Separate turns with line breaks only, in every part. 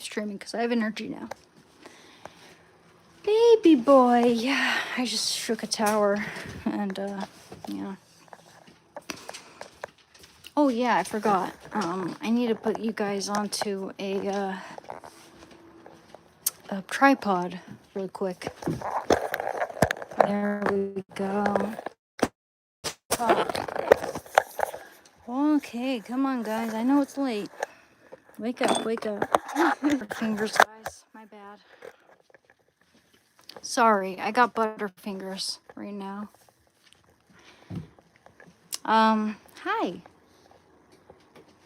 streaming because I have energy now. Baby boy, yeah, I just shook a tower and yeah. Oh yeah, I forgot. I need to put you guys onto a tripod real quick. There we go. Oh. Okay, come on guys. I know it's late. Wake up, wake up. Fingers, guys. My bad. Sorry, I got butterfingers right now. Hi.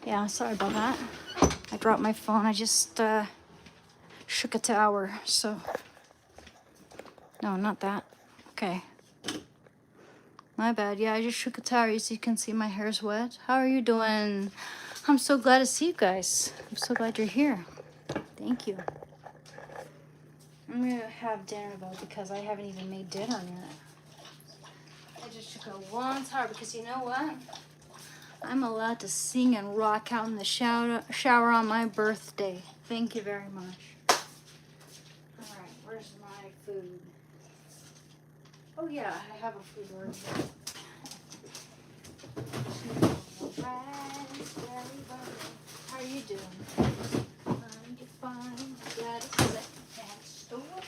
Yeah, sorry about that. I dropped my phone. I just shook a tower, so. No, not that. Okay. My bad. Yeah, I just shook a tower so you can see my hair's wet. How are you doing? I'm so glad to see you guys. I'm so glad you're here. Thank you. I'm gonna have dinner though because I haven't even made dinner yet. I just shook a long tower because you know what? I'm allowed to sing and rock out in the shower on my birthday. Thank you very much. Alright, where's my food? Oh yeah, I have a food order. How are you doing? I'm fine. Glad it's a second-hand store.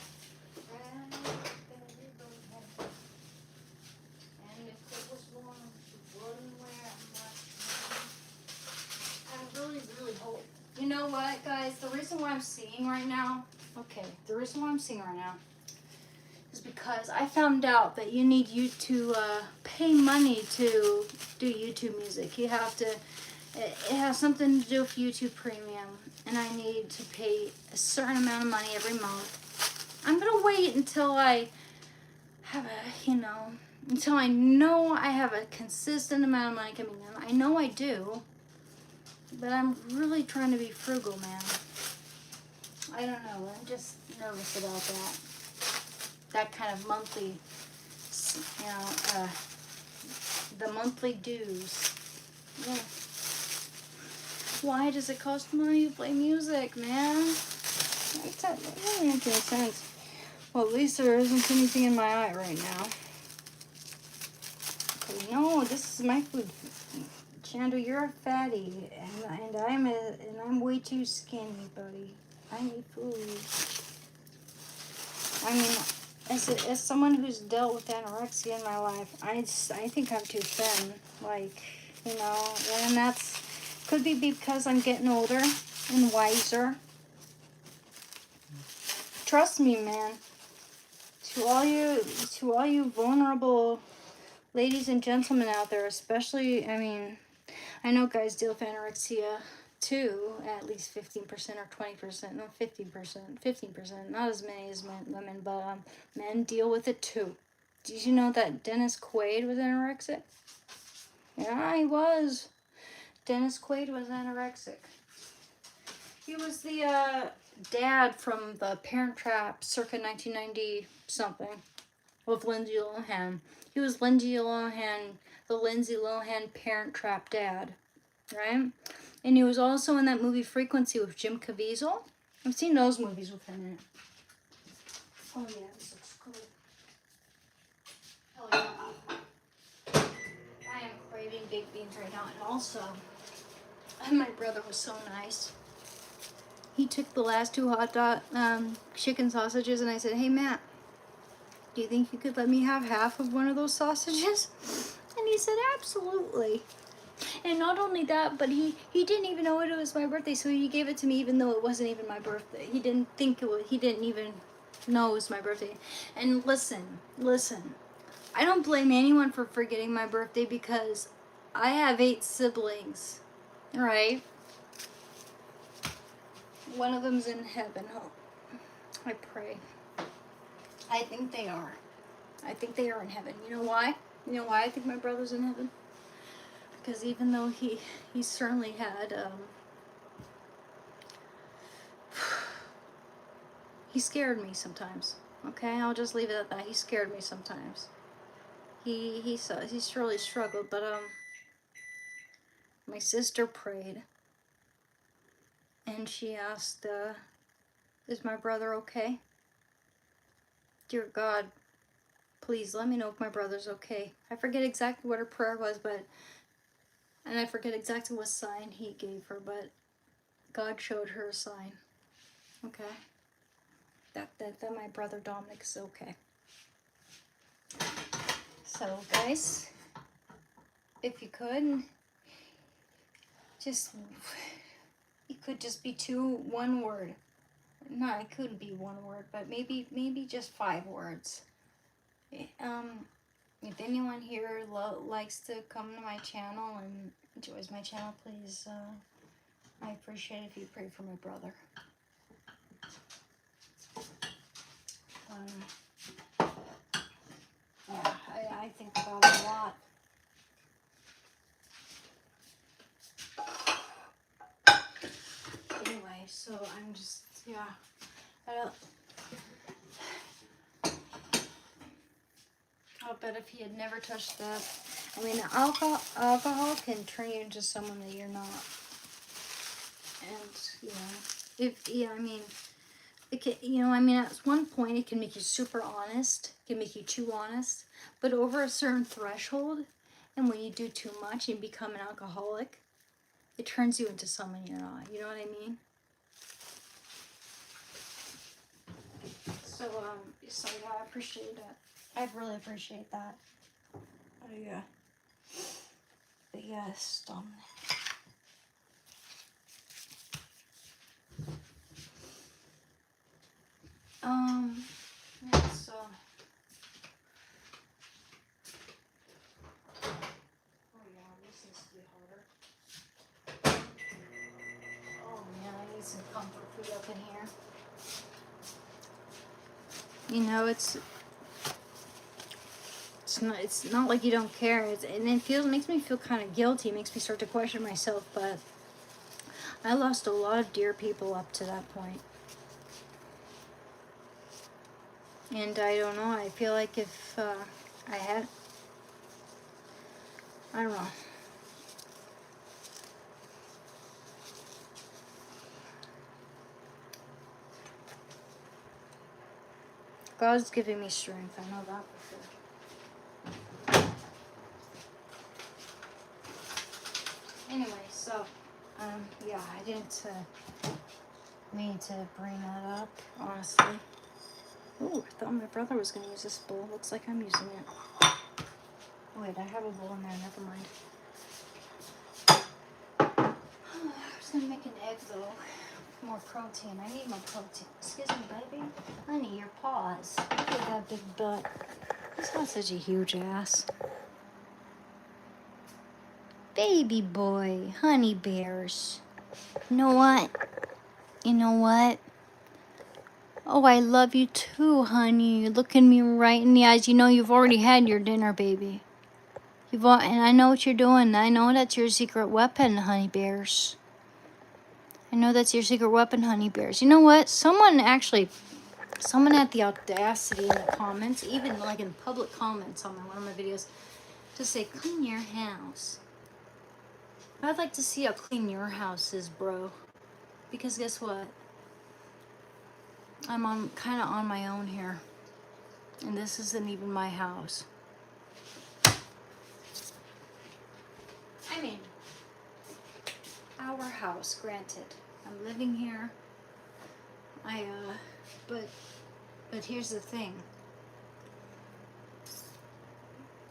And if it was warm, she wouldn't wear much. I really hope. You know what, guys? The reason why I'm singing right now. Okay, the reason why I'm singing right now is because I found out that you need you to pay money to do YouTube music. You have to. It has something to do with YouTube Premium, and I need to pay a certain amount of money every month. I'm gonna wait until I have until I know I have a consistent amount of money coming in. I know I do, but I'm really trying to be frugal, man. I don't know. I'm just nervous about that. That kind of monthly, the monthly dues. Yeah. Why does it cost money to play music, man? That doesn't make any sense. Well, at least there isn't anything in my eye right now. Okay, no, this is my food. Chandler, you're a fatty, and I'm way too skinny, buddy. I need food. I mean, as someone who's dealt with anorexia in my life, I think I'm too thin. Like, and that's could be because I'm getting older and wiser. Trust me, man. To all you vulnerable ladies and gentlemen out there, especially, I know guys deal with anorexia too, at least 15% or 20%, no, 15%, 15%, not as many as women, but men deal with it too. Did you know that Dennis Quaid was anorexic? Yeah, he was. Dennis Quaid was anorexic. He was the dad from the Parent Trap circa 1990 something with Lindsay Lohan. He was the Lindsay Lohan Parent Trap dad, right? And he was also in that movie Frequency with Jim Caviezel. I've seen those movies with him in it. Oh yeah, this looks good. Hell yeah. I am craving baked beans right now, and also, my brother was so nice. He took the last two hot dog chicken sausages, and I said, "Hey Matt, do you think you could let me have half of one of those sausages?" And he said, "Absolutely." And not only that, but he didn't even know it was my birthday, so he gave it to me even though it wasn't even my birthday. He didn't even know it was my birthday. And listen, I don't blame anyone for forgetting my birthday because I have 8 siblings, right? One of them's in heaven. Oh, I pray. I think they are. I think they are in heaven. You know why? You know why I think my brother's in heaven? Because even though he certainly had, he scared me sometimes. Okay, I'll just leave it at that. He scared me sometimes. He surely struggled, but my sister prayed, and she asked Is my brother okay? Dear God, please let me know if my brother's okay. I forget exactly what her prayer was, and I forget exactly what sign he gave her, but God showed her a sign. Okay? That my brother Dominic is okay. So, guys, if you could, it could just be one word. No, it couldn't be one word, but maybe just 5 words. If anyone here likes to come to my channel and enjoys my channel, please, I appreciate it if you pray for my brother. Yeah, I think about it a lot. Anyway, so I'm just, yeah, I'll bet if he had never touched that. I mean, alcohol can turn you into someone that you're not. And, it can, at one point it can make you super honest, it can make you too honest, but over a certain threshold, and when you do too much and become an alcoholic, it turns you into someone you're not. You know what I mean? So, yeah, I appreciate that. I really appreciate that. Yeah. But yes, Dominic. It's, oh yeah, this needs to be harder. Oh man, I need some comfort food up in here. It's not like you don't care. Makes me feel kind of guilty. It makes me start to question myself, but I lost a lot of dear people up to that point. And I don't know, I feel like if I don't know. God's giving me strength, I know that for sure. Anyway, so, yeah, I didn't mean to bring that up, honestly. Ooh, I thought my brother was going to use this bowl. Looks like I'm using it. Oh, wait, I have a bowl in there. Never mind. I was going to make an egg, though. More protein. I need more protein. Excuse me, baby. Honey, your paws. Look at that big butt. He's got such a huge ass. Baby boy. Honey bears. You know what? You know what? Oh, I love you too, honey. You're looking me right in the eyes. You know you've already had your dinner, baby. And I know what you're doing. I know that's your secret weapon, honey bears. I know that's your secret weapon, honey bears. You know what? Someone had the audacity in the comments, even like in public comments on one of my videos, to say, clean your house. I'd like to see how clean your house is, bro. Because guess what? I'm kind of on my own here. And this isn't even my house. I mean, our house, granted. I'm living here. But here's the thing.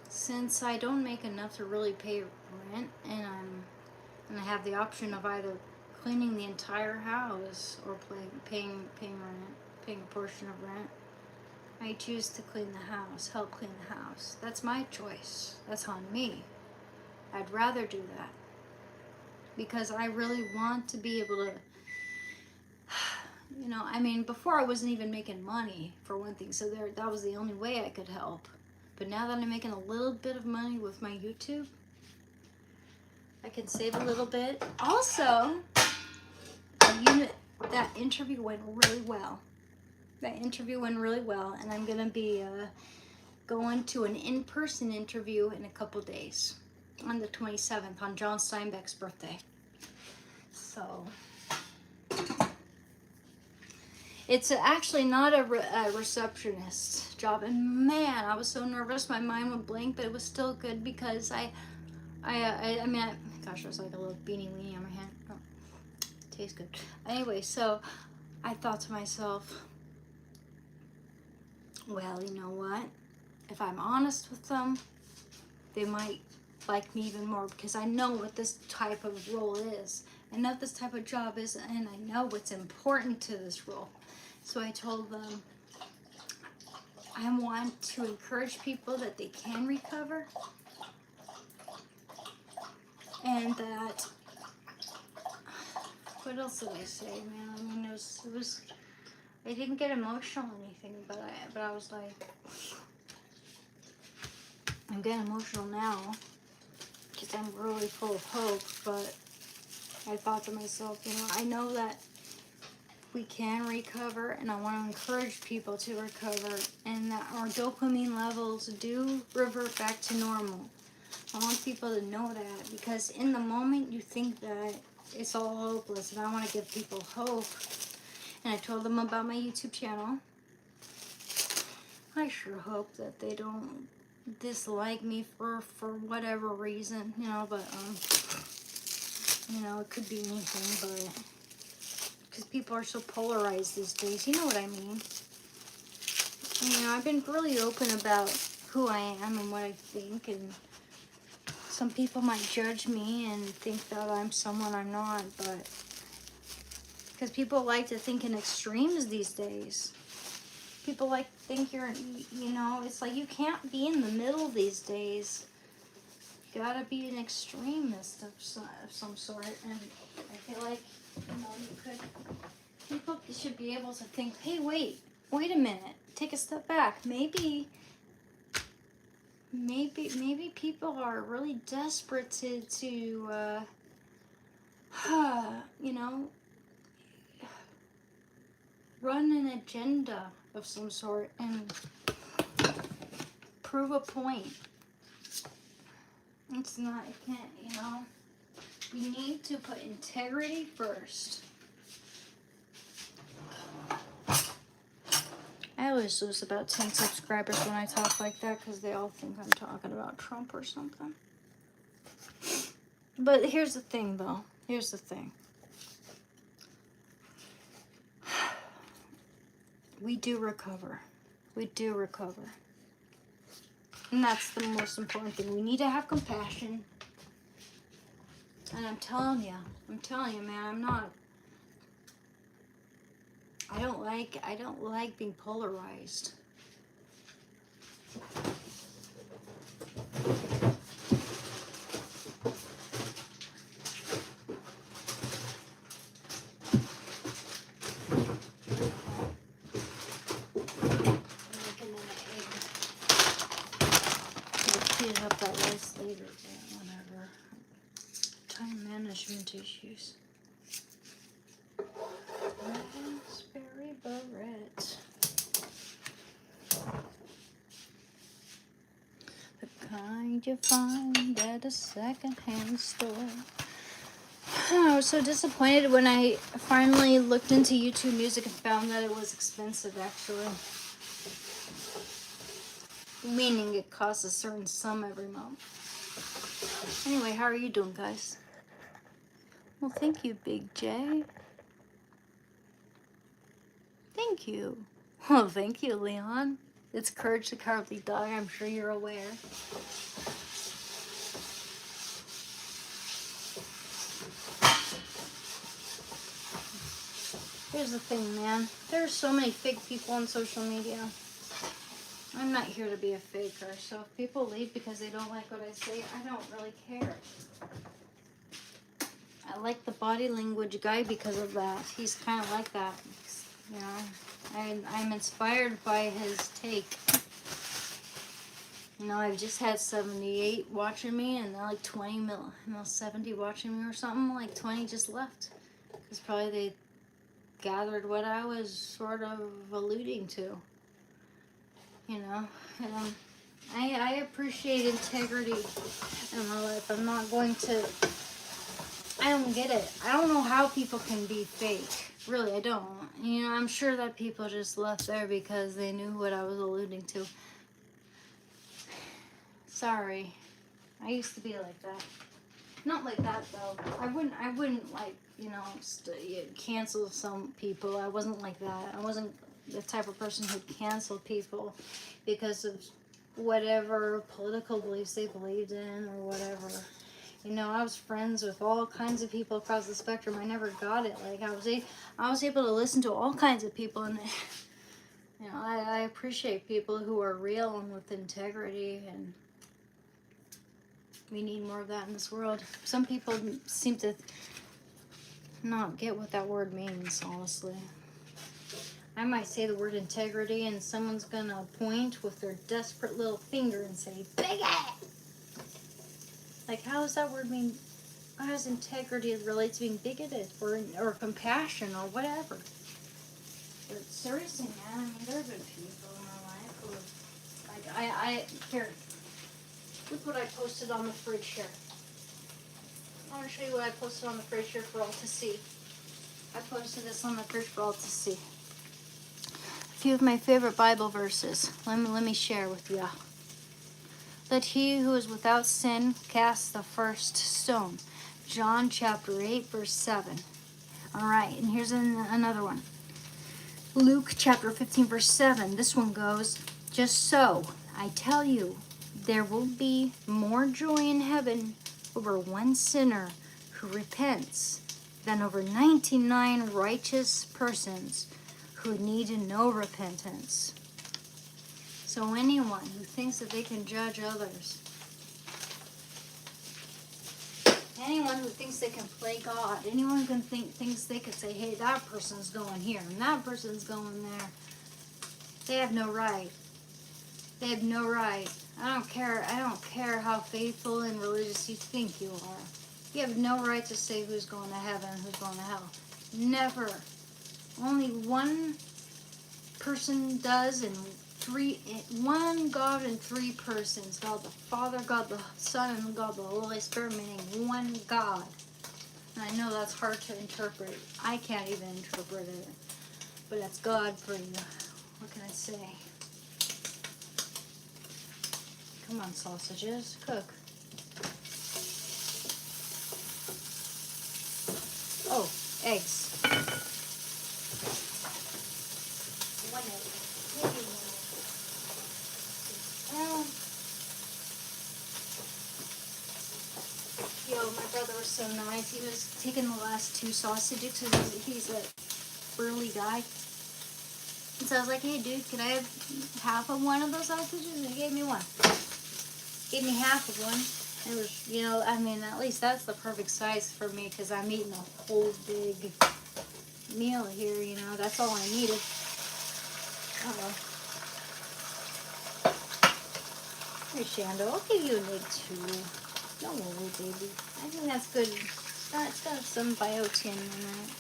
Since I don't make enough to really pay rent, and I have the option of either cleaning the entire house or paying rent, paying a portion of rent, I choose to clean the house, help clean the house. That's my choice. That's on me. I'd rather do that because I really want to be able to, before I wasn't even making money, for one thing, so that was the only way I could help. But now that I'm making a little bit of money with my YouTube, I can save a little bit. Also, that interview went really well. And I'm going to be going to an in-person interview in a couple days, on the 27th, on John Steinbeck's birthday. So, It's actually not a receptionist job. And man, I was so nervous. My mind went blank, but it was still good because gosh, there's like a little beanie weenie on my hand. Oh, tastes good. Anyway, so I thought to myself, well, you know what? If I'm honest with them, they might like me even more because I know what this type of role is. I know what this type of job is, and I know what's important to this role. So I told them I want to encourage people that they can recover, and that, what else did I say, man? I mean, it was I didn't get emotional or anything, but I was like, I'm getting emotional now because I'm really full of hope. But I thought to myself, you know, I know that we can recover, and I want to encourage people to recover, and that our dopamine levels do revert back to normal. I want people to know that, because in the moment you think that it's all hopeless, and I want to give people hope. And I told them about my YouTube channel. I sure hope that they don't dislike me for whatever reason, you know, but you know, it could be anything, but because people are so polarized these days, you know what I mean. You know, I've been really open about who I am and what I think, and some people might judge me and think that I'm someone I'm not, but because people like to think in extremes these days. People like to think you're, you know, it's like you can't be in the middle these days. You gotta be an extremist of some sort, and I feel like, you know, people should be able to think, hey, wait a minute, take a step back. Maybe people are really desperate to you know, run an agenda of some sort and prove a point. It's not, it can't, you know, you need to put integrity first. I always lose about 10 subscribers when I talk like that because they all think I'm talking about Trump or something. But here's the thing, though. Here's the thing. We do recover. We do recover. And that's the most important thing. We need to have compassion. And I'm telling you, man, I don't like being polarized. Heat up that rice later, but whatever. Time management issues. Raspberry barrette. The kind you find at a secondhand store. I was so disappointed when I finally looked into YouTube Music and found that it was expensive, actually. Meaning it costs a certain sum every month. Anyway, how are you doing, guys? Well, thank you, Big J. Thank you. Well, thank you, Leon. It's Courage the Cowardly Dog, I'm sure you're aware. Here's the thing, man. There are so many fake people on social media. I'm not here to be a faker, so if people leave because they don't like what I say, I don't really care. I like the body language guy because of that. He's kind of like that, you know. I'm inspired by his take. You know, I've just had 78 watching me, and like 20 70 watching me or something. Like 20 just left. Because probably they gathered what I was sort of alluding to. You know, I appreciate integrity in my life. I don't get it. I don't know how people can be fake. Really, I don't. You know, I'm sure that people just left there because they knew what I was alluding to. Sorry. I used to be like that. Not like that though. I wouldn't like, you know, cancel some people. I wasn't like that. I wasn't the type of person who'd cancel people because of whatever political beliefs they believed in or whatever. You know, I was friends with all kinds of people across the spectrum. I never got it. Like I was able to listen to all kinds of people, and you know, I appreciate people who are real and with integrity, and we need more of that in this world. Some people seem to not get what that word means, honestly. I might say the word integrity and someone's gonna point with their desperate little finger and say, bigot! Like, how does that word mean? How does integrity relate to being bigoted or compassion or whatever? But seriously, man, I mean, there have been people in my life who, like, here, look what I posted on the fridge here. I want to show you what I posted on the fridge here for all to see. I posted this on the fridge for all to see. A few of my favorite Bible verses. Let me share with you. Let he who is without sin cast the first stone. John chapter 8, verse 7. All right, and here's another one. Luke chapter 15, verse 7. This one goes, just so, I tell you, there will be more joy in heaven over one sinner who repents than over 99 righteous persons who need no repentance. So anyone who thinks that they can judge others, anyone who thinks they can play God, anyone who thinks they could say, hey, that person's going here and that person's going there, they have no right. They have no right. I don't care how faithful and religious you think you are. You have no right to say who's going to heaven and who's going to hell. Never. Only one person does, and one God in three persons. God the Father, God the Son, and God the Holy Spirit, meaning one God. And I know that's hard to interpret. I can't even interpret it. But that's God for you. What can I say? Come on, sausages. Cook. Oh, eggs. One egg. Maybe one egg. Well, yo, my brother was so nice. He was taking the last two sausages because he's a burly guy. And so I was like, hey, dude, can I have half of one of those sausages? And he gave me one. Gave me half of one. It was, you know, I mean, at least that's the perfect size for me because I'm eating a whole big meal here, you know. That's all I needed. Uh-oh. Here, Shando, I'll give you an egg too. Don't worry, baby. I think that's good. It's got some biotin in it.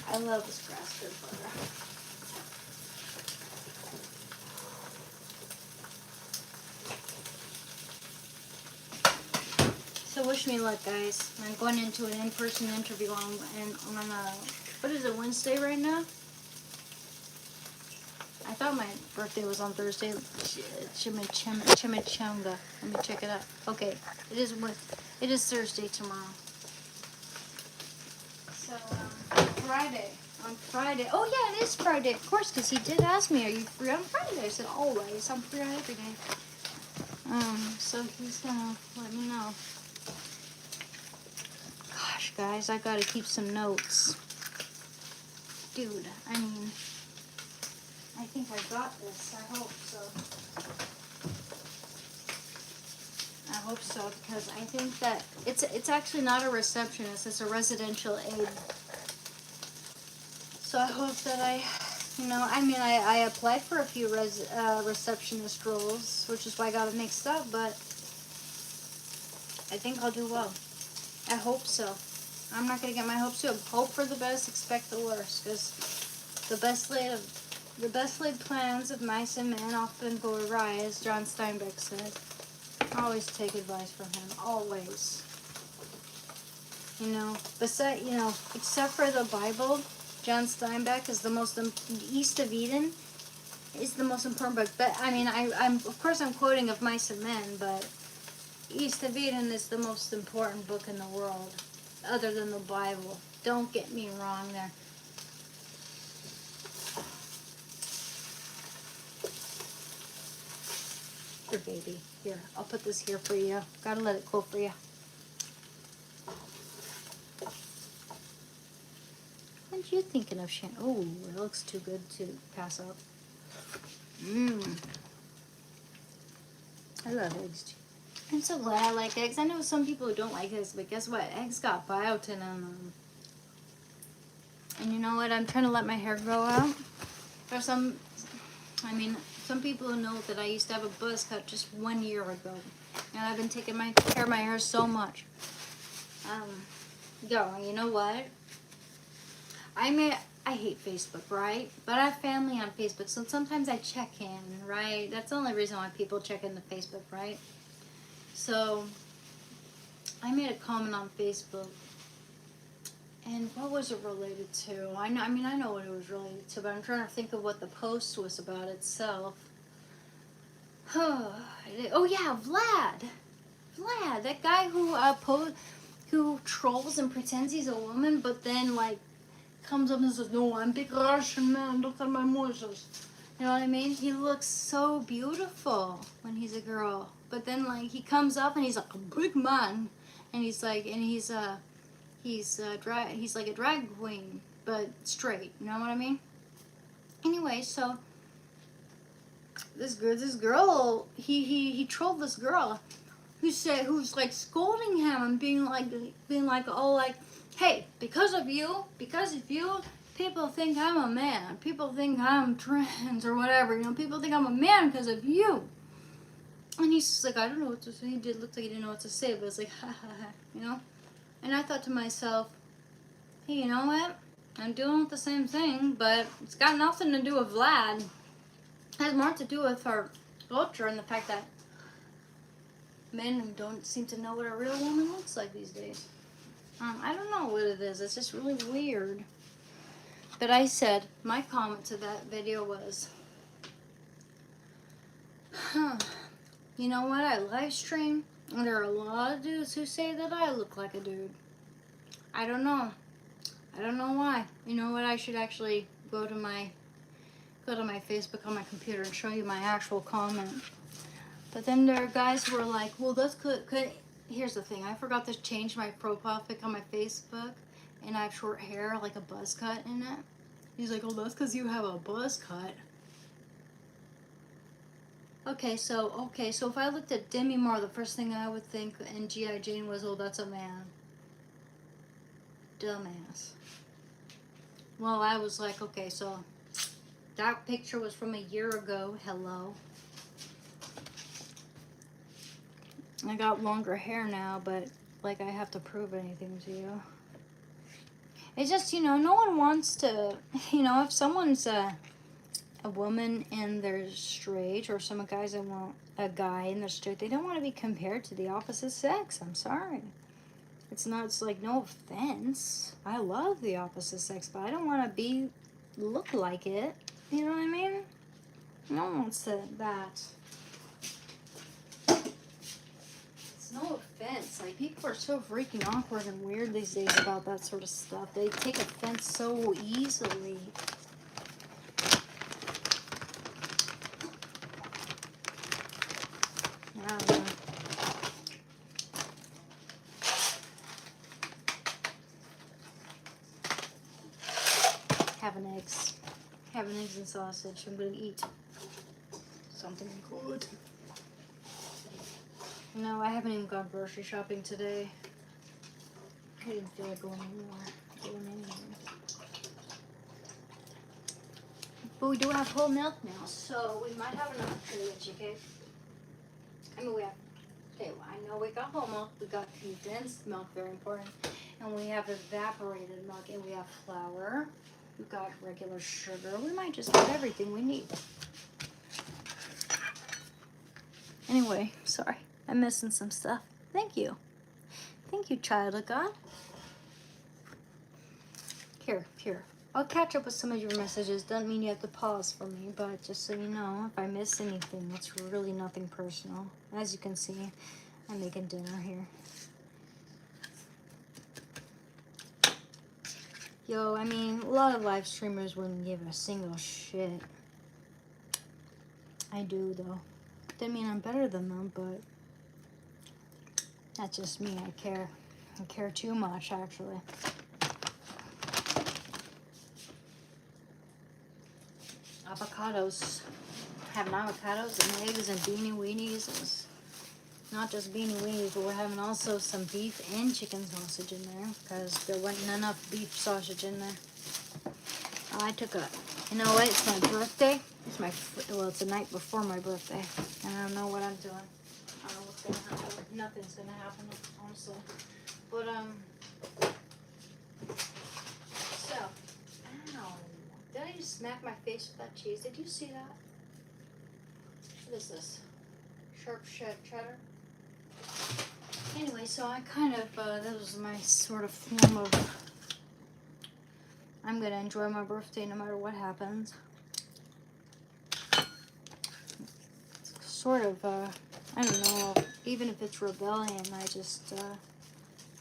I love this grass-fed butter. So wish me luck, guys. I'm going into an in-person interview on what is it, Wednesday right now? I thought my birthday was on Thursday. Chimichanga. Let me check it out. Okay, it is Thursday tomorrow. So Friday. On Friday. Oh yeah, it is Friday, of course, because he did ask me, "Are you free on Friday?" I said, "Always. I'm free on every day." So he's gonna let me know. Gosh, guys, I gotta keep some notes. Dude, I mean, I think I got this. I hope so. I hope so, because I think that it's actually not a receptionist, it's a residential aide. So I hope that I applied for a few receptionist roles, which is why I got it mixed up, but I think I'll do well. I hope so. I'm not going to get my hopes up. Hope for the best, expect the worst, because the best laid plans of mice and men often go awry, as John Steinbeck said. Always take advice from him. Always. You know, besides, you know, except for the Bible, John Steinbeck is the most, East of Eden is the most important book. But, I mean, I'm of course I'm quoting of Mice and Men, but East of Eden is the most important book in the world, other than the Bible. Don't get me wrong there. Here, baby. Here, I'll put this here for you. Gotta let it cool for you. What you thinking of, Shan? Oh, it looks too good to pass up. Mmm. I love eggs too. I'm so glad I like eggs. I know some people who don't like eggs, but guess what? Eggs got biotin in them. And you know what? I'm trying to let my hair grow out. For some, I mean, some people who know that I used to have a buzz cut just 1 year ago. And I've been taking care of my hair so much. You know what? I hate Facebook, right? But I have family on Facebook, so sometimes I check in, right? That's the only reason why people check into Facebook, right? So, I made a comment on Facebook. And what was it related to? I know what it was related to, but I'm trying to think of what the post was about itself. Oh yeah, Vlad, that guy who trolls and pretends he's a woman, but then like comes up and says, "No, I'm big Russian man. Look at my muscles." You know what I mean? He looks so beautiful when he's a girl, but then like he comes up and he's like a big man, and he's like, he's like a drag queen, but straight. You know what I mean? Anyway, so this girl, he trolled this girl, who's like scolding him and being like, oh, like, hey, because of you, people think I'm a man. People think I'm trans or whatever. You know, people think I'm a man because of you. And he's just like, I don't know what to say. He did look like he didn't know what to say, but it's like, ha ha ha, you know. And I thought to myself, hey, you know what? I'm doing the same thing, but it's got nothing to do with Vlad. It has more to do with our culture and the fact that men don't seem to know what a real woman looks like these days. I don't know what it is. It's just really weird. But I said, my comment to that video was, you know what? I live stream, and there are a lot of dudes who say that I look like a dude. I don't know. I don't know why. You know what? I should actually go to my Facebook on my computer and show you my actual comment. But then there are guys who are like, well, that's good. Here's the thing. I forgot to change my profile pic on my Facebook, and I have short hair, like a buzz cut in it. He's like, oh, that's because you have a buzz cut. Okay, so if I looked at Demi Moore, the first thing I would think in G.I. Jane was, oh, that's a man. Dumbass. Well, I was like, okay, so that picture was from a year ago. Hello. I got longer hair now, but like I have to prove anything to you. It's just, you know, no one wants to, you know, if someone's a woman and they're straight, or some guys that want a guy and they're straight, they don't want to be compared to the opposite sex. I'm sorry. It's like, no offense. I love the opposite sex, but I don't want to look like it. You know what I mean? No one wants that. It's no offense. Like, people are so freaking awkward and weird these days about that sort of stuff. They take offense so easily. I don't know. Having eggs and sausage. I'm gonna eat something good. No, I haven't even gone grocery shopping today. I didn't feel like going anywhere. But we do have whole milk now, so we might have enough for okay? I mean, I know we got whole milk, we got condensed milk, very important, and we have evaporated milk, and we have flour. We've got regular sugar. We might just have everything we need. Anyway, sorry. I'm missing some stuff. Thank you. Thank you, child of God. Here. I'll catch up with some of your messages. Doesn't mean you have to pause for me, but just so you know, if I miss anything, it's really nothing personal. As you can see, I'm making dinner here. Yo, I mean, a lot of live streamers wouldn't give a single shit. I do, though. Doesn't mean I'm better than them, but that's just me. I care. I care too much, actually. Avocados. Having avocados and eggs and beanie weenies. It's not just beanie weenies, but we're having also some beef and chicken sausage in there because there wasn't enough beef sausage in there. I took a, you know what? It's my birthday. Well, it's the night before my birthday, and I don't know what I'm doing. I don't know what's gonna happen. Nothing's gonna happen, honestly. But so, ow. Did I just smack my face with that cheese? Did you see that? What is this? Sharp cheddar? Anyway, so I kind of, that was my sort of form of, I'm going to enjoy my birthday no matter what happens. It's sort of, I don't know, even if it's rebellion, I just,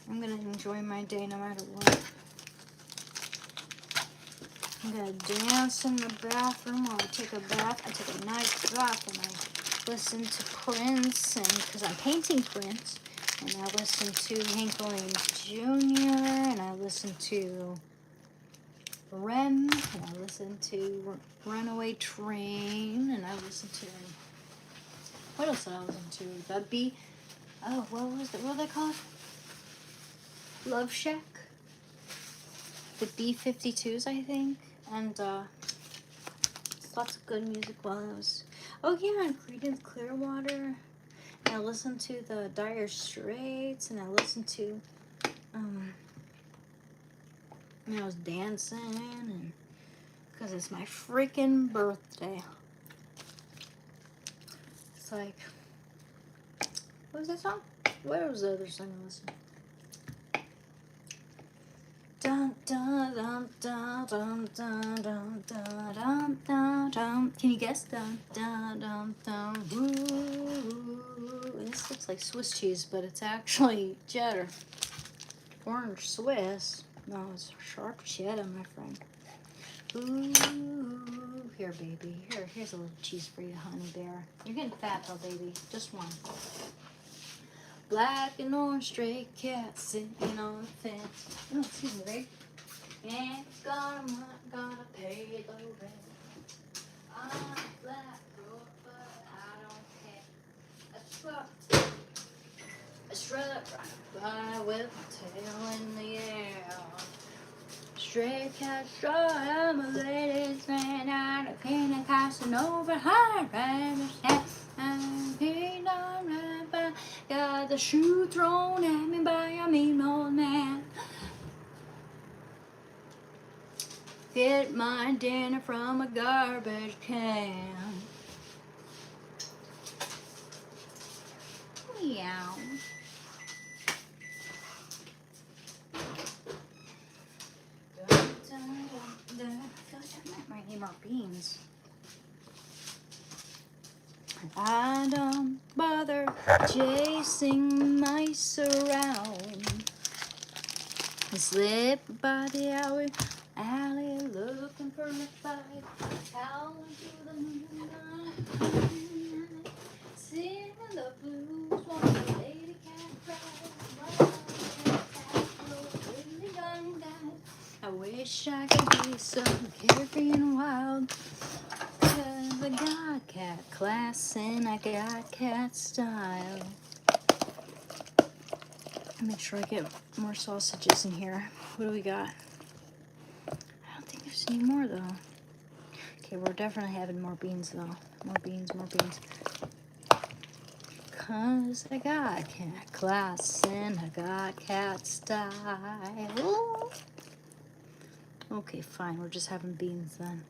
I'm going to enjoy my day no matter what. I'm going to dance in the bathroom while I take a bath. I take a nice bath and I listen to Prince, and because I'm painting Prince, and I listen to Hank Williams Jr., and I listen to Rem, and I listen to Runaway Train, and I listen to, what else did I listen to? The B, oh, what was it? What are they called? Love Shack? The B-52s, I think. And lots of good music while I was, oh yeah, and Creedence Clearwater. And I listened to the Dire Straits, and I listened to, I was dancing, and because it's my freaking birthday. It's like, what was that song? What was the other song I listened to? Dun, dun, dun, dun, dun, dun, dun, dun, dun, dun. Can you guess? Dun, dun, dun, dun. Ooh. This looks like Swiss cheese, but it's actually cheddar. Orange Swiss. No, it's sharp cheddar, my friend. Ooh. Here, baby. Here's a little cheese for you, honey bear. You're getting fat, though, baby. Just one. Black and orange stray cats sitting on the fence. Oh, excuse me, babe. Ain't gonna pay the rent. I'm a black girl, but I don't care. A truck by with a tail in the air. Stray cat straw, I'm a ladies' man out of Canaan, Casanova, high rabbit stand. I'm being on right by, got the shoe thrown at me by a mean old man. Get my dinner from a garbage can. Meow. I might need more beans. I don't bother chasing mice around. I slip by the alley looking for a fight. Howling through the moonlight, singing the blues while the lady cat cries. With the young guy, I wish I could be so carefree and wild. Cause I got cat class and I got cat style. Make sure I get more sausages in here. What do we got? I don't think there's any more though. Okay, we're definitely having more beans though. More beans. Cause I got cat class and I got cat style. Okay, fine. We're just having beans then.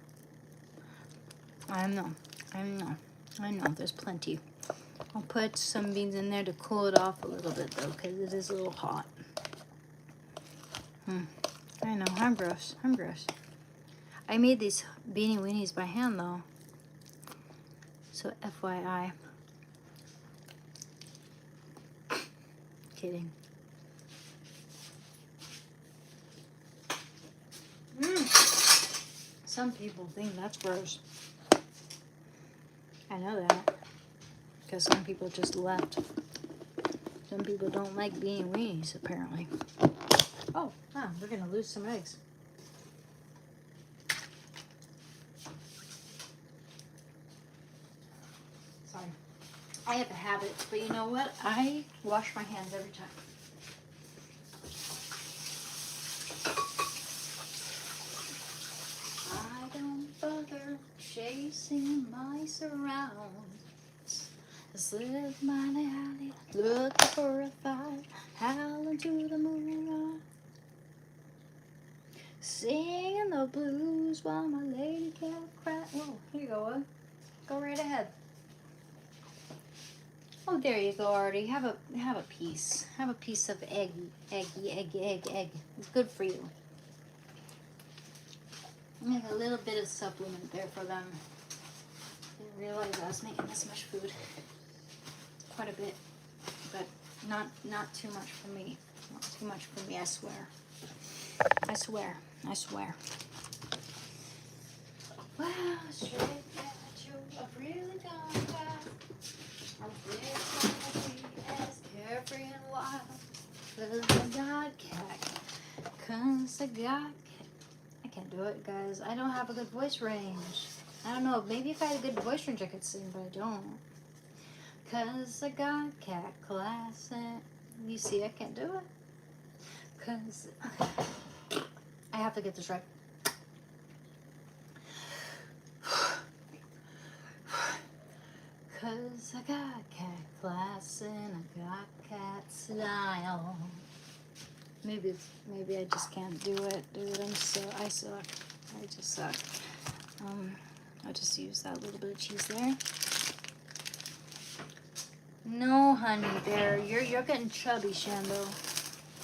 I know. There's plenty. I'll put some beans in there to cool it off a little bit though, because it is a little hot. I I know, I'm gross. I'm gross. I made these beanie weenies by hand though. So FYI. Kidding. Some people think that's gross. I know that. Because some people just left. Some people don't like beanie weenies, apparently. Oh, wow, we're going to lose some eggs. Sorry. I have a habit, but you know what? I wash my hands every time. I don't bother chasing my surrounds. Just live my alley, looking for a fight, howling to the moon. Singing the blues while my lady cat cries. Whoa, here you go, Ugg. Go right ahead. Oh, there you go, Artie. Have a piece. Have a piece of egg. It's good for you. Make a little bit of supplement there for them. Didn't realize I was making this much food. Quite a bit, but not too much for me. Not too much for me, I swear. I swear. I swear. Wow, straight at you. I've really gone back. I'm really trying to be as carefree and wild. Cause I got cat. Cause I got cat. I can't do it, guys. I don't have a good voice range. I don't know. Maybe if I had a good voice range, I could sing, but I don't. Cause I got cat class. And you see, I can't do it. Cause I have to get this right. Cause I got cat class and I got cat style. Maybe I just can't do it, dude. I suck. I just suck. I'll just use that little bit of cheese there. No, honey bear, you're getting chubby, Shando.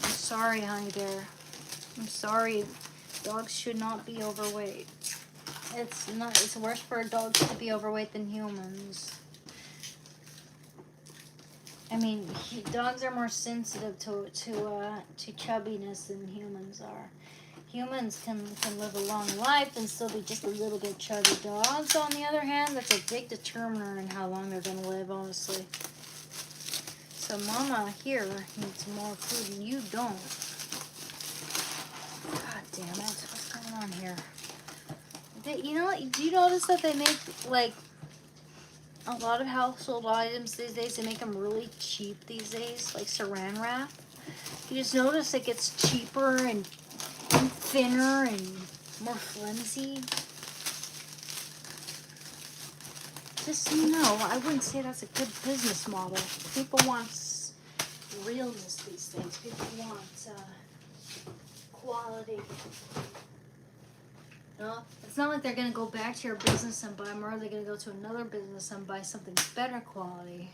I'm sorry, honey bear. I'm sorry. Dogs should not be overweight. It's worse for dogs to be overweight than humans. I mean, dogs are more sensitive to chubbiness than humans are. Humans can live a long life and still be just a little bit chubby. Dogs, on the other hand, that's a big determiner in how long they're going to live, honestly. So Mama here needs more food and you don't. God damn it. What's going on here? Do you notice that they make, like, a lot of household items these days, they make them really cheap these days, like saran wrap. You just notice it gets cheaper and thinner and more flimsy. Just so you know, I wouldn't say that's a good business model. People want realness these days. People want quality. No, it's not like they're going to go back to your business and buy more. They're going to go to another business and buy something better quality.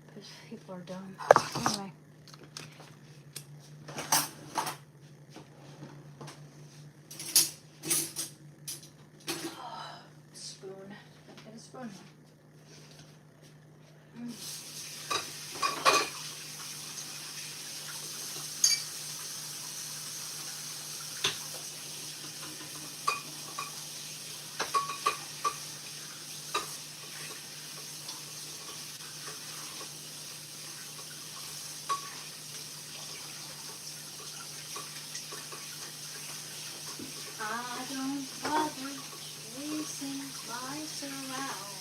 Because people are dumb. Anyway. Spoon. Get a spoon. I don't bother chasing my surround.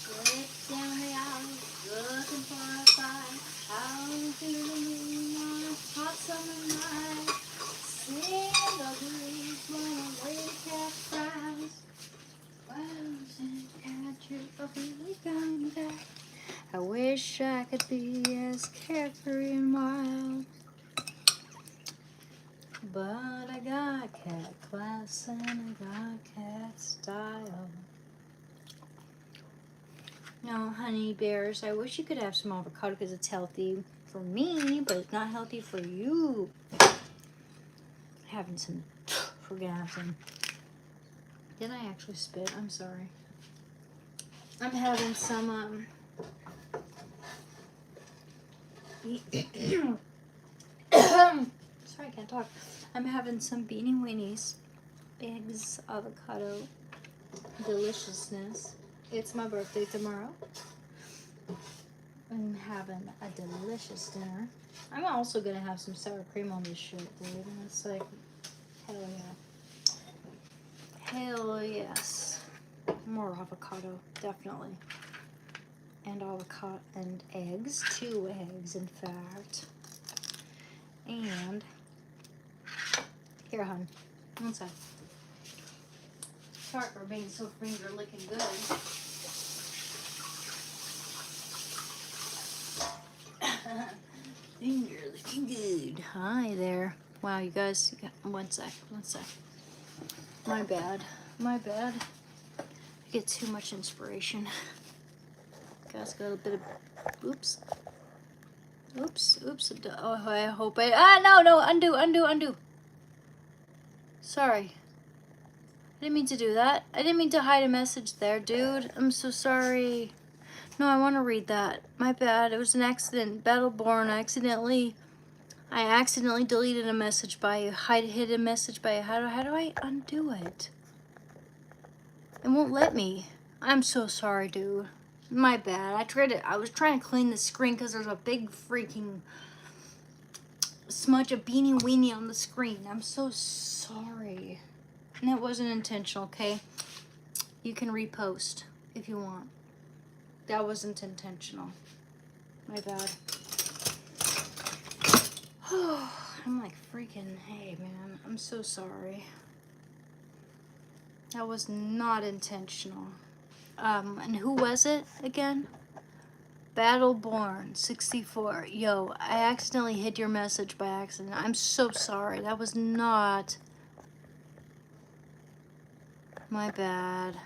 Slip down the alley, looking for a fight. Out through the moonlight, hot summer night. Singing the blues when a lady cat cries. Wasn't catch you, but really coming back. I wish I could be as carefree and wild. But I got cat class and I got cat style. No, honey bears, I wish you could have some avocado because it's healthy. for me, but it's not healthy for you. Having some, we're gonna have some. Did I actually spit? I'm sorry. I'm having some, sorry, I can't talk. I'm having some beanie weenies, eggs, avocado, deliciousness. It's my birthday tomorrow. I'm having a delicious dinner. I'm also gonna have some sour cream on this shit, dude. And it's like, hell yeah. Hell yes. More avocado, definitely. And avocado and eggs, 2 eggs in fact. And here, hon, one sec. Sorry for being so finger licking good. Finger licking good. Hi there. Wow, you guys, one sec. My bad. I get too much inspiration. Guys, got a bit of, oops. Oh, I hope no, undo. Sorry. I didn't mean to do that. I didn't mean to hide a message there, dude. I'm so sorry. No, I want to read that. My bad. It was an accident. Battleborn. I accidentally deleted a message by you. Hid a message by you. How do I undo it? It won't let me. I'm so sorry, dude. My bad. I was trying to clean the screen because there's a big freaking smudge of beanie weenie on the screen. I'm so sorry. And it wasn't intentional, okay? You can repost if you want. That wasn't intentional. My bad. I'm like freaking, hey man, I'm so sorry. That was not intentional. And who was it again? Battleborn 64. Yo, I accidentally hid your message by accident. I'm so sorry. That was not my bad.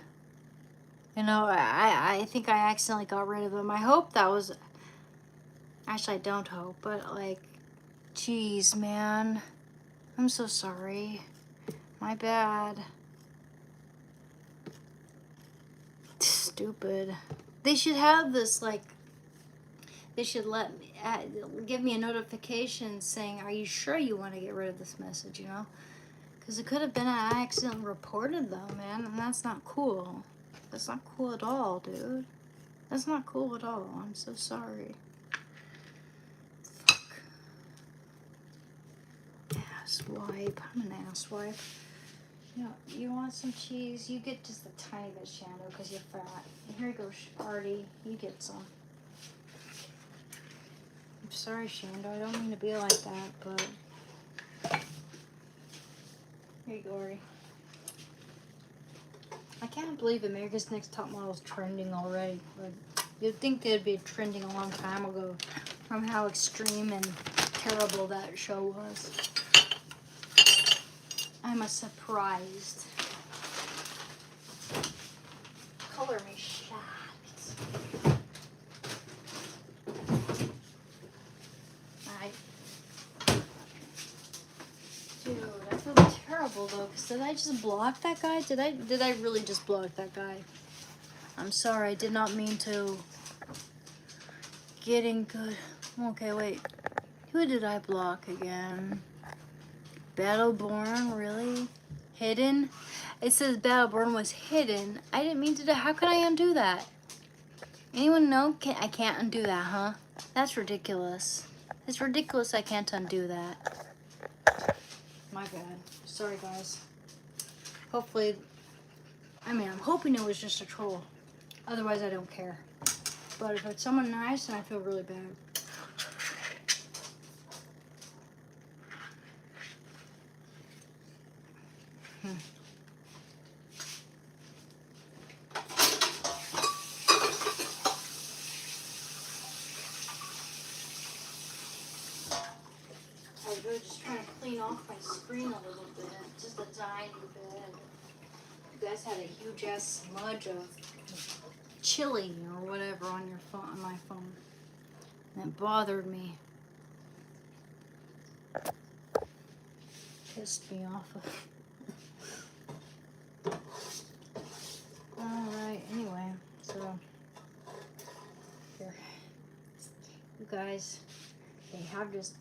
You know, I think I accidentally got rid of him. I hope that was... Actually, I don't hope, but like, jeez, man. I'm so sorry. My bad. Stupid. They should have this, like, they should let me, give me a notification saying, are you sure you want to get rid of this message, you know? Because it could have been an accident reported, though, man, and that's not cool. That's not cool at all, dude. That's not cool at all. I'm so sorry. Fuck. Asswipe. I'm an asswipe. You know, you want some cheese? You get just a tiny bit, Shando, because you're fat. Here you go, Artie. You get some. I'm sorry, Shando. I don't mean to be like that, but... Here you go, Artie. I can't believe America's Next Top Model is trending already. But you'd think they'd be trending a long time ago from how extreme and terrible that show was. I'm surprised. Color me shocked. Dude, I feel terrible though, because did I just block that guy? Did I really just block that guy? I'm sorry, I did not mean to. Getting good. Okay, wait. Who did I block again? Battleborn, really? Hidden? It says Battleborn was hidden. I didn't mean to do. How can I undo that? Anyone know? I can't undo that, huh? That's ridiculous. It's ridiculous I can't undo that. My bad. Sorry, guys. Hopefully, I'm hoping it was just a troll. Otherwise, I don't care. But if it's someone nice, then I feel really bad. I was really just trying to clean off my screen a little bit, just a tiny bit. You guys had a huge ass smudge of chili or whatever on your phone, on my phone, and it bothered me. pissed me off. Alright, anyway, so here. You guys, they have just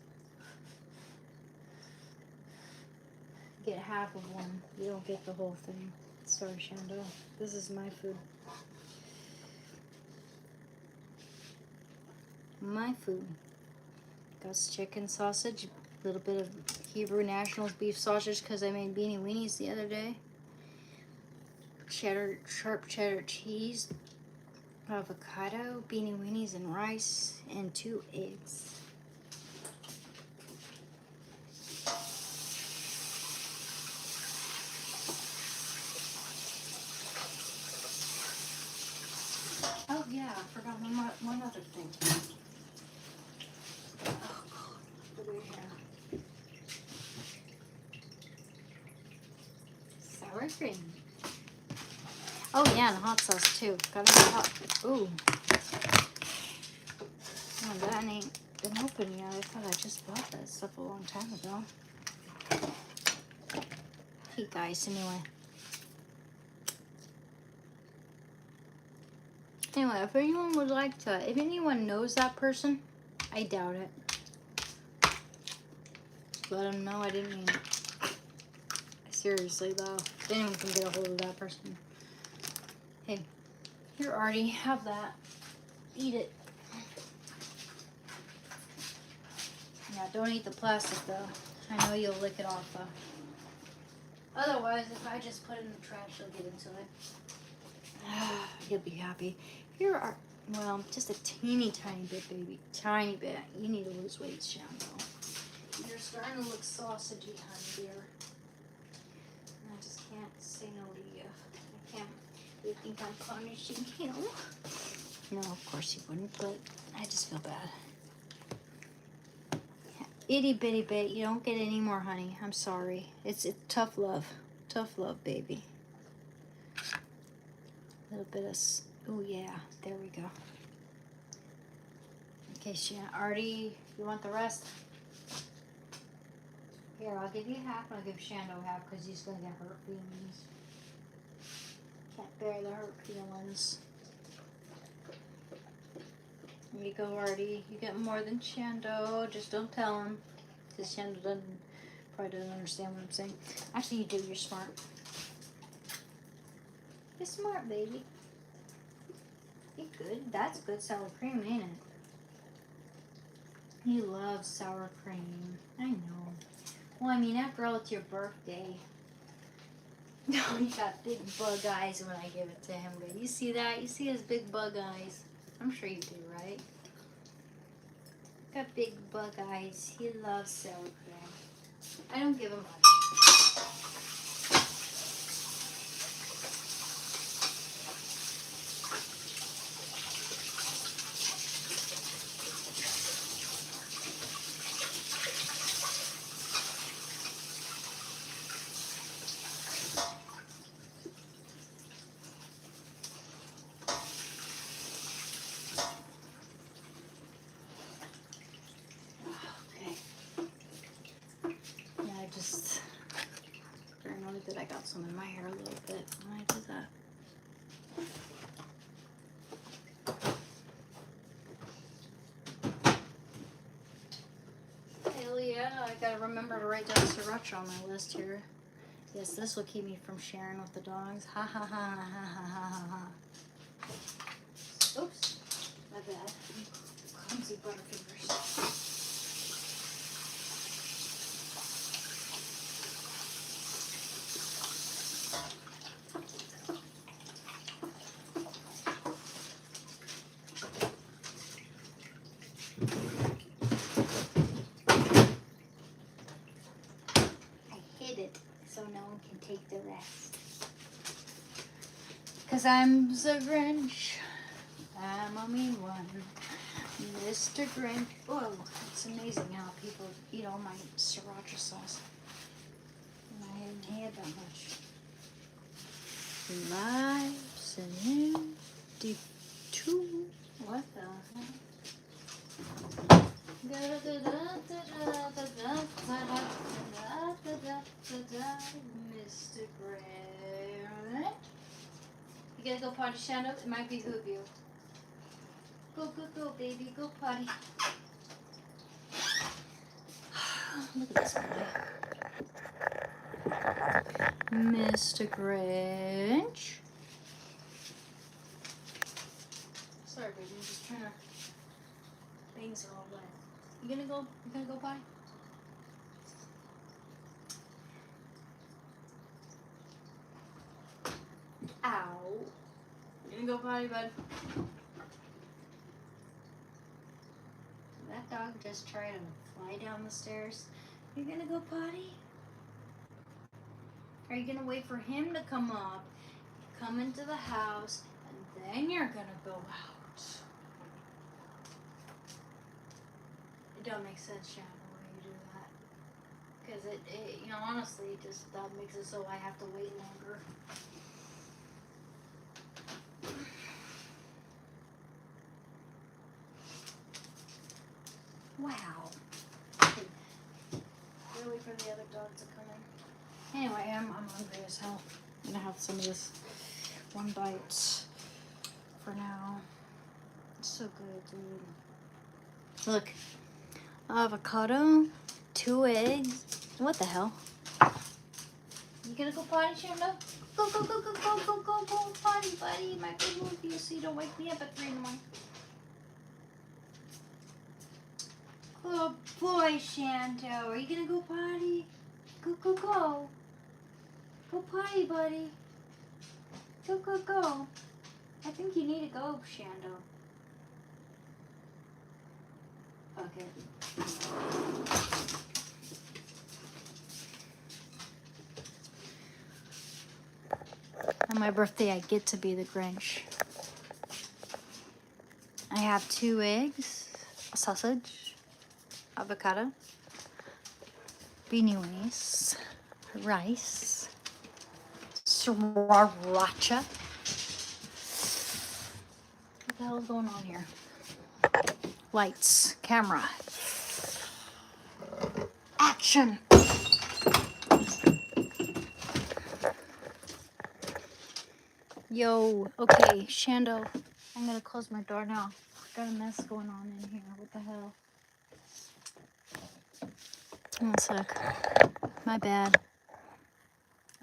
get half of one. You don't get the whole thing. Sorry, Shando. This is my food. My food. Got chicken sausage, a little bit of Hebrew Nationals beef sausage because I made beanie weenies the other day. Cheddar, sharp cheddar cheese, avocado, beanie weenies, and rice, and 2 eggs. Oh yeah, I forgot one other thing. Oh God, look at here. Sour cream. Oh yeah, and hot sauce too. Gotta be hot. Ooh. Oh, that ain't been open yet. I thought I just bought that stuff a long time ago. Hey guys, anyway. Anyway, if anyone would like to, if anyone knows that person, I doubt it. Let them know I didn't mean it. Seriously though, if anyone can get a hold of that person. Hey, here Artie, have that. Eat it. Yeah, don't eat the plastic though. I know you'll lick it off though. Otherwise, if I just put it in the trash, you'll get into it. You'll be happy. Here are, well, just a teeny tiny bit, baby. Tiny bit. You need to lose weight, Shampoo. You're starting to look sausagey, honey dear. I just can't say no to you. I can't. You think I'm punishing you? No, of course you wouldn't, but I just feel bad. Itty bitty bit. You don't get any more, honey. I'm sorry. It's tough love. Tough love, baby. A little bit of, oh yeah, there we go. Okay, Shannon, Artie, you want the rest? Here, I'll give you half, and I'll give Shando half, because he's going to get hurt feelings. Can't bear the hurt feelings. Here you go, Artie. You get more than Shando, just don't tell him, because Shando probably doesn't understand what I'm saying. Actually, you do, you're smart. You're smart, baby. You're good. That's good sour cream, ain't it? He loves sour cream. I know. Well, I mean, after all, it's your birthday. No, he got big bug eyes when I give it to him. But you see that? You see his big bug eyes? I'm sure you do, right? Got big bug eyes. He loves sour cream. I don't give him much. That I got some in my hair a little bit when I did that. Hell yeah, I gotta remember to write down sriracha on my list here. Yes, this will keep me from sharing with the dogs. Ha ha ha ha ha ha ha. Oops, my bad. Clumsy butterfingers. So no one can take the rest. Cause I'm the Grinch. I'm a mean one. Mr. Grinch. Whoa, it's amazing how people eat all my sriracha sauce. And I hadn't had that much. Life's an empty tube. What the hell? Ta-da, Mr. Grinch. You gotta go potty, Shadow? It might behoove you. Go, go, go, baby. Go potty. Look at this boy. Mr. Grinch. Sorry, baby. I'm just trying to... Things are all wet. You gonna go potty? Ow. You gonna go potty, bud? That dog just tried to fly down the stairs. You gonna go potty? Are you gonna wait for him to come up, come into the house, and then you're gonna go out? It don't make sense, Shannon, why you do that. Because it, you know, honestly, just that makes it so I have to wait longer. Wow. Gotta wait for the other dog to come in. Anyway, I'm hungry as hell. I'm gonna have some of this one bite for now. It's so good, dude. Look, avocado, 2 eggs. What the hell? You gonna go potty, Shanda? Go, go, go, go, go, go, go, go, potty, buddy. My big movie, so you don't wake me up at 3 in the morning. Good boy, Shanto. Are you gonna go potty? Go, go, go. Go potty, buddy. Go, go, go. I think you need to go, Shando. Okay. On my birthday, I get to be the Grinch. I have 2 eggs, a sausage, avocado, beanie weenies, rice, sriracha. What the hell is going on here? Lights, camera, action. Yo, okay, Shando, I'm gonna close my door now. Got a mess going on in here. What the hell? One sec. My bad.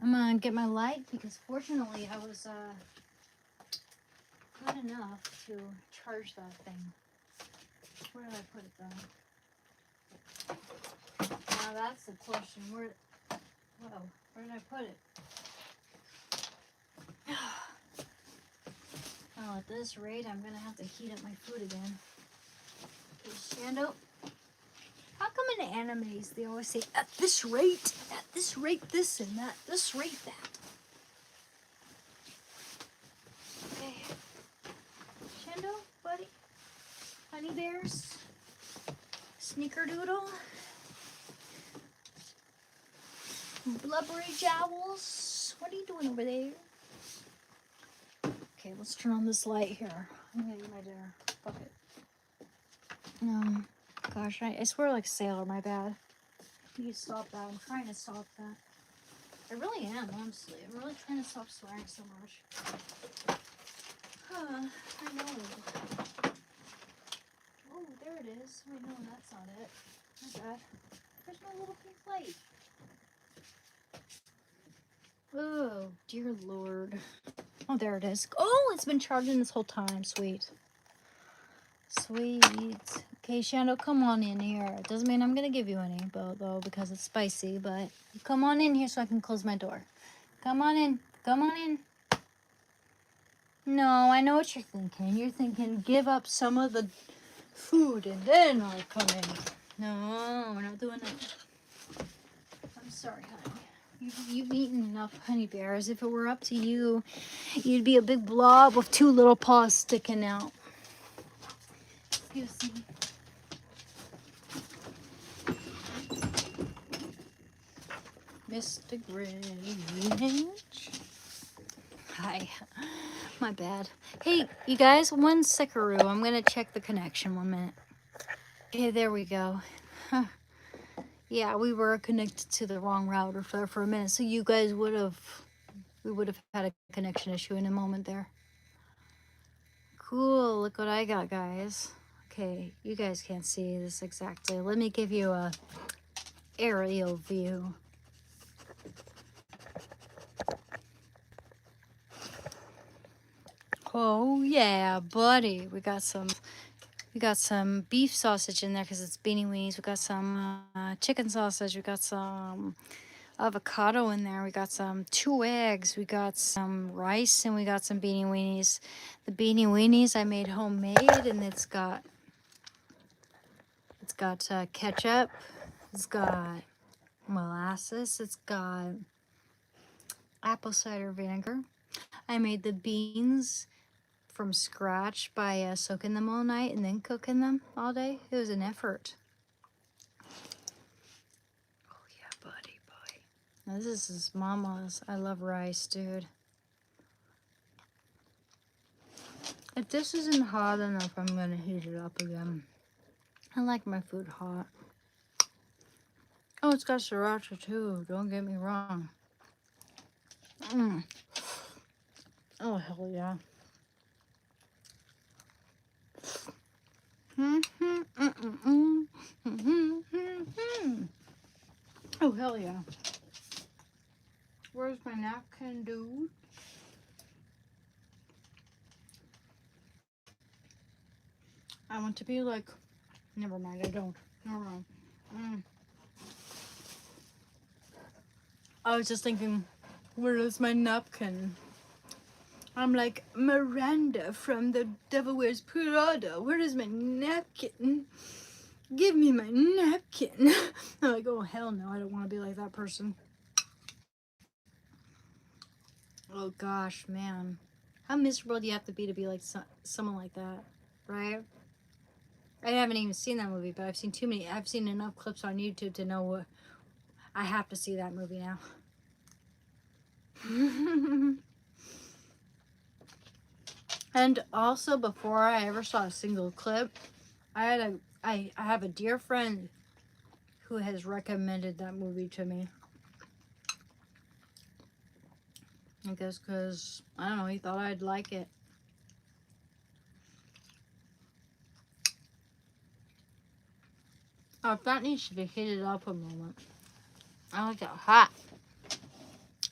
I'm gonna get my light because fortunately I was good enough to charge that thing. Where did I put it though? Now that's the question. Whoa, where did I put it? Oh, at this rate, I'm gonna have to heat up my food again. Okay, Shando. How come in animes they always say, at this rate this and that, this rate that? Okay. Shando, buddy? Honey bears? Sneakerdoodle? Blubbery jowls? What are you doing over there? Okay, let's turn on this light here. I'm gonna eat my dinner. Fuck it. Gosh, I swear like sailor, my bad. You need to stop that. I'm trying to stop that. I really am, honestly. I'm really trying to stop swearing so much. Huh, I know. Oh, there it is. Wait, no, that's not it. My bad. Where's my little pink light? Oh, dear Lord. Oh, there it is. Oh, it's been charging this whole time. Sweet. Sweet. Okay, Shando, come on in here. It doesn't mean I'm going to give you any, though, because it's spicy, but you come on in here so I can close my door. Come on in. Come on in. No, I know what you're thinking. You're thinking, give up some of the food and then I'll come in. No, we're not doing that. I'm sorry, honey. You've eaten enough honey bears. If it were up to you, you'd be a big blob with 2 little paws sticking out. Excuse me. Mr. Grinch. Hi. My bad. Hey, you guys, one seckaroo. I'm going to check the connection 1 minute. Okay, there we go. Huh. Yeah, we were connected to the wrong router for a minute, so you guys would have, we would have had a connection issue in a moment there. Cool, look what I got, guys. Okay, you guys can't see this exactly. Let me give you a aerial view. Oh yeah, buddy. We got some beef sausage in there because it's beanie weenies. We got some chicken sausage. We got some avocado in there. We got some 2 eggs. We got some rice, and we got some beanie weenies. The beanie weenies I made homemade, and it's got ketchup. It's got molasses. It's got apple cider vinegar. I made the beans from scratch by soaking them all night and then cooking them all day. It was an effort. Oh yeah, buddy, boy. Now this is mama's. I love rice, dude. If this isn't hot enough, I'm gonna heat it up again. I like my food hot. Oh, it's got sriracha too. Don't get me wrong. Oh, hell yeah. Oh, hell yeah. Where's my napkin, dude? I want to be like... Never mind, I don't. Never mind. I was just thinking, where is my napkin? I'm like Miranda from The Devil Wears Prada. Where is my napkin? Give me my napkin. I'm like, oh, hell no, I don't want to be like that person. Oh, gosh, man. How miserable do you have to be like someone like that, right? I haven't even seen that movie, but I've seen enough clips on YouTube to know what... I have to see that movie now. And also, before I ever saw a single clip, I have a dear friend who has recommended that movie to me. I guess because, I don't know, he thought I'd like it. Oh, that needs to be heated up a moment. I like it hot.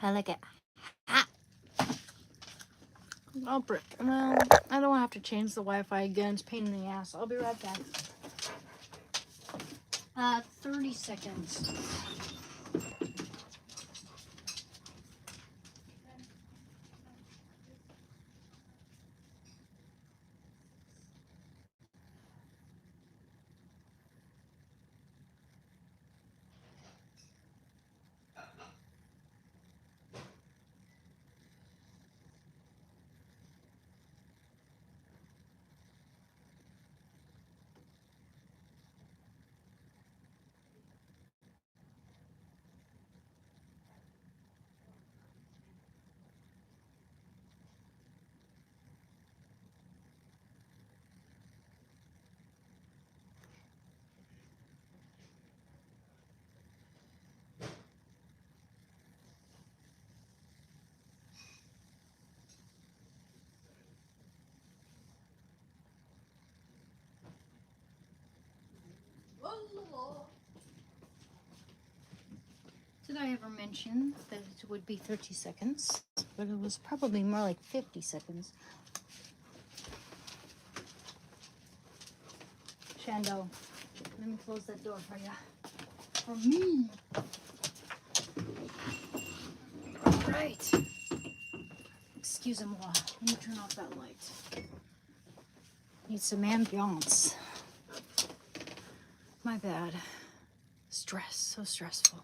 I like it hot. Oh, brick. Well, I don't have to change the Wi-Fi again. It's a pain in the ass. I'll be right back. 30 seconds. Did I ever mention that it would be 30 seconds? But it was probably more like 50 seconds. Shando, let me close that door for you. For me. All right. Excusez-moi. Let me turn off that light. Need some ambiance. My bad. Stress. So stressful.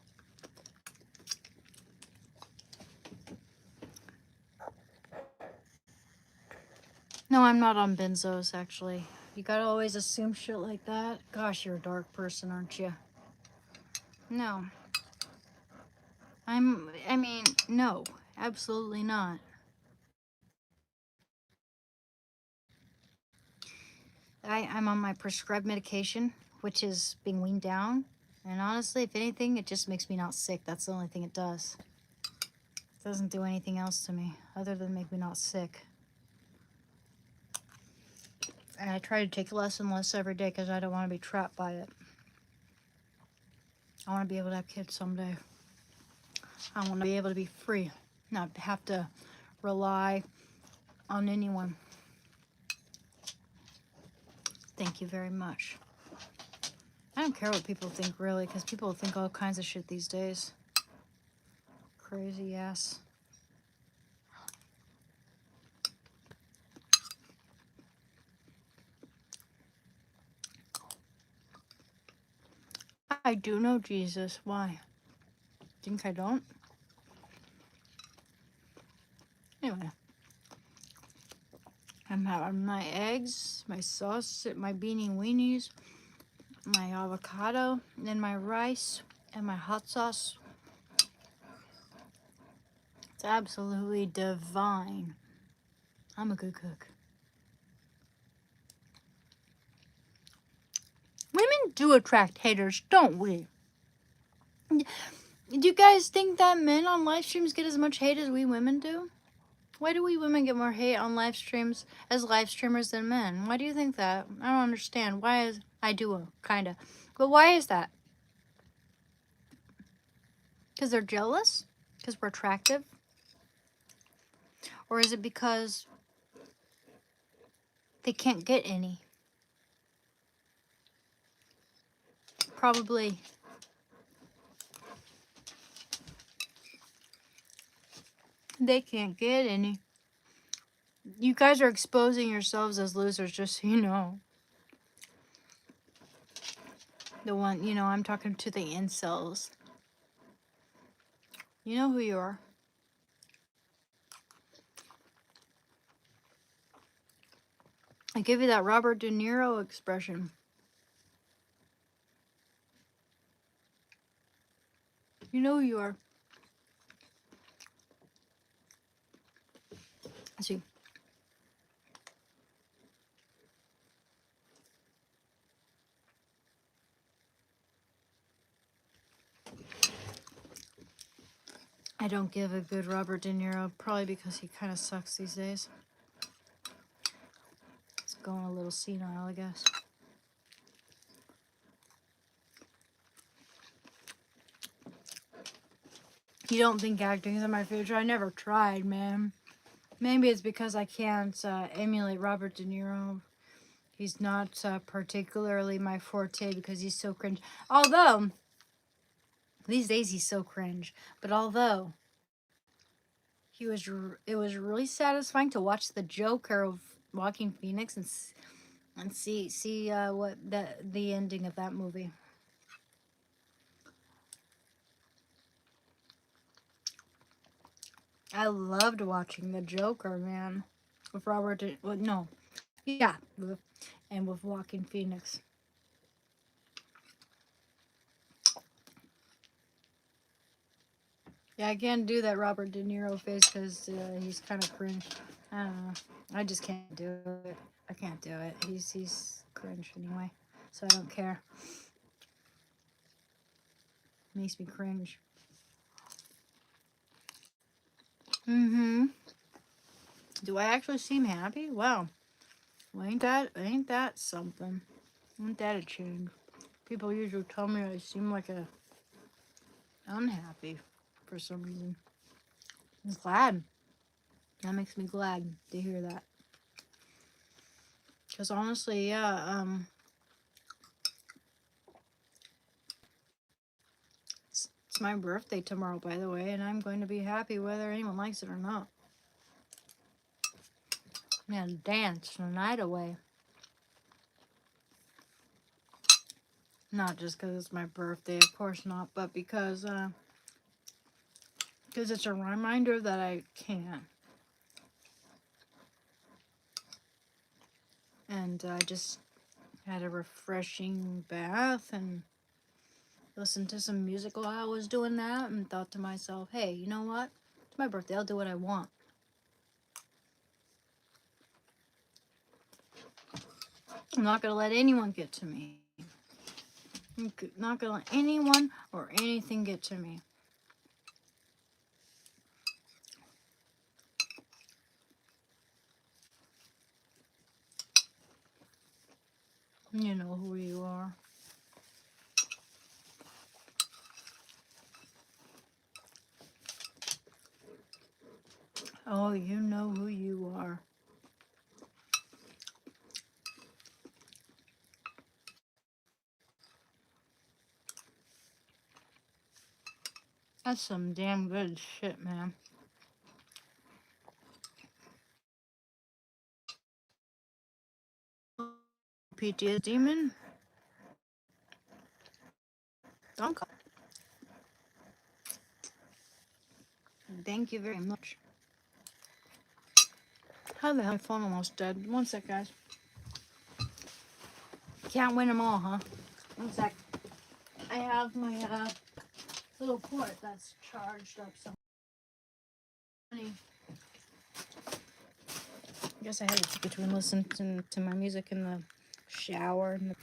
No, I'm not on benzos, actually. You gotta always assume shit like that. Gosh, you're a dark person, aren't you? No. I mean, no. Absolutely not. I'm on my prescribed medication, which is being weaned down. And honestly, if anything, it just makes me not sick. That's the only thing it does. It doesn't do anything else to me other than make me not sick. And I try to take less and less every day because I don't want to be trapped by it. I want to be able to have kids someday. I want to be able to be free, not have to rely on anyone. Thank you very much. I don't care what people think, really, because people think all kinds of shit these days. Crazy ass. I do know Jesus. Why? Think I don't? Anyway. I'm having my eggs, my sauce, my beanie weenies, my avocado, and my rice, and my hot sauce. It's absolutely divine. I'm a good cook. Women do attract haters, don't we? Do you guys think that men on live streams get as much hate as we women do? Why do we women get more hate on live streams as live streamers than men? Why do you think that? I don't understand. Why is... I do, kinda. But why is that? Because they're jealous? Because we're attractive? Or is it because they can't get any? Probably. They can't get any. You guys are exposing yourselves as losers, just so you know. The one, you know, I'm talking to the incels. You know who you are. I give you that Robert De Niro expression. You know who you are. Let's see. I don't give a good Robert De Niro, probably because he kind of sucks these days. It's going a little senile, I guess. You don't think acting is in my future? I never tried, man. Maybe it's because I can't emulate Robert De Niro. He's not particularly my forte because he's so cringe. Although, these days he's so cringe. But although, it was really satisfying to watch the Joker of Joaquin Phoenix and see what the ending of that movie. I loved watching the Joker, man, with Robert. No, yeah, and with Joaquin Phoenix. Yeah, I can't do that Robert De Niro face because he's kind of cringe. I don't know. I just can't do it. I can't do it. He's cringe anyway, so I don't care. Makes me cringe. Mm-hmm. Do I actually seem happy? Wow. Well, ain't that something? Ain't that a change? People usually tell me I seem like a unhappy for some reason. I'm glad. That makes me glad to hear that. Because honestly, yeah, it's my birthday tomorrow, by the way, and I'm going to be happy whether anyone likes it or not. I'm gonna dance the night away. Not just because it's my birthday, of course not, but because it's a reminder that I can. And I just had a refreshing bath and listened to some music while I was doing that and thought to myself, hey, you know what? It's my birthday. I'll do what I want. I'm not going to let anyone get to me. I'm not gonna let anyone or anything get to me. You know who you are. Oh, you know who you are. That's some damn good shit, man. PTSD demon. Don't call. Thank you very much. How the hell my phone almost dead? One sec, guys. Can't win them all, huh? One sec. I have my little port that's charged up. So I guess I had to between listening to my music in the shower and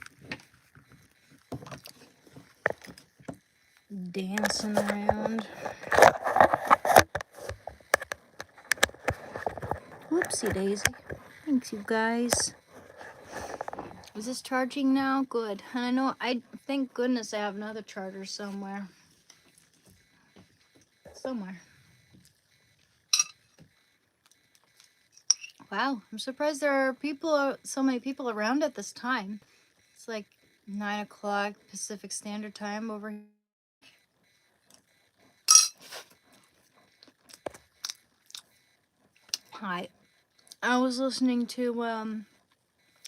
dancing around. Whoopsie daisy. Thanks, you guys. Is this charging now? Good. And I know, thank goodness I have another charger somewhere. Wow, I'm surprised there are so many people around at this time. It's like 9 o'clock Pacific Standard Time over here. Hi. I was listening to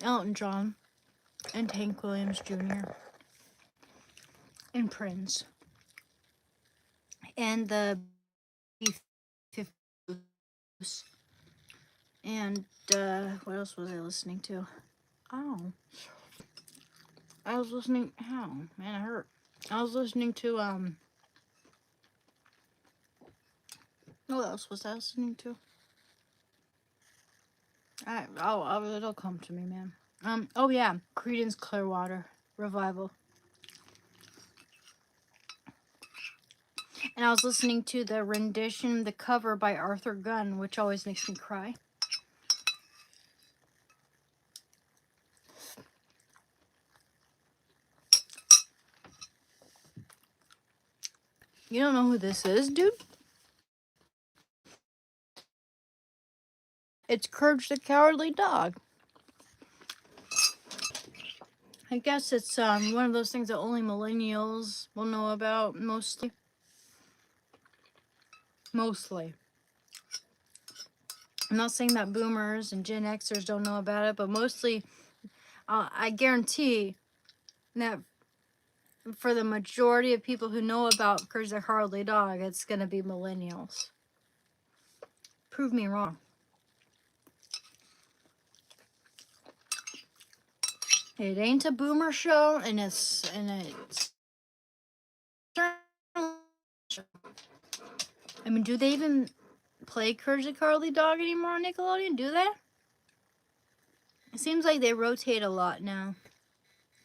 Elton John and Hank Williams Jr. and Prince and the B-52s. And what else was I listening to? Oh, I was listening. Oh man, it hurt. I was listening to What else was I listening to? It'll come to me, man. Oh yeah, Creedence Clearwater Revival. And I was listening to the rendition, the cover by Arthur Gunn, which always makes me cry. You don't know who this is, dude? It's Courage the Cowardly Dog. I guess it's one of those things that only millennials will know about, mostly. I'm not saying that boomers and Gen Xers don't know about it, but mostly, I guarantee that for the majority of people who know about Courage the Cowardly Dog, it's going to be millennials. Prove me wrong. It ain't a boomer show, and it's I mean, do they even play Courage the Cowardly Dog anymore on Nickelodeon? Do they? It seems like they rotate a lot now.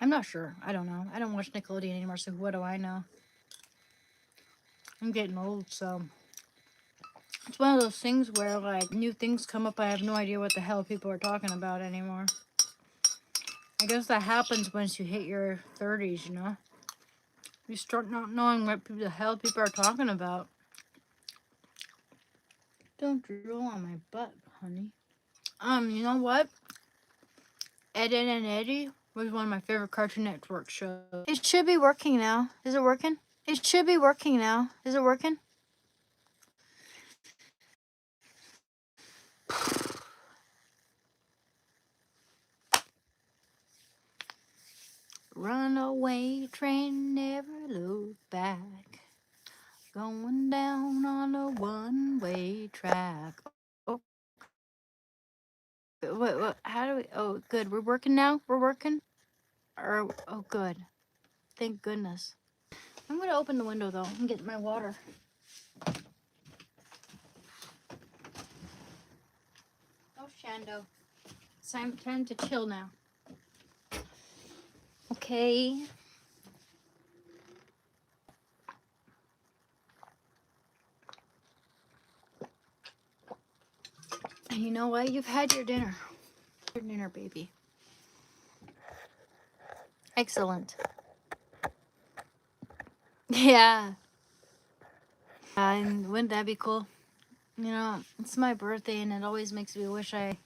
I'm not sure. I don't know. I don't watch Nickelodeon anymore, so what do I know? I'm getting old, so it's one of those things where, like, new things come up. I have no idea what the hell people are talking about anymore. I guess that happens once you hit your 30s, you know? You start not knowing what the hell people are talking about. Don't drool on my butt, honey. You know what? Ed, Edd and Eddy was one of my favorite Cartoon Network shows. It should be working now. Is it working? It should be working now. Is it working? Runaway train, never look back. Going down on a one-way track. Oh, what, how do we, oh, good. We're working now? We're working? Oh, good. Thank goodness. I'm going to open the window, though, and get my water. Oh, Shando. It's time to chill now. Okay. And you know what? You've had your dinner. Your dinner, baby. Excellent. Yeah. And wouldn't that be cool? You know, it's my birthday, and it always makes me wish I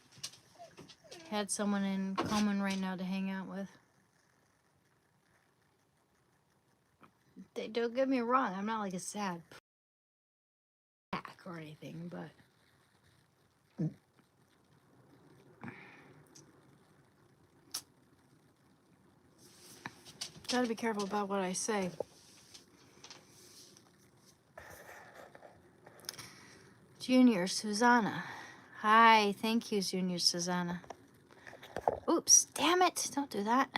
had someone in common right now to hang out with. Don't get me wrong, I'm not like a sad pack or anything, but gotta be careful about what I say. Junior Susanna. Hi, thank you, Junior Susanna. Oops, damn it, don't do that.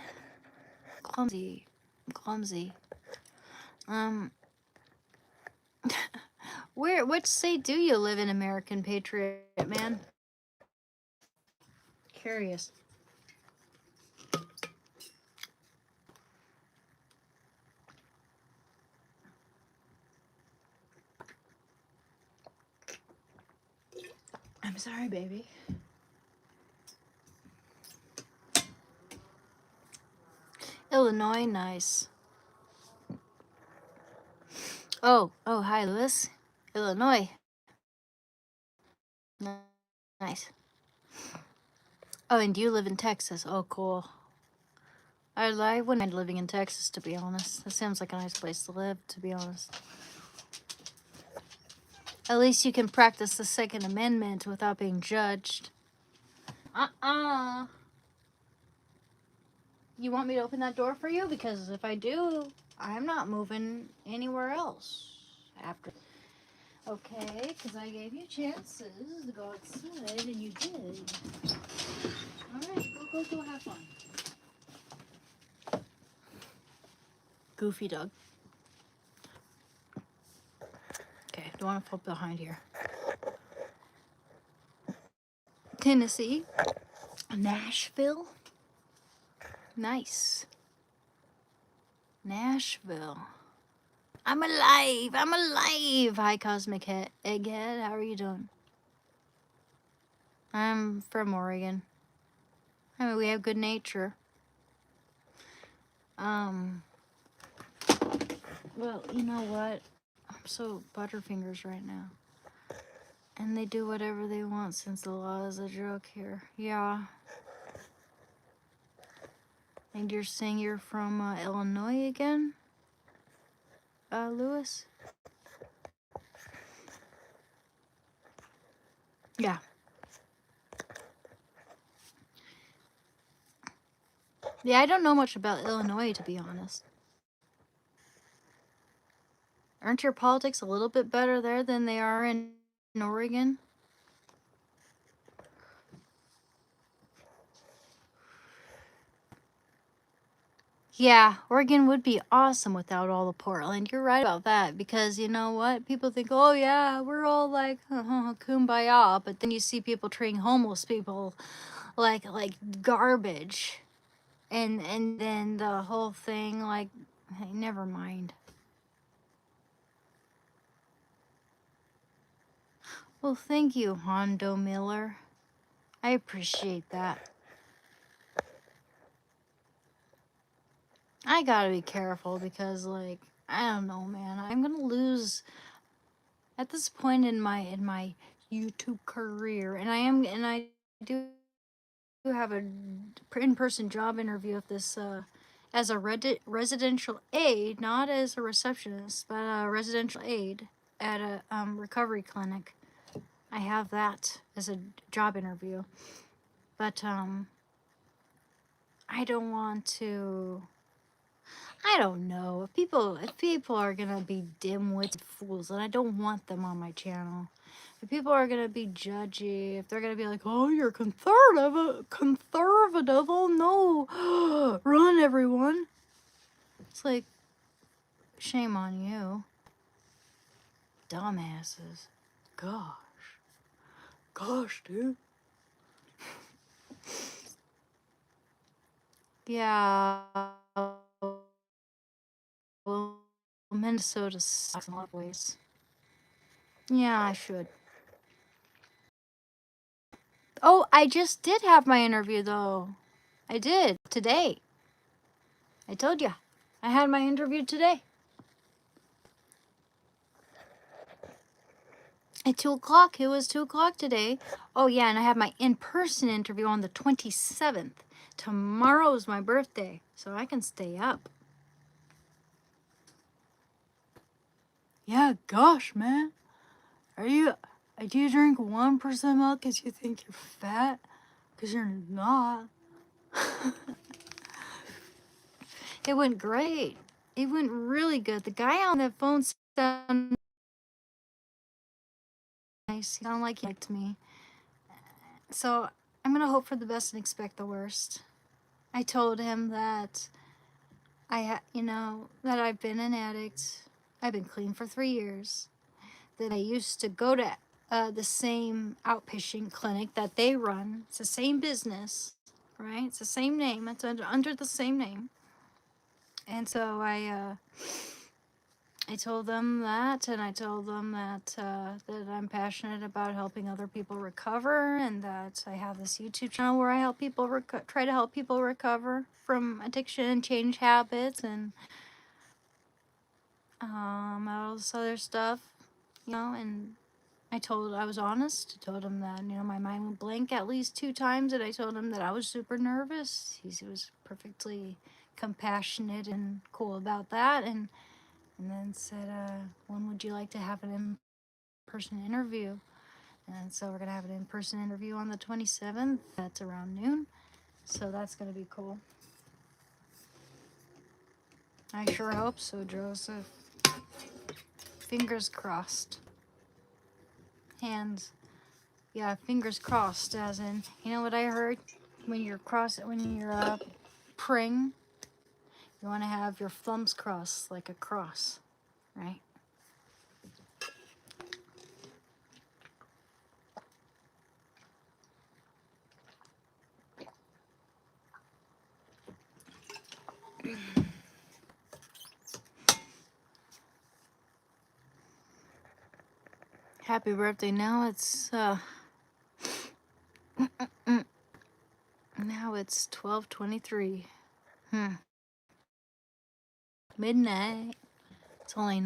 Clumsy. Clumsy. Which state do you live in, American Patriot Man? Curious. I'm sorry, baby. Illinois, nice. Oh, hi, Lewis. Illinois. Nice. Oh, and you live in Texas. Oh, cool. I wouldn't mind living in Texas, to be honest. That sounds like a nice place to live, to be honest. At least you can practice the Second Amendment without being judged. You want me to open that door for you? Because if I do, I'm not moving anywhere else after. Okay, because I gave you chances to go outside, and you did. All right, go have fun. Goofy dog. Okay, do you want to flip behind here? Tennessee. Nashville. Nice. Nashville. I'm alive. I'm alive. Hi, Cosmic Egghead. How are you doing? I'm from Oregon. I mean, we have good nature. Well, you know what? I'm so butterfingers right now. And they do whatever they want since the law is a joke here. Yeah. And you're saying you're from Illinois again? Lewis? Yeah. Yeah, I don't know much about Illinois, to be honest. Aren't your politics a little bit better there than they are in Oregon? Yeah, Oregon would be awesome without all the Portland. You're right about that, because you know what? People think, oh yeah, we're all like kumbaya, but then you see people treating homeless people like garbage, and then the whole thing, like, hey, never mind. Well, thank you, Hondo Miller. I appreciate that. I gotta be careful because, like, I don't know, man. I'm gonna lose at this point in my YouTube career, and I do have a in-person job interview at this as a residential aide, not as a receptionist, but a residential aide at a recovery clinic. I have that as a job interview, but I don't want to. I don't know. If people are gonna be dim-witted fools, and I don't want them on my channel. If people are gonna be judgy, if they're gonna be like, "Oh, you're conservative, oh no, run everyone." It's like, shame on you, dumbasses. Gosh, dude. Yeah. Well, Minnesota sucks in a lot of ways. Yeah, I should. Oh, I just did have my interview, though. I did, today. I told you. I had my interview today. At 2 o'clock. It was 2 o'clock today. Oh, yeah, and I have my in-person interview on the 27th. Tomorrow's my birthday, so I can stay up. Yeah, gosh, man. Do you drink 1% milk because you think you're fat? Because you're not. It went great. It went really good. The guy on the phone sounded nice. He sounded like he liked me. So I'm going to hope for the best and expect the worst. I told him that that I've been an addict. I've been clean for 3 years. That I used to go to the same outpatient clinic that they run. It's the same business, right? It's the same name. It's under the same name. And so I told them that, and I told them that I'm passionate about helping other people recover, and that I have this YouTube channel where I help people try to help people recover from addiction and change habits, and all this other stuff, And I was honest. I told him that my mind went blank at least 2 times, and I told him that I was super nervous. He was perfectly compassionate and cool about that, and then said, when would you like to have an in-person interview? And so we're going to have an in-person interview on the 27th. That's around noon. So that's going to be cool. I sure hope so, Joseph. Fingers crossed. Hands. Yeah, fingers crossed, as in, you know what I heard? When you're praying, you want to have your thumbs crossed like a cross, right? Happy birthday. Now it's 12:23. Midnight. It's only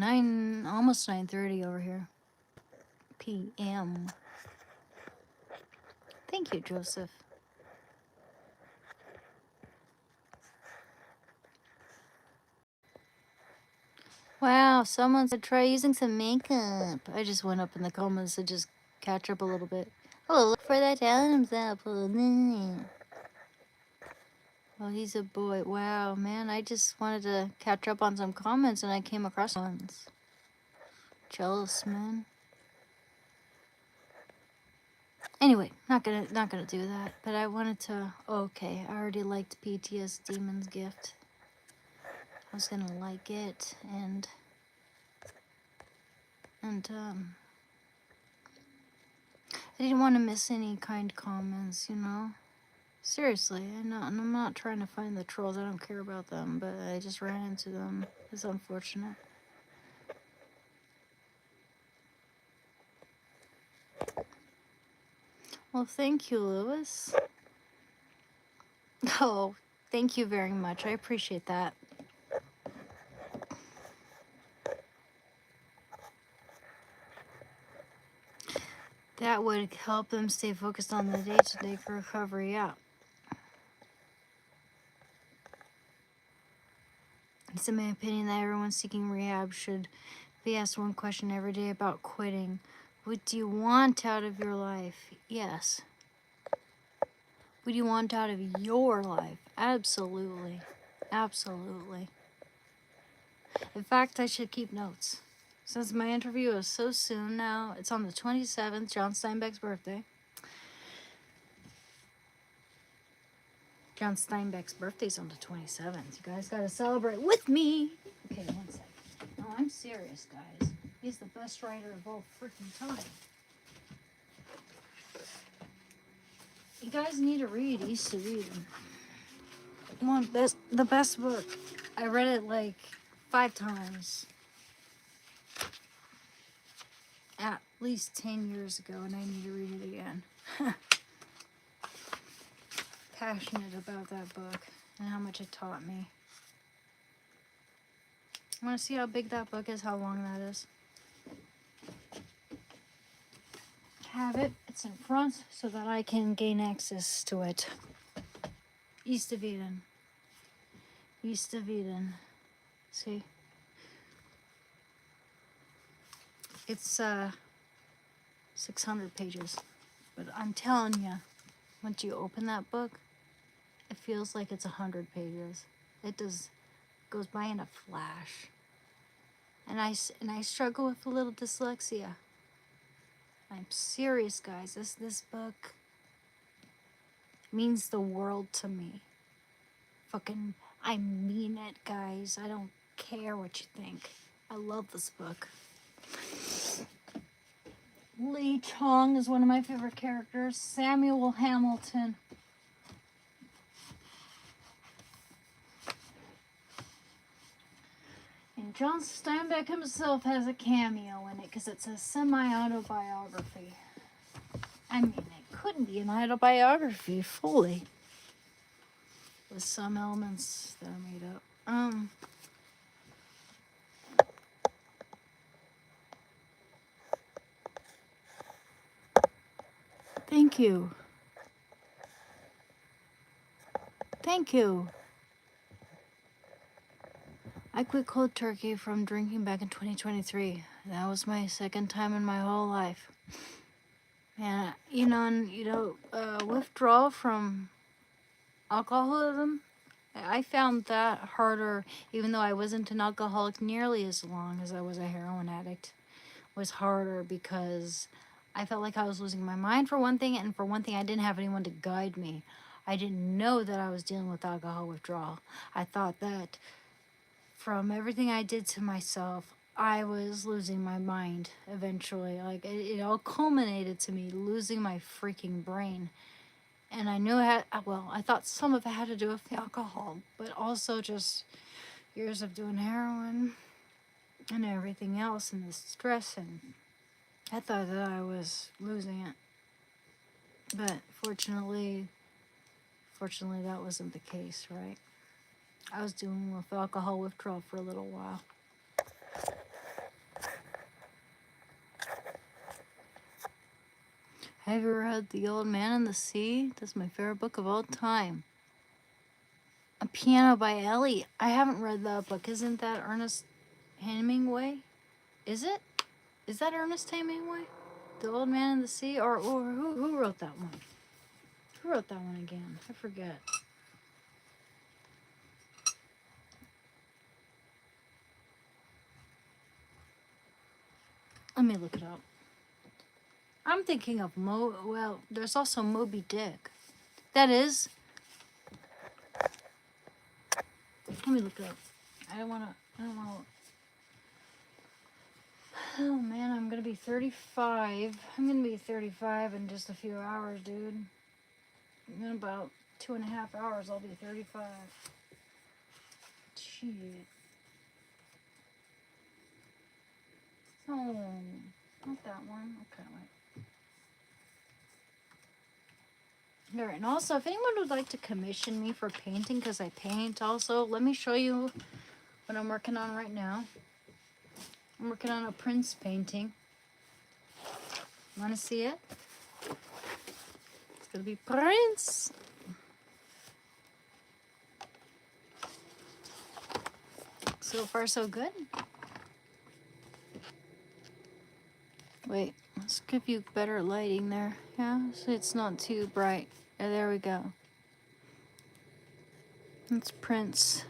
almost 9:30 over here. PM. Thank you, Joseph. Wow, someone said try using some makeup. I just went up in the comments to just catch up a little bit. Oh, look for that Adam's apple. Oh, he's a boy. Wow, man, I just wanted to catch up on some comments and I came across ones. Jealous, man. Anyway, not gonna do that. But I wanted to. Okay, I already liked PTS Demon's Gift. I was gonna like it, and I didn't want to miss any kind comments, Seriously, I'm not trying to find the trolls. I don't care about them, but I just ran into them. It's unfortunate. Well, thank you, Lewis. Oh, thank you very much. I appreciate that. That would help them stay focused on the day-to-day recovery, yeah. It's in my opinion that everyone seeking rehab should be asked one question every day about quitting. What do you want out of your life? Yes. What do you want out of your life? Absolutely. Absolutely. In fact, I should keep notes. Since my interview is so soon now, it's on the 27th, John Steinbeck's birthday. John Steinbeck's birthday's on the 27th. You guys gotta celebrate with me. Okay, one second. No, I'm serious, guys. He's the best writer of all freaking time. You guys need to read East of Eden. The best book. I read it like 5 times. At least 10 years ago, and I need to read it again. passionate about that book and how much it taught me. I want to see how big that book is, how long that is. Have it. It's in front so that I can gain access to it. East of Eden. East of Eden. See? It's 600 pages. But I'm telling you, once you open that book, it feels like it's 100 pages. It goes by in a flash. And I struggle with a little dyslexia. I'm serious, guys. This book means the world to me. Fucking, I mean it, guys. I don't care what you think. I love this book. Lee Chong is one of my favorite characters. Samuel Hamilton. And John Steinbeck himself has a cameo in it because it's a semi-autobiography. I mean, it couldn't be an autobiography fully, with some elements that are made up. Thank you. Thank you. I quit cold turkey from drinking back in 2023. That was my second time in my whole life. And withdrawal from alcoholism, I found that harder, even though I wasn't an alcoholic nearly as long as I was a heroin addict. It was harder because I felt like I was losing my mind for one thing, and for one thing, I didn't have anyone to guide me. I didn't know that I was dealing with alcohol withdrawal. I thought that from everything I did to myself, I was losing my mind eventually. Like, it all culminated to me losing my freaking brain. And I knew I thought some of it had to do with the alcohol, but also just years of doing heroin and everything else and the stress, and I thought that I was losing it. But fortunately that wasn't the case, right? I was dealing with alcohol withdrawal for a little while. Have you ever read The Old Man and the Sea? That's my favorite book of all time. A Piano by Ellie. I haven't read that book. Isn't that Ernest Hemingway? Is it? Is that Ernest Hemingway? The Old Man and the Sea? Or who wrote that one? Who wrote that one again? I forget. Let me look it up. I'm thinking of there's also Moby Dick. That is. Let me look it up. I don't wanna. Oh man, I'm gonna be 35. I'm gonna be 35 in just a few hours, dude. In about 2.5 hours, I'll be 35. Shit. Oh, not that one. Okay, wait. Alright, and also, if anyone would like to commission me for painting, because I paint also, let me show you what I'm working on right now. I'm working on a Prince painting. Want to see it? It's going to be Prince. So far, so good. Wait, let's give you better lighting there. Yeah, so it's not too bright. There we go. That's Prince.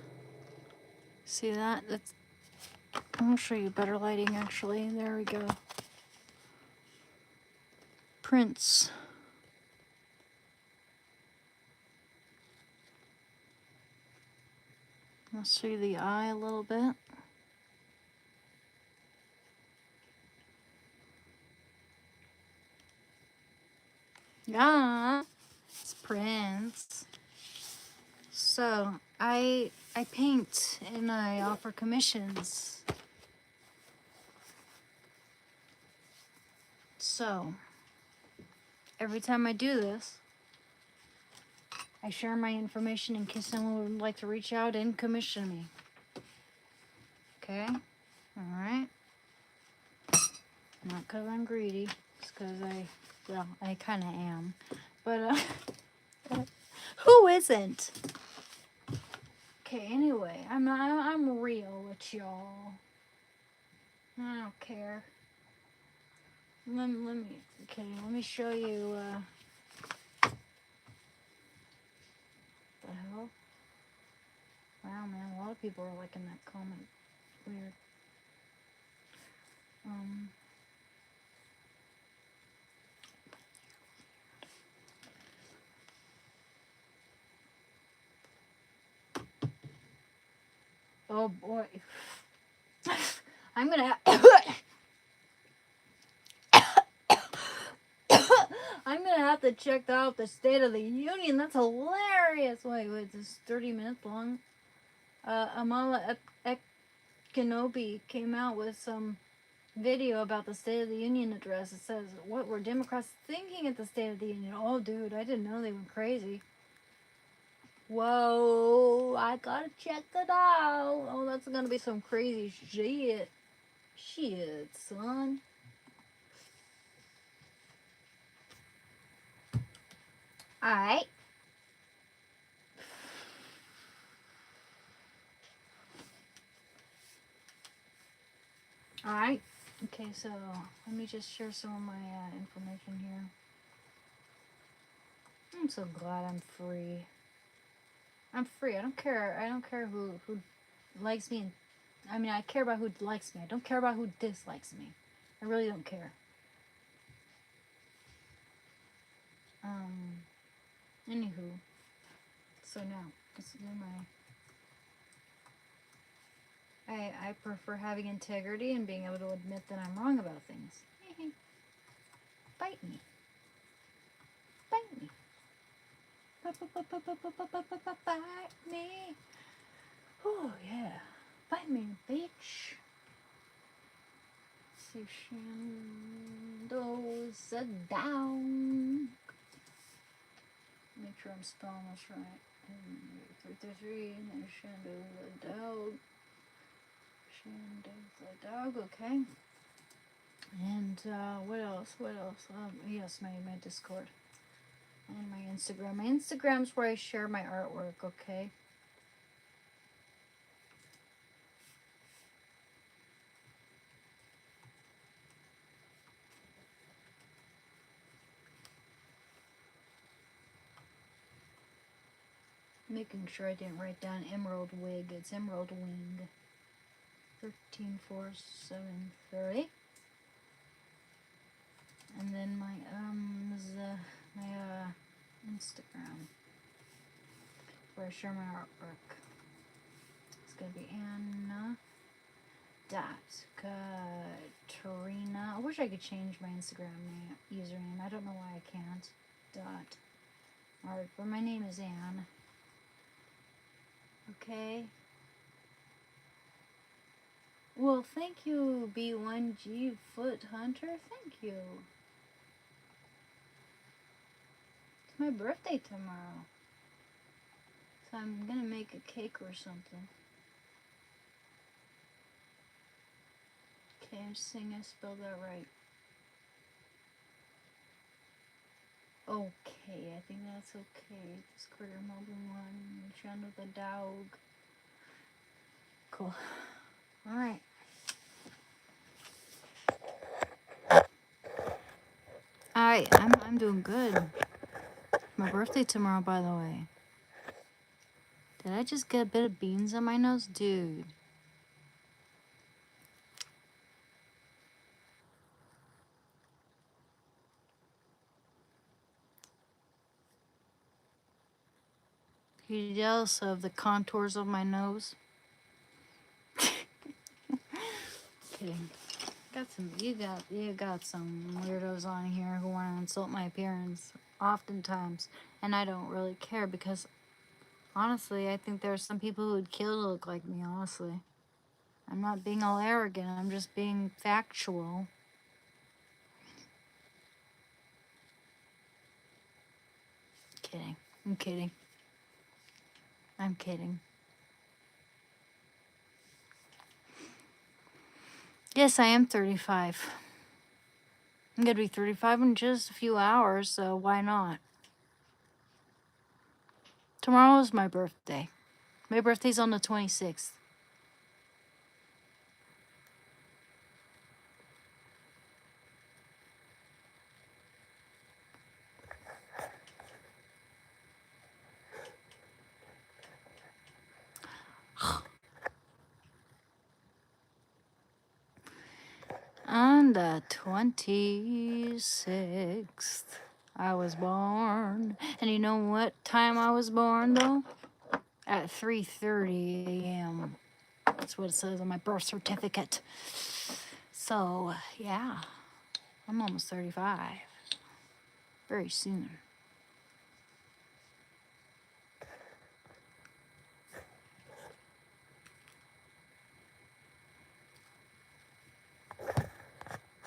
See that? I'm gonna show you better lighting actually. There we go. Prince. I'll show you the eye a little bit. Yeah, it's Prince. So I paint and I offer commissions. So every time I do this, I share my information in case someone would like to reach out and commission me. Okay? Alright? Not because I'm greedy. It's because I kind of am. But, who isn't? Okay, anyway, I'm real with y'all. I don't care. Let me show you, the hell? Wow, man, a lot of people are liking that comment. Weird. Oh boy. I'm gonna I'm gonna have to check out the State of the Union. That's hilarious. Wait, this is 30 minutes long. Amala Ekinobi came out with some video about the State of the Union address. It says, what were Democrats thinking at the State of the Union? Oh, dude, I didn't know they went crazy. Whoa, I gotta check it out. Oh, that's gonna be some crazy shit. Shit, son. Alright. Alright. Okay, so let me just share some of my information here. I'm so glad I'm free. I'm free. I don't care who likes me. I mean, I care about who likes me. I don't care about who dislikes me. I really don't care. Anywho. So now, this is I prefer having integrity and being able to admit that I'm wrong about things. Bite me. Bite me. Bite me. Oh, yeah. Bite me, bitch. See, Shando's down. Make sure I'm spelling this right. 333, and Shando's dog. Shando's dog, okay. And what else? Yes, my Discord and my Instagram. My Instagram's where I share my artwork, okay? Making sure I didn't write down Emerald Wig. It's Emerald Wing. 134730. And then my Instagram where I share my artwork. It's gonna be Anna Katrina. I wish I could change my Instagram username. I don't know why I can't. Art, but my name is Anne. Okay. Well, thank you, B1G Foot Hunter. Thank you. It's my birthday tomorrow. So I'm gonna make a cake or something. Okay, I'm just saying I spelled that right. Okay, I think that's okay. Discord mobile one. Channel the dog. Cool. Alright. I'm doing good. My birthday tomorrow, by the way. Did I just get a bit of beans on my nose? Dude. You jealous of the contours of my nose? Kidding. You got some weirdos on here who want to insult my appearance oftentimes, and I don't really care because honestly, I think there are some people who would kill to look like me, honestly. I'm not being all arrogant, I'm just being factual. Kidding. I'm kidding. I'm kidding. Yes, I am 35. I'm going to be 35 in just a few hours, so why not? Tomorrow is my birthday. My birthday's on the 26th. On the 26th, I was born. And you know what time I was born, though? At 3:30 a.m. That's what it says on my birth certificate. So, yeah, I'm almost 35. Very soon.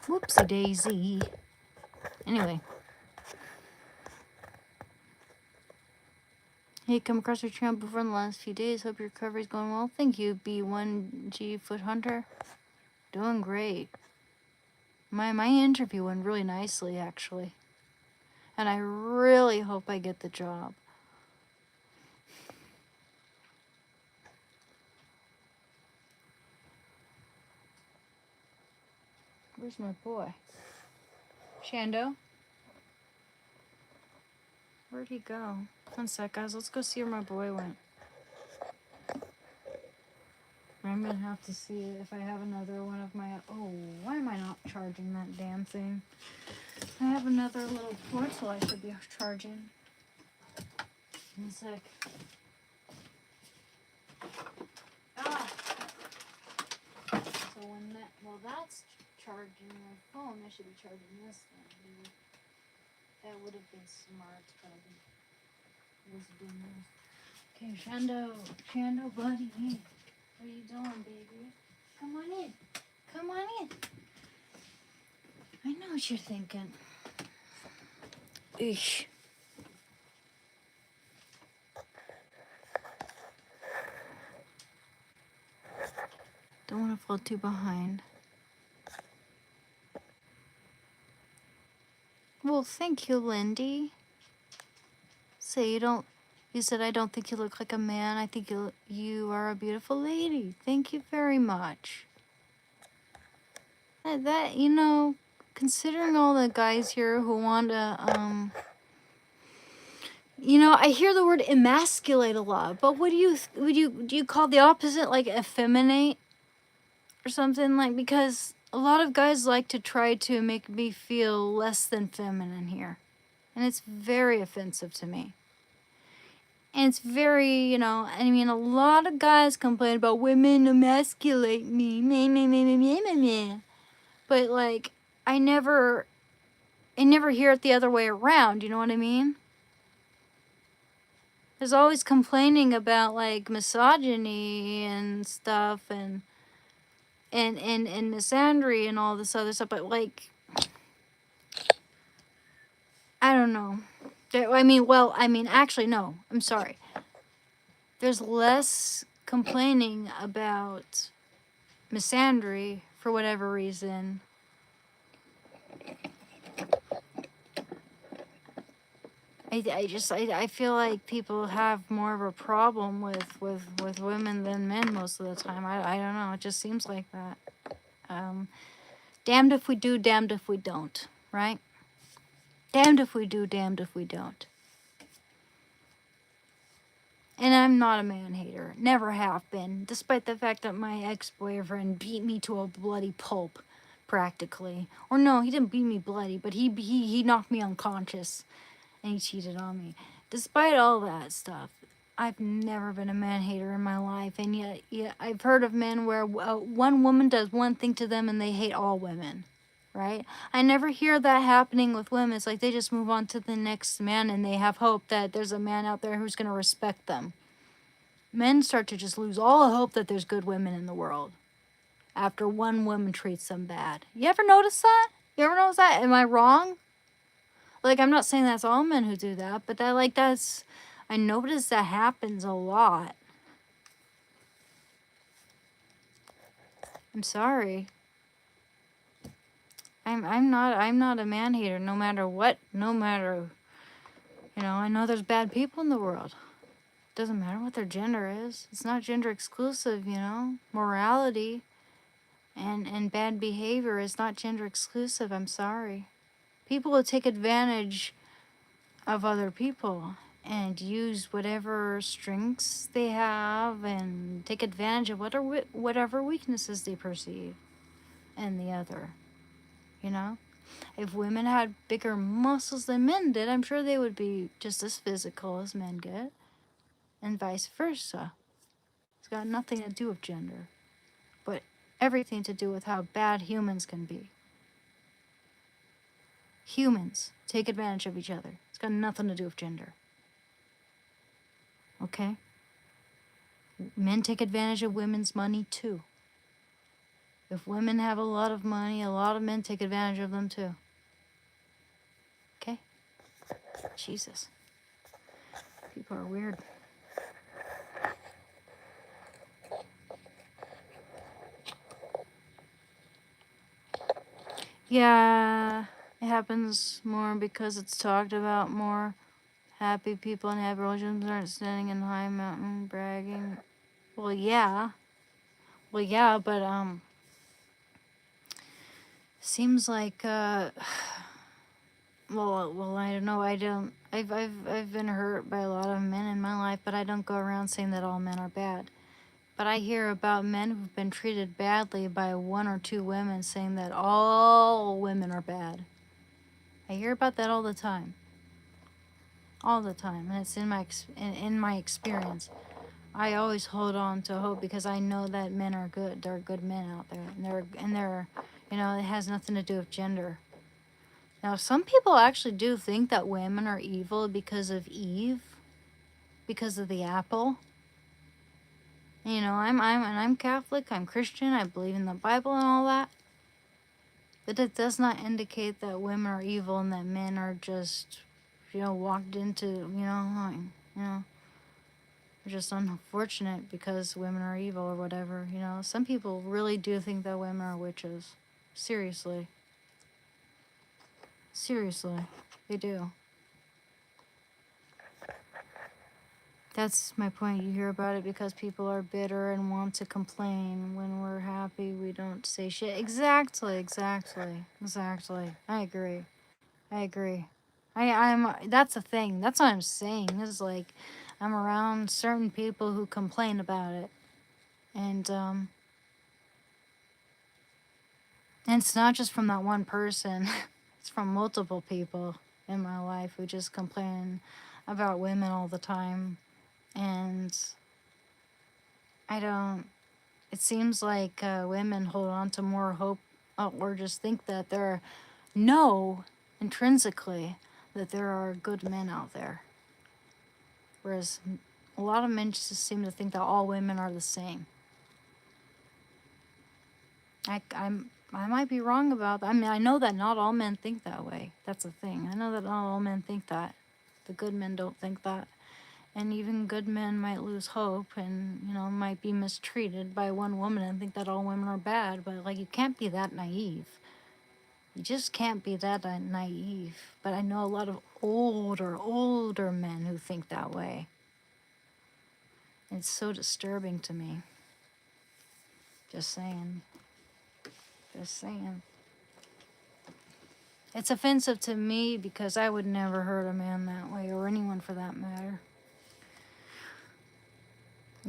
Whoopsie daisy. Anyway. Hey, come across your channel before in the last few days. Hope your recovery's going well. Thank you, B1G Foot Hunter. Doing great. My interview went really nicely, actually. And I really hope I get the job. Where's my boy? Shando? Where'd he go? One sec, guys. Let's go see where my boy went. I'm gonna have to see if I have another one of my... Oh, why am I not charging that damn thing? I have another little portal I should be charging. One sec. Ah! So when that... Well, that's charging my phone. I should be charging this then. That would have been smart, but I was doing this. Okay, Shando, buddy. What are you doing, baby? Come on in. Come on in. I know what you're thinking. Eesh. Don't want to fall too behind. Well, thank you, Lindy. You said I don't think you look like a man. I think you are a beautiful lady. Thank you very much. That, you know, considering all the guys here who want to, you know, I hear the word emasculate a lot, but do you call the opposite like effeminate or something? Like, because a lot of guys like to try to make me feel less than feminine here, and it's very offensive to me. And it's very, you know, I mean, a lot of guys complain about women emasculate me, but like, I never hear it the other way around. You know what I mean? There's always complaining about like misogyny and stuff and misandry and all this other stuff, but like, I don't know. Actually, no. I'm sorry. There's less complaining about misandry for whatever reason. I feel like people have more of a problem with women than men most of the time. I don't know. It just seems like that. Damned if we do, damned if we don't, right? Damned if we do, damned if we don't. And I'm not a man hater. Never have been. Despite the fact that my ex-boyfriend beat me to a bloody pulp, practically. Or no, he didn't beat me bloody, but he knocked me unconscious. And he cheated on me. Despite all that stuff, I've never been a man hater in my life. And yet I've heard of men where one woman does one thing to them and they hate all women. Right? I never hear that happening with women. It's like they just move on to the next man and they have hope that there's a man out there who's going to respect them. Men start to just lose all hope that there's good women in the world after one woman treats them bad. You ever notice that? You ever notice that? Am I wrong? Like, I'm not saying that's all men who do that, but I notice that happens a lot. I'm sorry. I'm not a man hater, no matter what, no matter, I know there's bad people in the world. Doesn't matter what their gender is. It's not gender exclusive, Morality and bad behavior is not gender exclusive. I'm sorry. People will take advantage of other people and use whatever strengths they have and take advantage of whatever weaknesses they perceive in the other, you know? If women had bigger muscles than men did, I'm sure they would be just as physical as men get, and vice versa. It's got nothing to do with gender, but everything to do with how bad humans can be. Humans take advantage of each other. It's got nothing to do with gender. Okay? Men take advantage of women's money too. If women have a lot of money, a lot of men take advantage of them too. Okay? Jesus. People are weird. Yeah, it happens more because it's talked about more. Happy people and happy relationships aren't standing in the high mountain bragging. Well, yeah. But seems like well, I don't know. I've been hurt by a lot of men in my life, but I don't go around saying that all men are bad. But I hear about men who've been treated badly by one or two women saying that all women are bad. I hear about that all the time. All the time, and it's in my experience. I always hold on to hope because I know that men are good. There are good men out there, and they're, it has nothing to do with gender. Now, some people actually do think that women are evil because of Eve, because of the apple. I'm Catholic. I'm Christian. I believe in the Bible and all that. But it does not indicate that women are evil and that men are just, walked into, just unfortunate because women are evil or whatever. Some people really do think that women are witches. Seriously. Seriously. They do. That's my point. You hear about it because people are bitter and want to complain. When we're happy, we don't say shit. Exactly. I agree. That's the thing. That's what I'm saying. Is like, I'm around certain people who complain about it. And it's not just from that one person. It's from multiple people in my life who just complain about women all the time. And it seems like women hold on to more hope or just think that intrinsically, that there are good men out there. Whereas a lot of men just seem to think that all women are the same. I might be wrong about that. I mean, I know that not all men think that way. That's the thing. I know that not all men think that. The good men don't think that. And even good men might lose hope and, might be mistreated by one woman and think that all women are bad. But, you can't be that naive. You just can't be that naive. But I know a lot of older men who think that way. It's so disturbing to me. Just saying. It's offensive to me because I would never hurt a man that way, or anyone for that matter.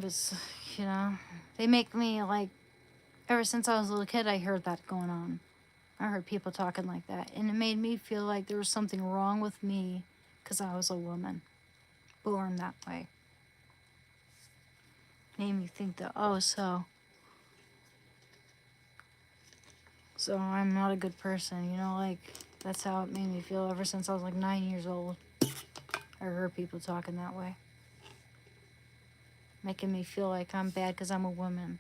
It's, they make me ever since I was a little kid, I heard that going on. I heard people talking like that, and it made me feel like there was something wrong with me because I was a woman, born that way. Made me think that, so I'm not a good person, that's how it made me feel ever since I was 9 years old. I heard people talking that way. Making me feel like I'm bad because I'm a woman.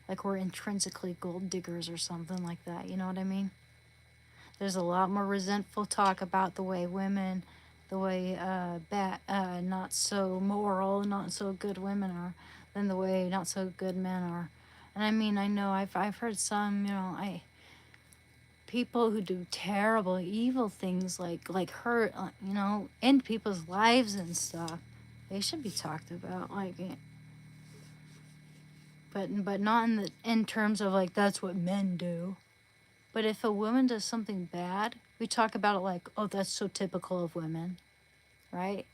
Like we're intrinsically gold diggers or something like that, you know what I mean? There's a lot more resentful talk about the way women not so moral, not so good women are, than the way not so good men are. And I mean, I know I've heard some, people who do terrible, evil things like hurt, end people's lives and stuff. They should be talked about, but not in terms of like that's what men do. But if a woman does something bad, we talk about it like, oh, that's so typical of women, right?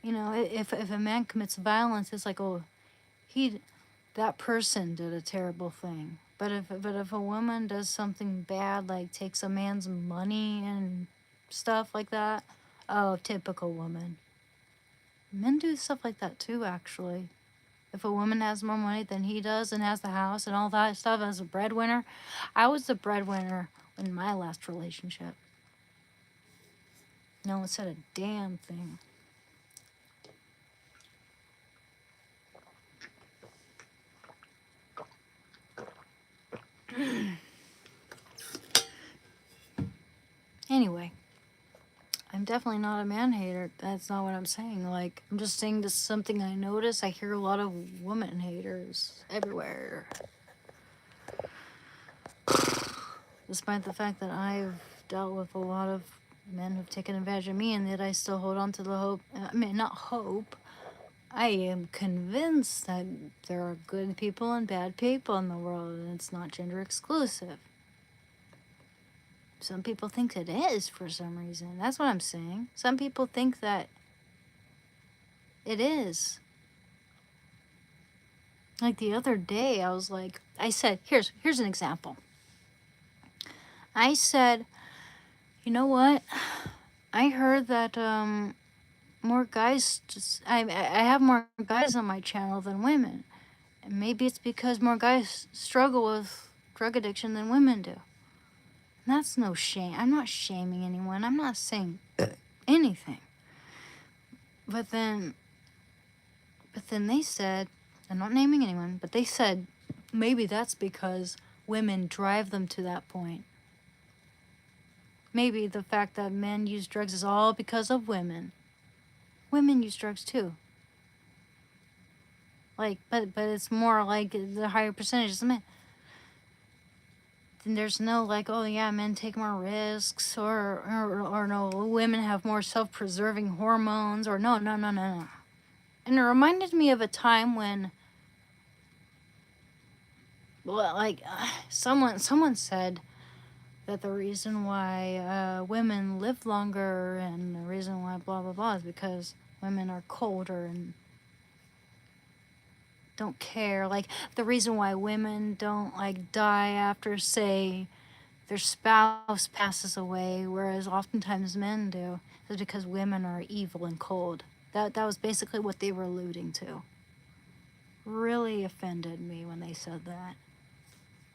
If a man commits violence, it's like, oh, he that person did a terrible thing. But if a woman does something bad, like takes a man's money and stuff like that, oh, typical woman. Men do stuff like that too, actually. If a woman has more money than he does and has the house and all that stuff as a breadwinner, I was the breadwinner in my last relationship. No one said a damn thing. Anyway, I'm definitely not a man hater. That's not what I'm saying. Like, I'm just saying this is something I notice. I hear a lot of woman haters everywhere. Despite the fact that I've dealt with a lot of men who've taken advantage of me, and yet I still hold on to the hope. I mean, not hope. I am convinced that there are good people and bad people in the world, and it's not gender exclusive. Some people think it is for some reason. That's what I'm saying. Some people think that it is. Like the other day, I said, here's an example. I said, you know what? I heard that more guys I have more guys on my channel than women. And maybe it's because more guys struggle with drug addiction than women do. And that's no shame. I'm not shaming anyone. I'm not saying anything. But then they said, I'm not naming anyone, but they said maybe that's because women drive them to that point. Maybe the fact that men use drugs is all because of women. Women use drugs too. Like, but it's more like the higher percentage is men. Then there's no like, oh yeah, men take more risks, or no, women have more self-preserving hormones, or no. And it reminded me of a time when, well, like, someone said that the reason why women live longer and the reason why blah blah blah is because women are colder and don't care. Like, the reason why women don't like die after, say, their spouse passes away, whereas oftentimes men do, is because women are evil and cold. That was basically what they were alluding to. Really offended me when they said that.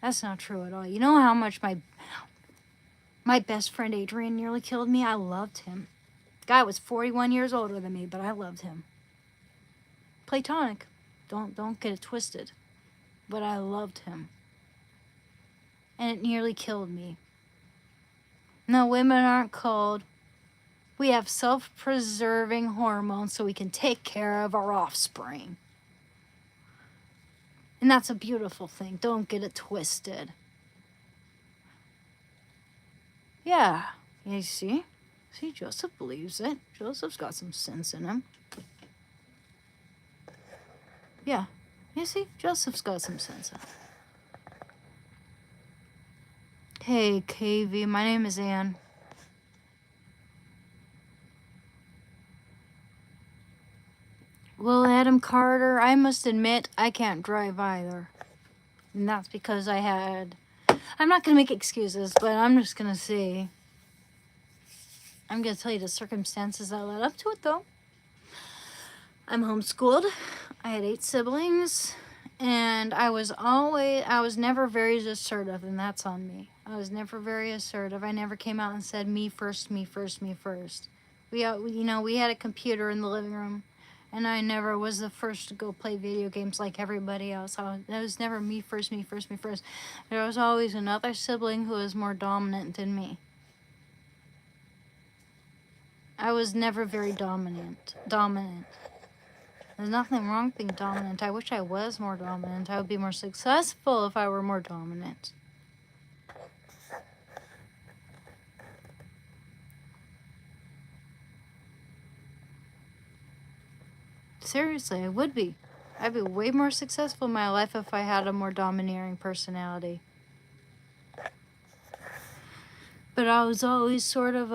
That's not true at all. You know how much my best friend Adrian nearly killed me? I loved him. The guy was 41 years older than me, but I loved him. Platonic. Don't get it twisted. But I loved him. And it nearly killed me. No, women aren't cold. We have self-preserving hormones so we can take care of our offspring. And that's a beautiful thing. Don't get it twisted. Yeah. You see? See, Joseph believes it. Joseph's got some sense in him. Yeah. You see? Joseph's got some sense in him. Hey, KV. My name is Ann. Well, Adam Carter, I must admit, I can't drive either. And that's because I'm not going to make excuses, but I'm just going to say, I'm going to tell you the circumstances that led up to it, though. I'm homeschooled. I had 8 siblings, and I was never very assertive, and that's on me. I was never very assertive. I never came out and said, me first, me first, me first. We had a computer in the living room, and I never was the first to go play video games like everybody else. I was never me first, me first, me first. There was always another sibling who was more dominant than me. I was never very dominant. There's nothing wrong with being dominant. I wish I was more dominant. I would be more successful if I were more dominant. Seriously, I would be. I'd be way more successful in my life if I had a more domineering personality. But I was always sort of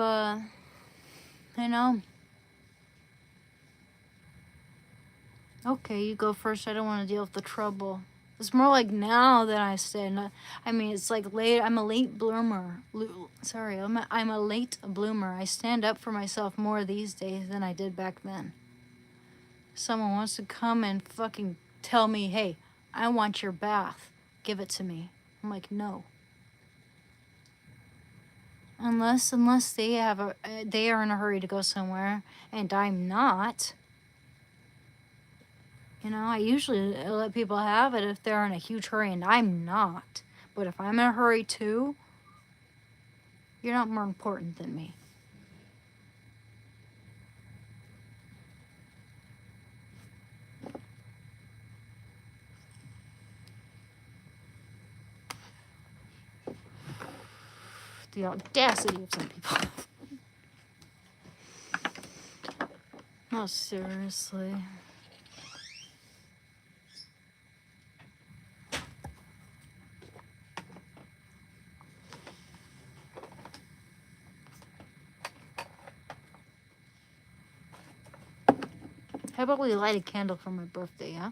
okay, you go first. I don't want to deal with the trouble. It's more like now that I stand. I mean, it's like late. I'm a late bloomer. Sorry, I'm a late bloomer. I stand up for myself more these days than I did back then. Someone wants to come and fucking tell me, hey, I want your bath. Give it to me. I'm like, no. Unless they they are in a hurry to go somewhere and I'm not. I usually let people have it if they're in a huge hurry and I'm not. But if I'm in a hurry too, you're not more important than me. The audacity of some people. No, seriously. How about we light a candle for my birthday, huh?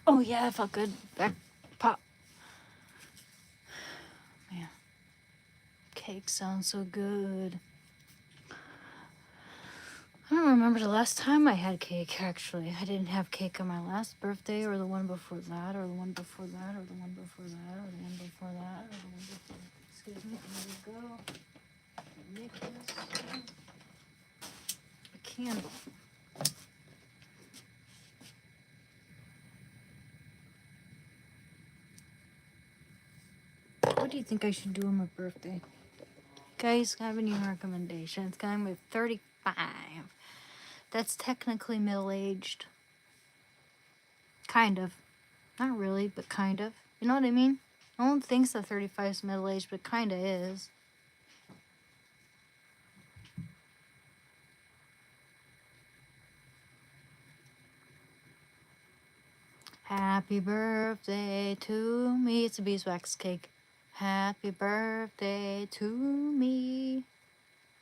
Oh yeah, it felt good. Back pop. Man, cake sounds so good. I don't remember the last time I had cake, actually. I didn't have cake on my last birthday, or the one before that, or the one before that, or the one before that, or the one before that, or the one before that. Excuse me, there we go. Make this a candle. What do you think I should do on my birthday? Guys, have any recommendations? I'm with 35. That's technically middle-aged. Kind of. Not really, but kind of. You know what I mean? No one thinks that 35 is middle-aged, but kind of is. Happy birthday to me. It's a beeswax cake. Happy birthday to me.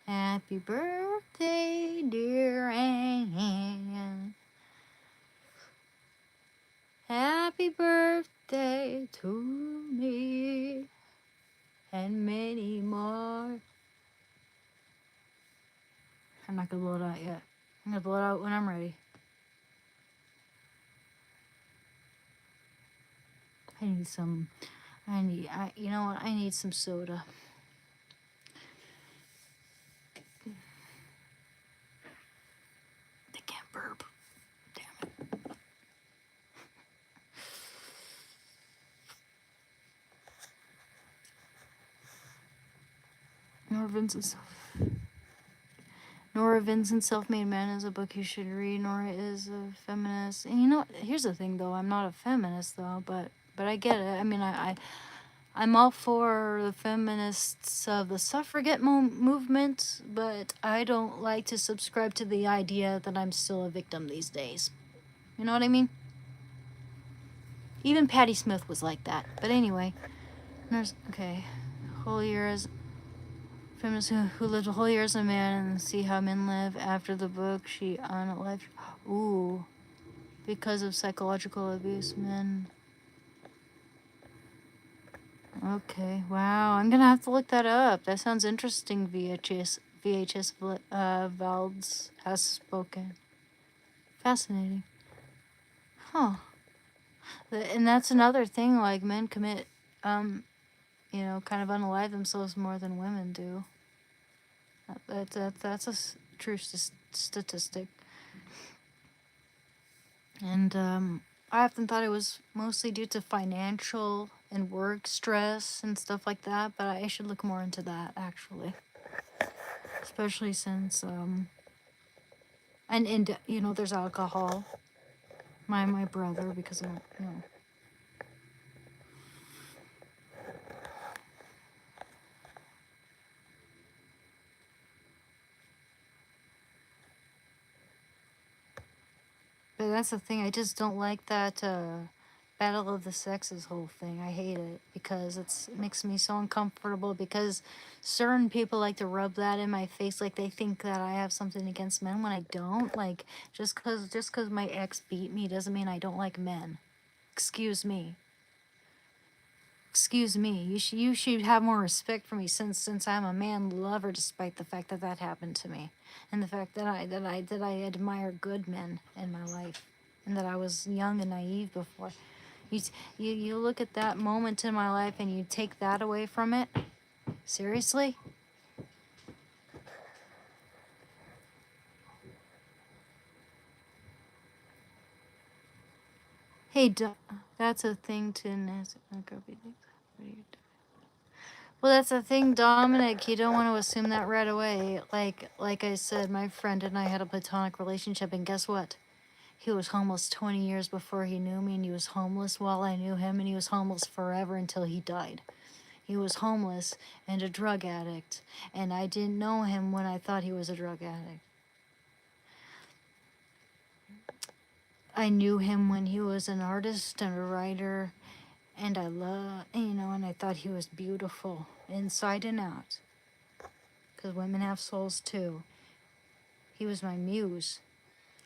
Happy birthday, dear Anne. Happy birthday to me. And many more. I'm not gonna blow it out yet. I'm gonna blow it out when I'm ready. I need some, you know what? I need some soda. I can't burp. Damn it. Nora Vincent, Self-Made Man is a book you should read. Nora is a feminist. And here's the thing though, I'm not a feminist though, but I get it. I mean, I'm all for the feminists of the suffragette movement, but I don't like to subscribe to the idea that I'm still a victim these days. You know what I mean? Even Patti Smith was like that. But anyway, okay. Whole year as feminist who lived a whole year as a man and see how men live. After the book, she unalived. Ooh, because of psychological abuse, men. Okay, wow. I'm gonna have to look that up. That sounds interesting. VHS Valds has spoken. Fascinating. Huh. And that's another thing. Like men commit, kind of unalive themselves more than women do. That's a true statistic. And I often thought it was mostly due to financial and work stress and stuff like that, but I should look more into that actually, especially since and you know, there's alcohol. My brother, because of, you know. But that's the thing. I just don't like that battle of the sexes whole thing. I hate it because it makes me so uncomfortable. Because certain people like to rub that in my face, like they think that I have something against men when I don't. Like just cause my ex beat me doesn't mean I don't like men. Excuse me. Excuse me. You should have more respect for me since I'm a man lover, despite the fact that that happened to me, and the fact that I admire good men in my life, and that I was young and naive before. You look at that moment in my life and you take that away from it. Seriously? Hey, that's a thing to. What are you doing? Well, that's the thing, Dominic. You don't want to assume that right away. Like I said, my friend and I had a platonic relationship, and guess what? He was homeless 20 years before he knew me, and he was homeless while I knew him, and he was homeless forever until he died. He was homeless and a drug addict, and I didn't know him when I thought he was a drug addict. I knew him when he was an artist and a writer, and and I thought he was beautiful inside and out, because women have souls too. He was my muse.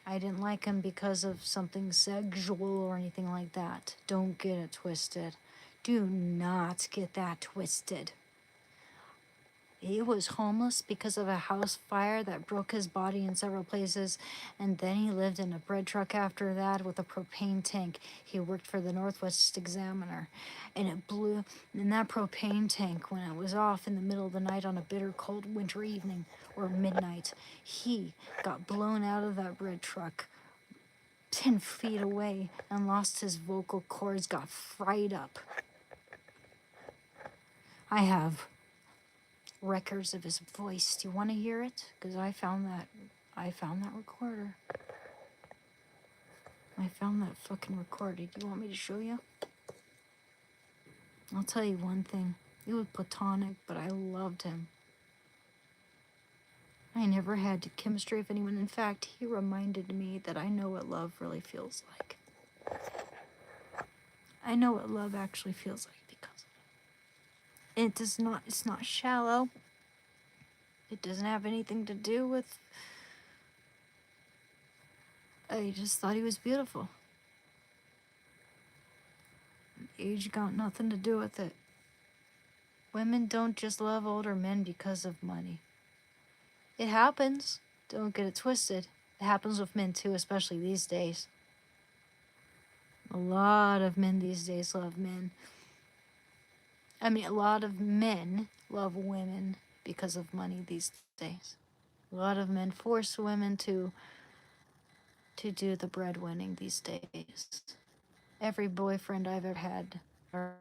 I didn't like him because of something sexual or anything like that. Don't get it twisted. Do not get that twisted. He was homeless because of a house fire that broke his body in several places, and then he lived in a bread truck after that with a propane tank. He worked for the Northwest Examiner, and it blew in that propane tank when it was off in the middle of the night on a bitter cold winter evening or midnight. He got blown out of that bread truck 10 feet away and lost his vocal cords, got fried up. I have records of his voice. Do you want to hear it? Because I found that recorder. I found that fucking recorder. Do you want me to show you? I'll tell you one thing. It was platonic, but I loved him. I never had chemistry with anyone. In fact, he reminded me that I know what love really feels like. I know what love actually feels like because it's not shallow. It doesn't have anything to do with. I just thought he was beautiful. Age got nothing to do with it. Women don't just love older men because of money. It happens. Don't get it twisted. It happens with men too, especially these days. A lot of men these days love men. I mean, a lot of men love women because of money these days. A lot of men force women to do the breadwinning these days. Every boyfriend I've ever had or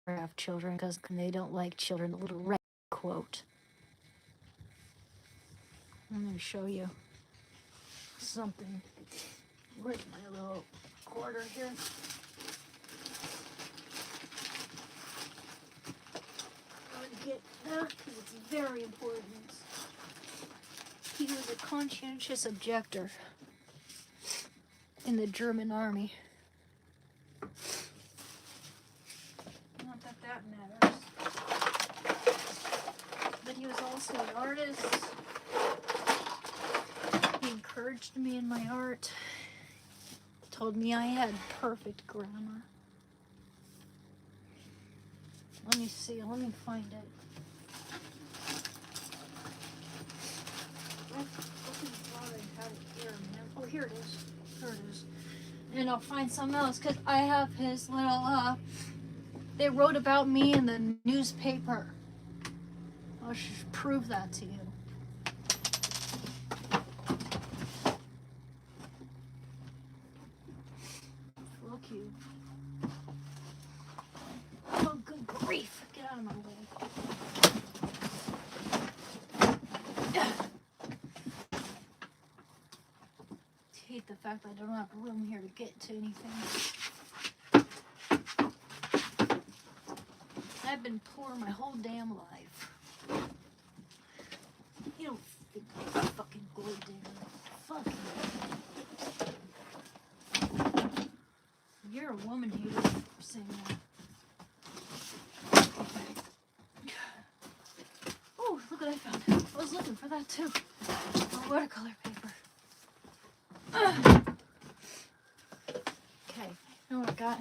have children because they don't like children. The little red quote. I'm going to show you something. Where's my little quarter here? I'm going to get that because it's very important. He was a conscientious objector in the German army. Not that that matters. But he was also an artist. He encouraged me in my art. Told me I had perfect grammar. Let me see. Let me find it. I fucking thought I had it here, man. Oh, here it is. Here it is. And I'll find something else because I have his little. They wrote about me in the newspaper. I should prove that to you. Look you. the fact that I don't have room here to get to anything. I've been poor my whole damn life. You don't think I'm a fucking gold digger. Fucking. You're a woman hater for saying that. Oh, look what I found. I was looking for that too. Watercolor paper. Okay, you know what I got?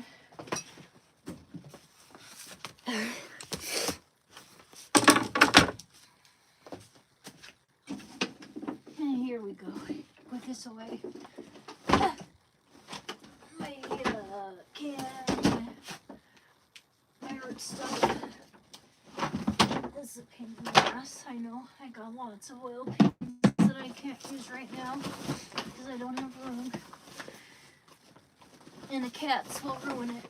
And here we go. Put this away. My can. My art stuff. This is a pain in the ass. I know. I got lots of oil paintings that I can't use right now because I don't have room. And the cats will ruin it.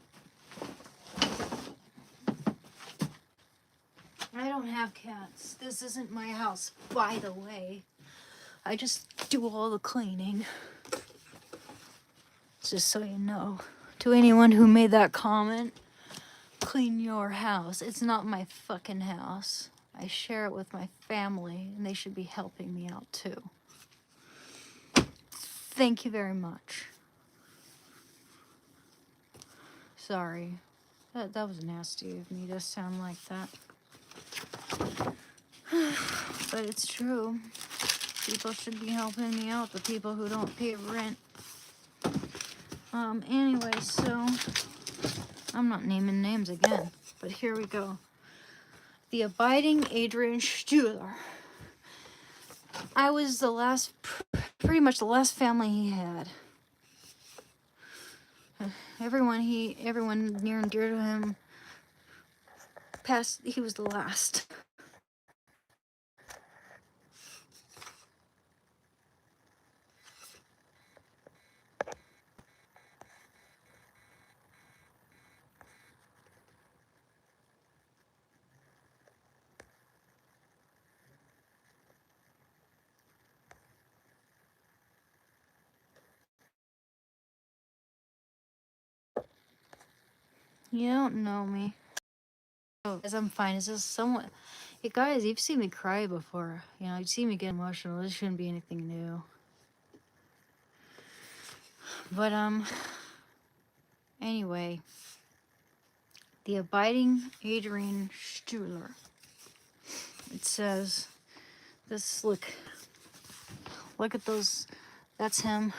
I don't have cats. This isn't my house, by the way. I just do all the cleaning. Just so you know. To anyone who made that comment, clean your house. It's not my fucking house. I share it with my family, and they should be helping me out too. Thank you very much. Sorry. That was nasty of me to sound like that. But it's true. People should be helping me out, the people who don't pay rent. Anyway, so I'm not naming names again, but here we go. The Abiding Adrian Stuhler. I was the last, pretty much the last family he had. Everyone near and dear to him passed. He was the last. You don't know me. Oh, as I'm fine. It's just somewhat. Hey guys, you've seen me cry before. You know, you've seen me get emotional. This shouldn't be anything new. But anyway, the Abiding Adrian Stuhler. It says, this look at those. That's him.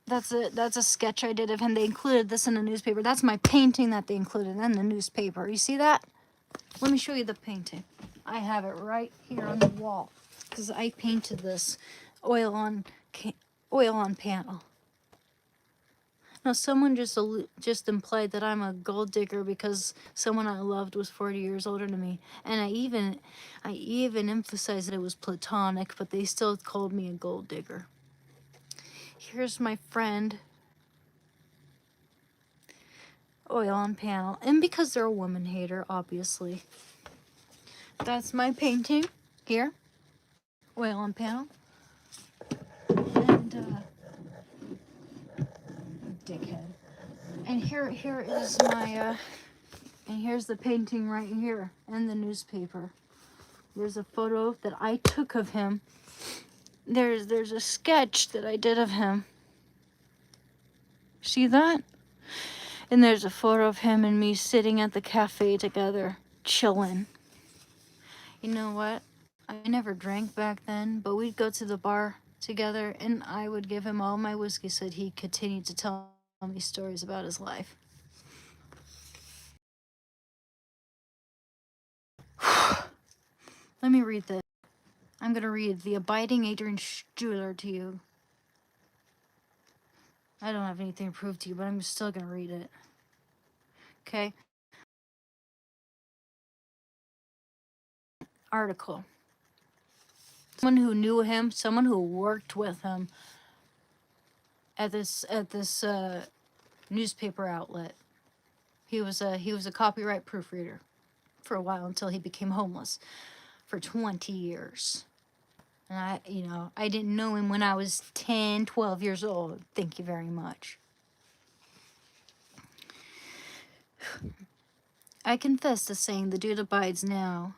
That's a sketch I did of him. They included this in the newspaper. That's my painting that they included in the newspaper. You see that? Let me show you the painting. I have it right here on the wall because I painted this oil on panel. Now, someone just implied that I'm a gold digger because someone I loved was 40 years older than me, and I even emphasized that it was platonic, but they still called me a gold digger. Here's my friend. Oil on panel, and because they're a woman hater, obviously. That's my painting here. Oil on panel. And dickhead. And here is my and here's the painting right here in the newspaper. There's a photo that I took of him. There's a sketch that I did of him. See that? And there's a photo of him and me sitting at the cafe together, chilling. You know what? I never drank back then, but we'd go to the bar together and I would give him all my whiskey so he continued to tell me stories about his life. Let me read this. I'm going to read The Abiding Adrian Stuhler to you. I don't have anything to prove to you, but I'm still going to read it. Okay? Article. Someone who knew him, someone who worked with him at this newspaper outlet. He was a copyright proofreader for a while until he became homeless for 20 years. And I didn't know him when I was 10, 12 years old. Thank you very much. I confess to saying the dude abides now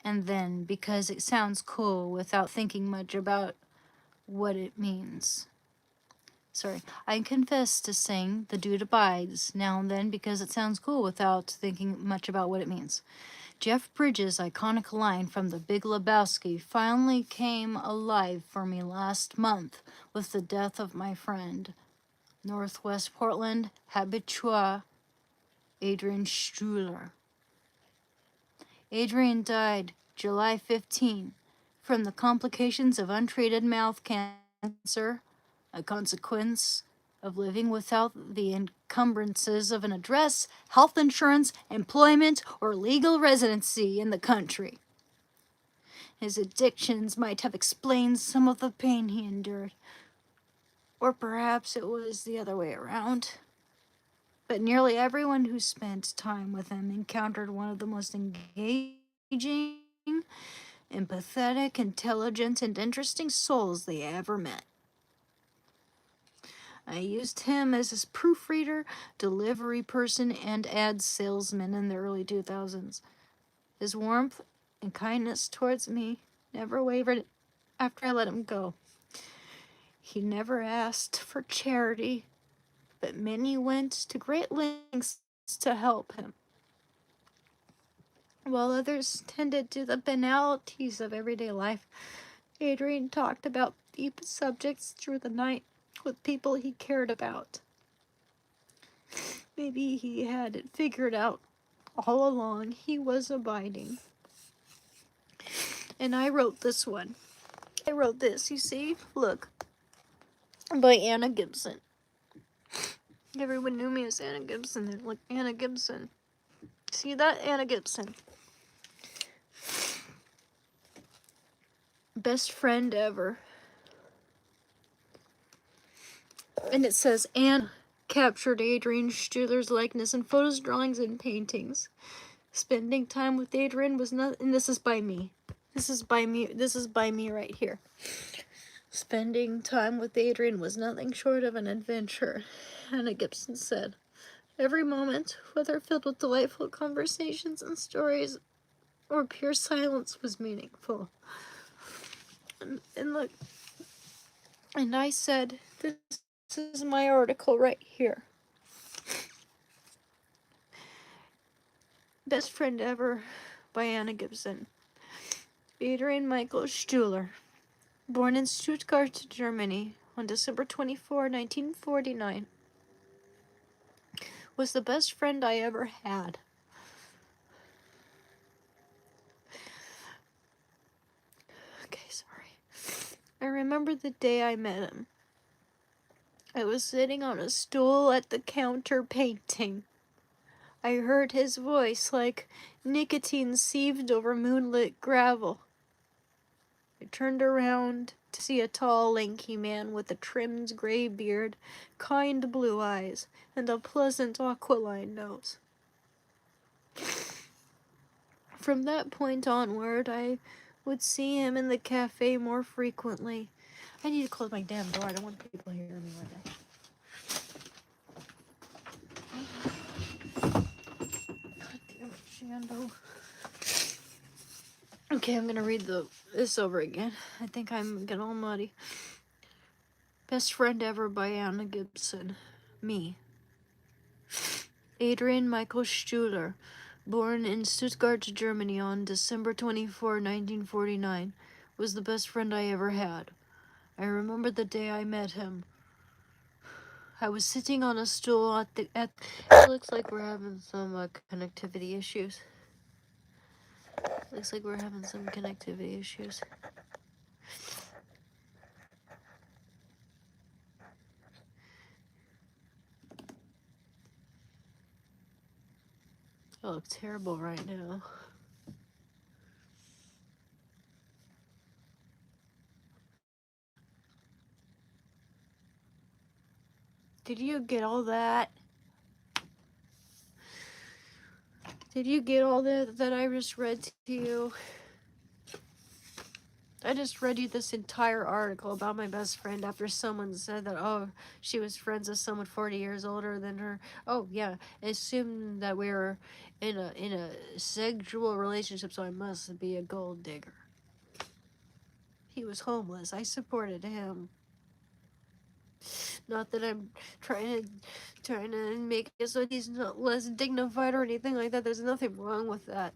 and then because it sounds cool without thinking much about what it means. I confess to saying the dude abides now and then because it sounds cool without thinking much about what it means. Jeff Bridges' iconic line from The Big Lebowski finally came alive for me last month with the death of my friend, Northwest Portland habitua Adrian Struhler. Adrian died July 15 from the complications of untreated mouth cancer, a consequence of living without the encumbrances of an address, health insurance, employment, or legal residency in the country. His addictions might have explained some of the pain he endured, or perhaps it was the other way around. But nearly everyone who spent time with him encountered one of the most engaging, empathetic, intelligent, and interesting souls they ever met. I used him as his proofreader, delivery person, and ad salesman in the early 2000s. His warmth and kindness towards me never wavered after I let him go. He never asked for charity, but many went to great lengths to help him, while others tended to the banalities of everyday life. Adrian talked about deep subjects through the night with people he cared about. Maybe he had it figured out all along. He was abiding. And I wrote this one. I wrote this, you see? Look. By Anna Gibson. Everyone knew me as Anna Gibson. They're like, Anna Gibson. See that? Anna Gibson. Best friend ever. And it says, Anne captured Adrian Struhler's likeness in photos, drawings, and paintings. Spending time with Adrian was not, and this is by me. This is by me right here. Spending time with Adrian was nothing short of an adventure, Anna Gibson said. Every moment, whether filled with delightful conversations and stories or pure silence, was meaningful. And look, and I said, this is my article right here. Best Friend Ever by Anna Gibson. Adrian Michael Struhler, born in Stuttgart, Germany, on December 24, 1949, was the best friend I ever had. Okay, sorry. I remember the day I met him. I was sitting on a stool at the counter painting. I heard his voice like nicotine sieved over moonlit gravel. I turned around to see a tall, lanky man with a trimmed gray beard, kind blue eyes, and a pleasant aquiline nose. From that point onward, I would see him in the cafe more frequently. I need to close my damn door. I don't want people hearing me like that. God damn it, Shando. Okay, I'm gonna read this over again. I think I'm getting all muddy. Best Friend Ever by Anna Gibson. Me. Adrian Michael Struhler, born in Stuttgart, Germany on December 24, 1949, was the best friend I ever had. I remember the day I met him. I was sitting on a stool at it looks like we're having some connectivity issues. Looks like we're having some connectivity issues. I look terrible right now. Did you get all that? Did you get all that I just read to you?
I just read you this entire article about my best friend after someone said that, oh, she was friends with someone 40 years older than her. Oh, yeah, assumed that we were in a sexual relationship, so I must be a gold digger. He was homeless. I supported him. Not that I'm trying to make it so he's not less dignified or anything like that. There's nothing wrong with that.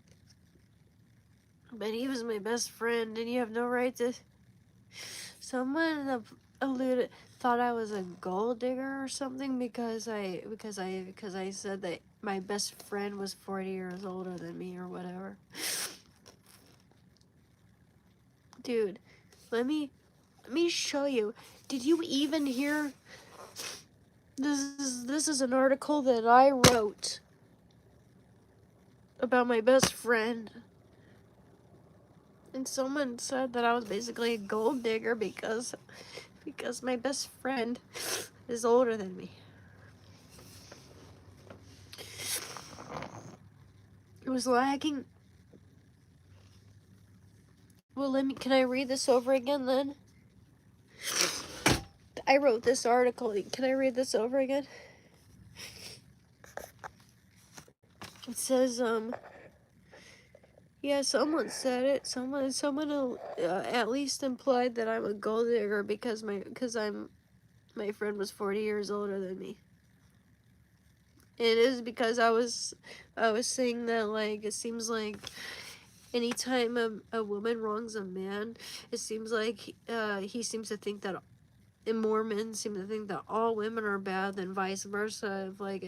But he was my best friend, and you have no right to. Someone alluded thought I was a gold digger or something because I said that my best friend was 40 years older than me or whatever. Dude, let me show you. Did you even hear? This is an article that I wrote about my best friend. And someone said that I was basically a gold digger because my best friend is older than me. It was lagging. Well, can I read this over again then? I wrote this article. Can I read this over again? It says, yeah, someone said it. Someone at least implied that I'm a gold digger because my friend was 40 years older than me. It is because I was saying that, like, it seems like anytime a woman wrongs a man, it seems like he seems to think that, and more men seem to think that all women are bad than vice versa. Like,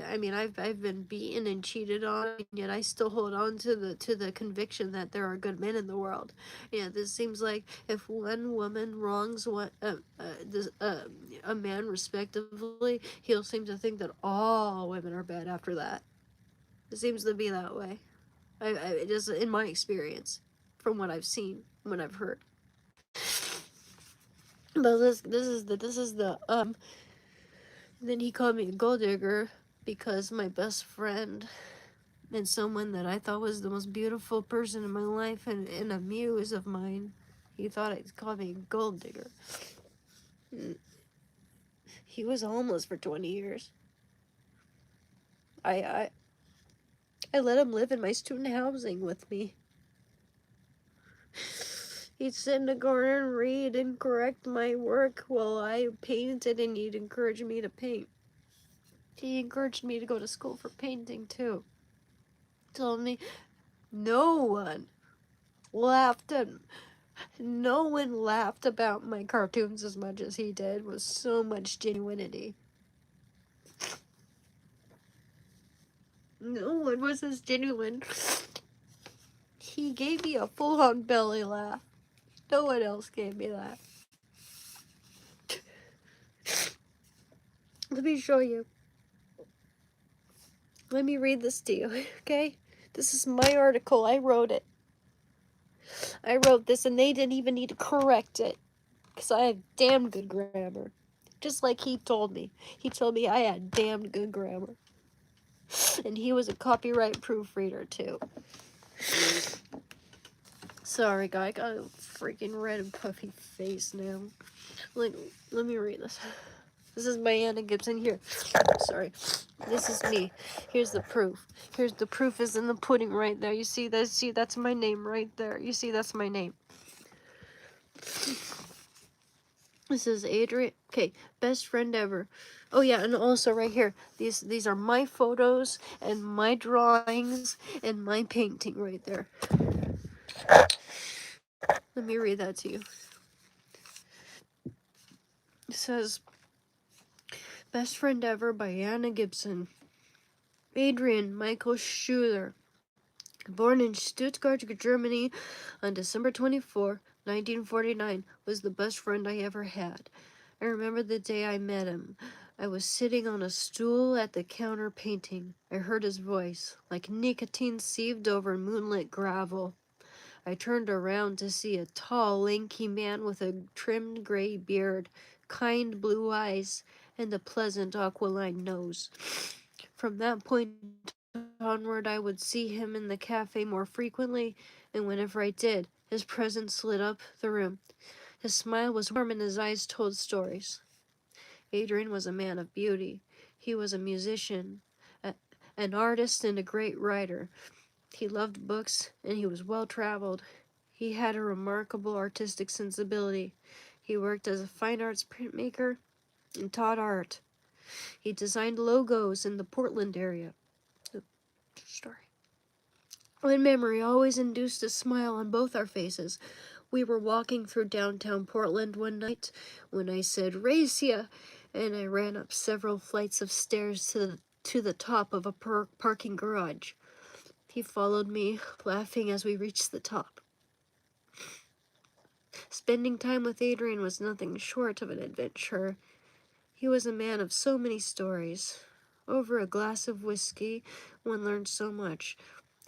I mean, I've been beaten and cheated on, and yet I still hold on to the conviction that there are good men in the world. Yeah, this seems like if one woman wrongs a man respectively, he'll seem to think that all women are bad after that. It seems to be that way. Just in my experience, from what I've seen, what I've heard. But this is the. Then he called me a gold digger because my best friend and someone that I thought was the most beautiful person in my life and a muse of mine, he thought he called me a gold digger. He was homeless for 20 years. I I let him live in my student housing with me. He'd sit in the corner and read and correct my work while I painted, and he'd encourage me to paint. He encouraged me to go to school for painting too. Told me no one laughed at no one laughed about my cartoons as much as he did, with so much genuinity. No one was as genuine. He gave me a full-on belly laugh. No one else gave me that. Let me show you. Let me read this to you, okay? This is my article. I wrote it. I wrote this, and they didn't even need to correct it, because I have damn good grammar. Just like he told me. He told me I had damn good grammar. And he was a copyright proofreader, too. Sorry, guy. I got a freaking red and puffy face now. Like, let me read this. This is by Anna Gibson. Here. Sorry. This is me. Here's the proof. Here's the proof is in the pudding right there. You see that? See, that's my name right there. You see, that's my name. This is Adrian. Okay, best friend ever. Oh yeah, and also right here, these are my photos and my drawings and my painting right there. Let me read that to you. It says, best friend ever by Anna Gibson. Adrian Michael Schuler, born in Stuttgart, Germany on December 24, 1949, was the best friend I ever had. I remember the day I met him. I was sitting on a stool at the counter painting. I heard his voice, like nicotine sieved over moonlit gravel. I turned around to see a tall, lanky man with a trimmed gray beard, kind blue eyes, and a pleasant aquiline nose. From that point onward, I would see him in the cafe more frequently, and whenever I did, his presence lit up the room. His smile was warm and his eyes told stories. Adrian was a man of beauty. He was a musician, an artist, and a great writer. He loved books, and he was well-traveled. He had a remarkable artistic sensibility. He worked as a fine arts printmaker and taught art. He designed logos in the Portland area. Sorry. When memory always induced a smile on both our faces. We were walking through downtown Portland one night when I said, "Racia," and I ran up several flights of stairs to the top of a parking garage. He followed me, laughing as we reached the top. Spending time with Adrian was nothing short of an adventure. He was a man of so many stories. Over a glass of whiskey, one learned so much.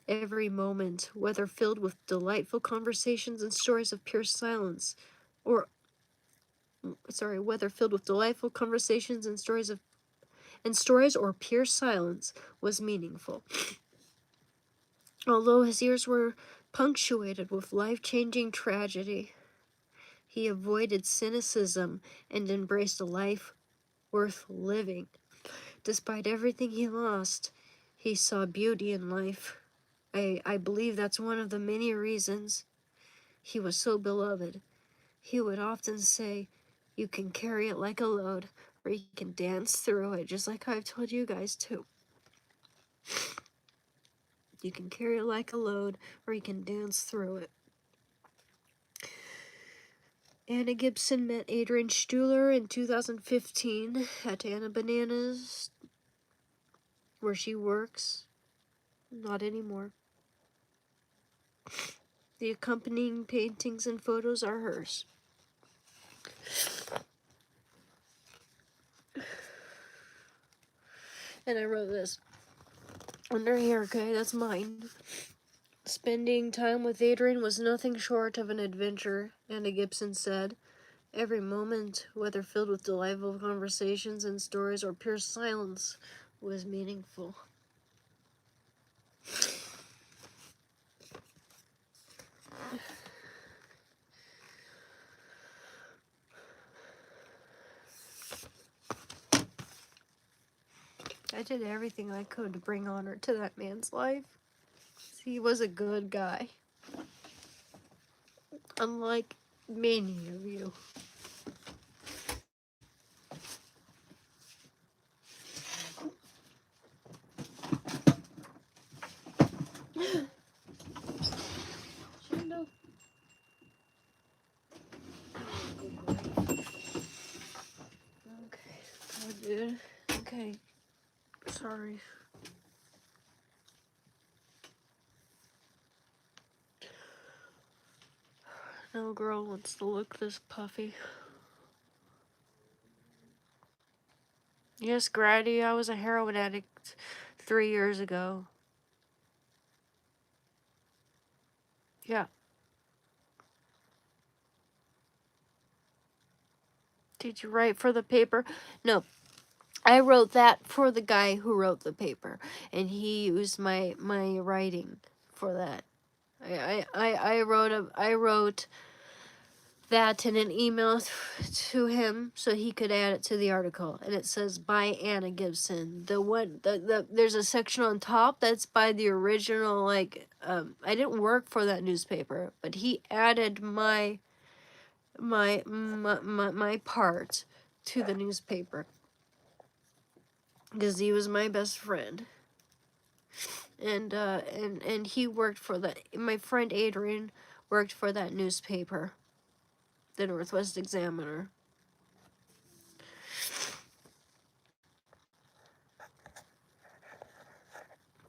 Every moment, whether filled with delightful conversations and stories of pure silence, whether filled with delightful conversations and stories or pure silence, was meaningful. Although his years were punctuated with life-changing tragedy, he avoided cynicism and embraced a life worth living. Despite everything he lost, he saw beauty in life. I believe that's one of the many reasons he was so beloved. He would often say, "You can carry it like a load, or you can dance through it," just like I've told you guys too. You can carry it like a load, or you can dance through it. Anna Gibson met Adrian Stuhler in 2015 at Anna Bananas, where she works. Not anymore. The accompanying paintings and photos are hers. And I wrote this under here, okay? That's mine. Spending time with Adrian was nothing short of an adventure, Anna Gibson said. Every moment, whether filled with delightful conversations and stories or pure silence, was meaningful. I did everything I could to bring honor to that man's life. He was a good guy. Unlike many of you. Okay. Oh, dude. Okay. Sorry. No girl wants to look this puffy. Yes, Grady, I was a heroin addict 3 years ago. Yeah. Did you write for the paper? No. I wrote that for the guy who wrote the paper, and he used my writing for that. I wrote that in an email to him so he could add it to the article, and it says by Anna Gibson. There's a section on top that's by the original. I didn't work for that newspaper, but he added my part to the newspaper because he was my best friend. And he worked for that. My friend Adrian worked for that newspaper, the Northwest Examiner.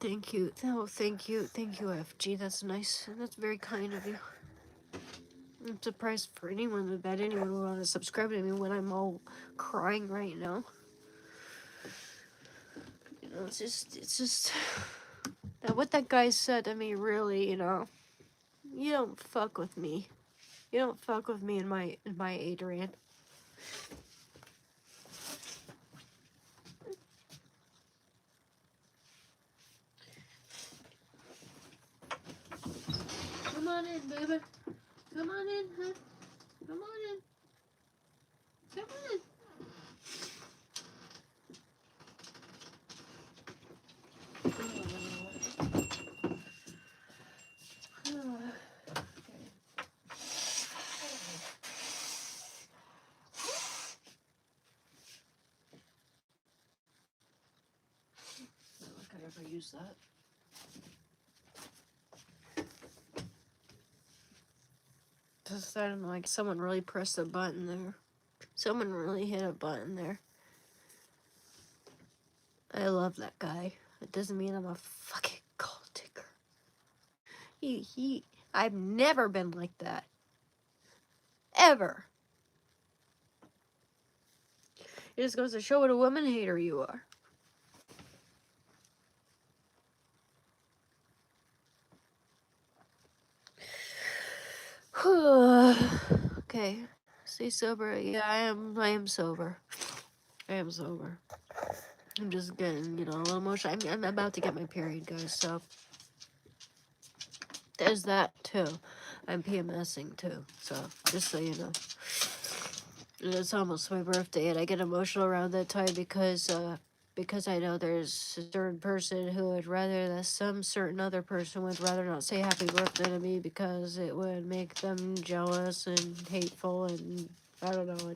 Thank you. Oh, thank you, FG. That's nice. That's very kind of you. I'm surprised for anyone that anyone would want to subscribe to me when I'm all crying right now. You know, it's just that what that guy said to me really, you know, you don't fuck with me. You don't fuck with me and my Adrian. Come on in, baby. Come on in, huh? Come on in. Come on in. I ever use that. Just sounded like someone really pressed a button there. Someone really hit a button there. I love that guy. It doesn't mean I'm a fucking gold digger. I've never been like that. Ever. It just goes to show what a woman hater you are. Okay. Stay sober. Yeah, I am sober. I am sober. I'm just getting, a little emotional. I'm about to get my period, guys, so there's that too. I'm PMSing too, so just so you know. And it's almost my birthday, and I get emotional around that time because I know there's a certain person who would rather that some certain other person would rather not say happy birthday to me because it would make them jealous and hateful, and I don't know,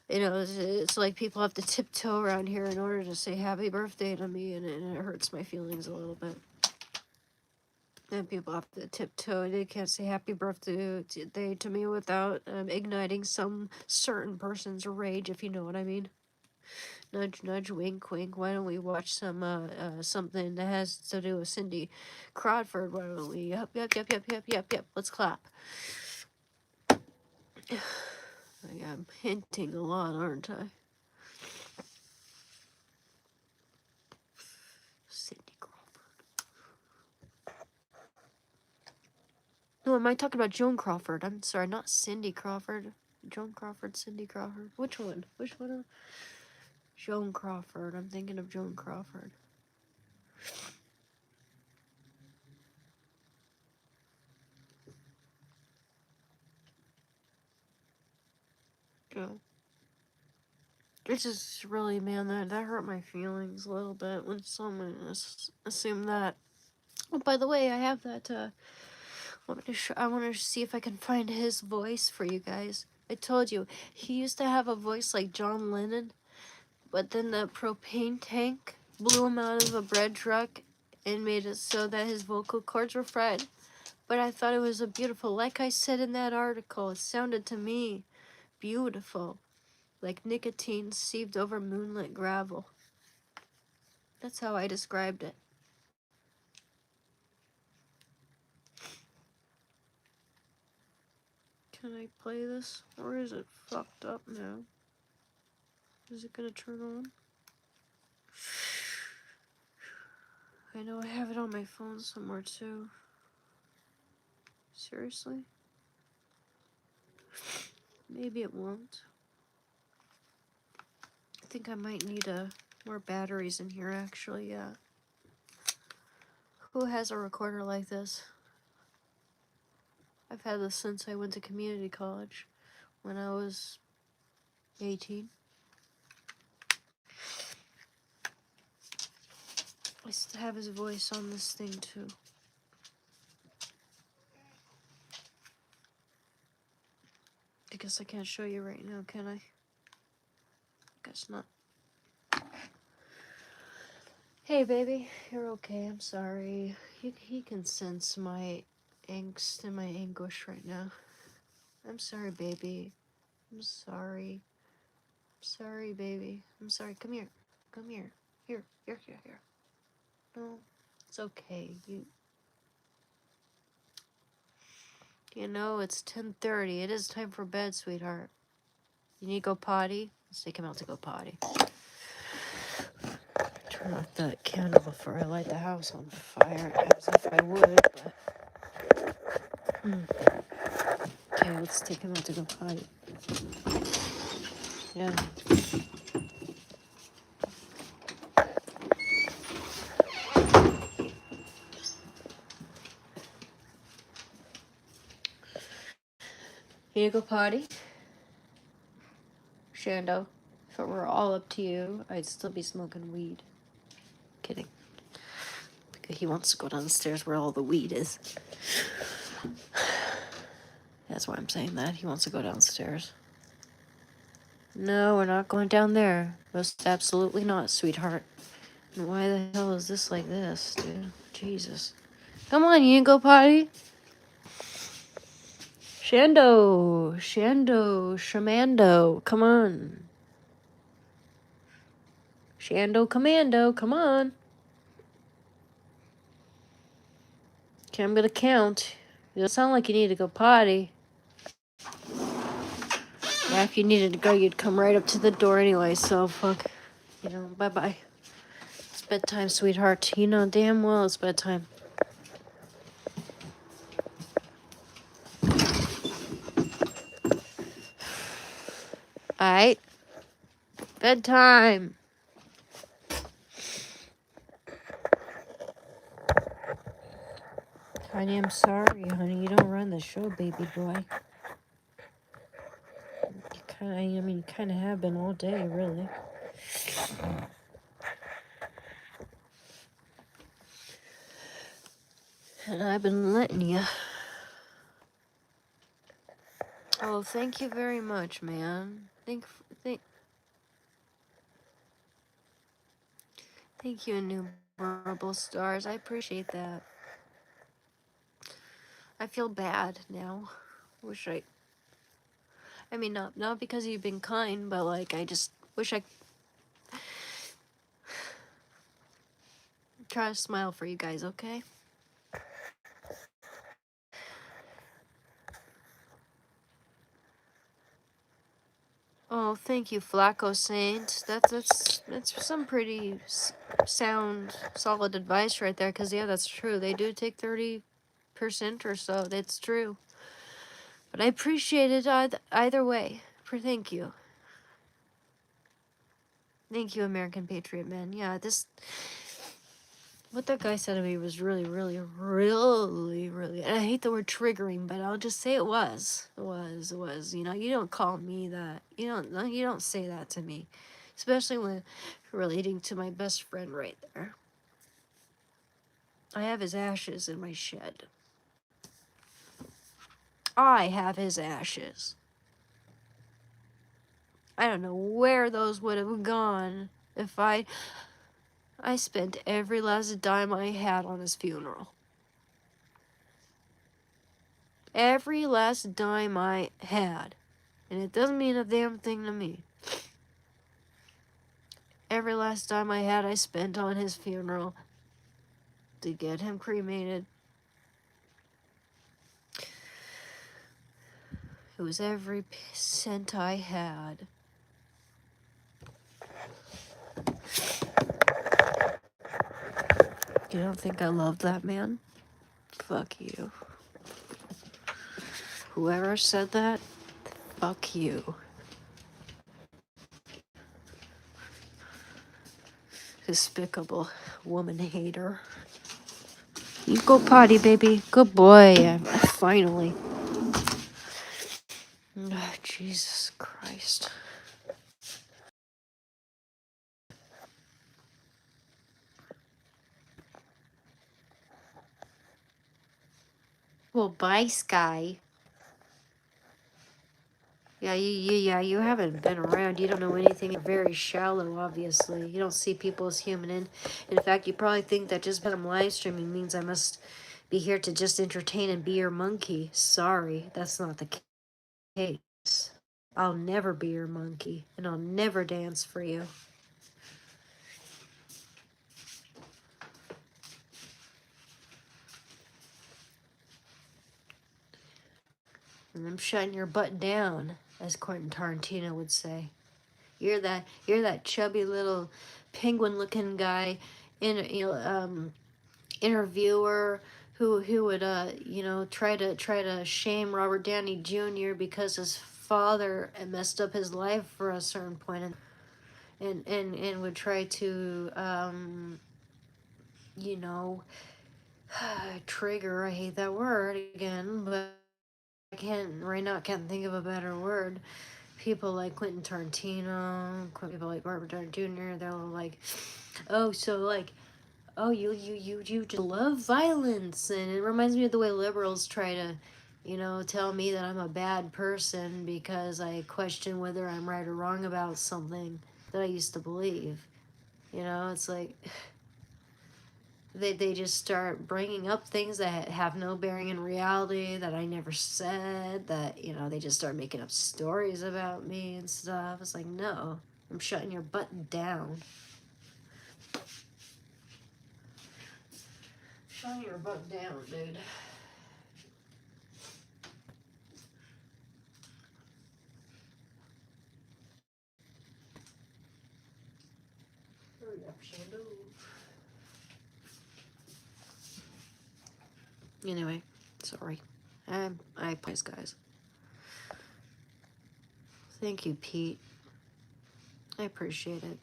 it's like people have to tiptoe around here in order to say happy birthday to me, and it hurts my feelings a little bit. And people have to tiptoe. They can't say happy birthday to me without igniting some certain person's rage, if you know what I mean. Nudge, nudge, wink, wink. Why don't we watch something that has to do with Cindy Crawford? Why don't we? Yep. Let's clap. I'm hinting a lot, aren't I? Cindy Crawford. No, am I talking about Joan Crawford? I'm sorry, not Cindy Crawford. Joan Crawford, Cindy Crawford. Which one? Which one? Joan Crawford. I'm thinking of Joan Crawford. Yeah. It's just really, man, that hurt my feelings a little bit when someone assumed that. Oh, by the way, I have that, I want to see if I can find his voice for you guys. I told you, he used to have a voice like John Lennon, but then the propane tank blew him out of a bread truck and made it so that his vocal cords were fried. But I thought it was a beautiful, like I said in that article, it sounded to me beautiful, like nicotine sieved over moonlit gravel. That's how I described it. Can I play this? Or is it fucked up now? Is it gonna turn on? I know I have it on my phone somewhere too. Seriously? Maybe it won't. I think I might need more batteries in here actually, yeah. Who has a recorder like this? I've had this since I went to community college when I was 18. I still have his voice on this thing too. I guess I can't show you right now, can I? Guess not. Hey, baby, you're okay. I'm sorry. He can sense my angst and my anguish right now. I'm sorry, baby. I'm sorry. I'm sorry, baby. I'm sorry. Come here. Come here. Here. No, it's okay. You know, it's 10:30. It is time for bed, sweetheart. You need to go potty? Let's take him out to go potty. Turn off that candle before I light the house on fire, as if I would, but... Okay, let's take him out to go potty. Yeah. You go potty? Shando, if it were all up to you, I'd still be smoking weed. Kidding. Because he wants to go downstairs where all the weed is. That's why I'm saying that. He wants to go downstairs. No, we're not going down there. Most absolutely not, sweetheart. And why the hell is this like this, dude? Jesus. Come on, you can go potty. Shando, Shamando, come on. Shando Commando, come on. Okay, I'm gonna count. It doesn't sound like you need to go potty. Yeah, if you needed to go, you'd come right up to the door anyway, so fuck. You know, bye-bye. It's bedtime, sweetheart. You know damn well it's bedtime. Alright? Bedtime. Honey, I'm sorry, honey. You don't run the show, baby boy. You kind of have been all day, really. And I've been letting you. Oh, thank you very much, man. Thank you, innumerable stars. I appreciate that. I feel bad now. I mean, not because you've been kind, but like I just wish I try to smile for you guys, okay? Oh, thank you, Flacco Saint. That's some pretty sound, solid advice right there. Cause yeah, that's true. They do take 30% or so. That's true. But I appreciate it either way. Thank you. Thank you, American Patriot Man. Yeah, what that guy said to me was really, really, really, really, and I hate the word triggering, but I'll just say it was. It was. You know, you don't call me that. You don't say that to me. Especially when relating to my best friend right there. I have his ashes in my shed. I have his ashes. I don't know where those would have gone if I spent every last dime I had on his funeral. Every last dime I had. And it doesn't mean a damn thing to me. Every last dime I had, I spent on his funeral to get him cremated. It was every cent I had. You don't think I love that man? Fuck you. Whoever said that, fuck you. Despicable woman hater. You go potty, baby. Good boy. Finally. Oh, Jesus Christ. Well, bye, Sky. Yeah, you haven't been around. You don't know anything. You're very shallow, obviously. You don't see people as human. In fact, you probably think that just because I'm live streaming means I must be here to just entertain and be your monkey. Sorry, that's not the case. I'll never be your monkey, and I'll never dance for you. And I'm shutting your butt down, as Quentin Tarantino would say. You're that chubby little penguin-looking guy, interviewer who would try to shame Robert Downey Jr. because his father messed up his life for a certain point, and would try to you know trigger, I hate that word again, but right now, I can't think of a better word. People like Quentin Tarantino, people like Robert Downey Jr., they're all like, oh, so like, oh, you just love violence. And it reminds me of the way liberals try to, tell me that I'm a bad person because I question whether I'm right or wrong about something that I used to believe. It's like they just start bringing up things that have no bearing in reality, that I never said, that, they just start making up stories about me and stuff. It's like, no, I'm shutting your butt down. Shutting your butt down, dude. Hurry up, Shando. Anyway, sorry. I apologize, guys. Thank you, Pete. I appreciate it.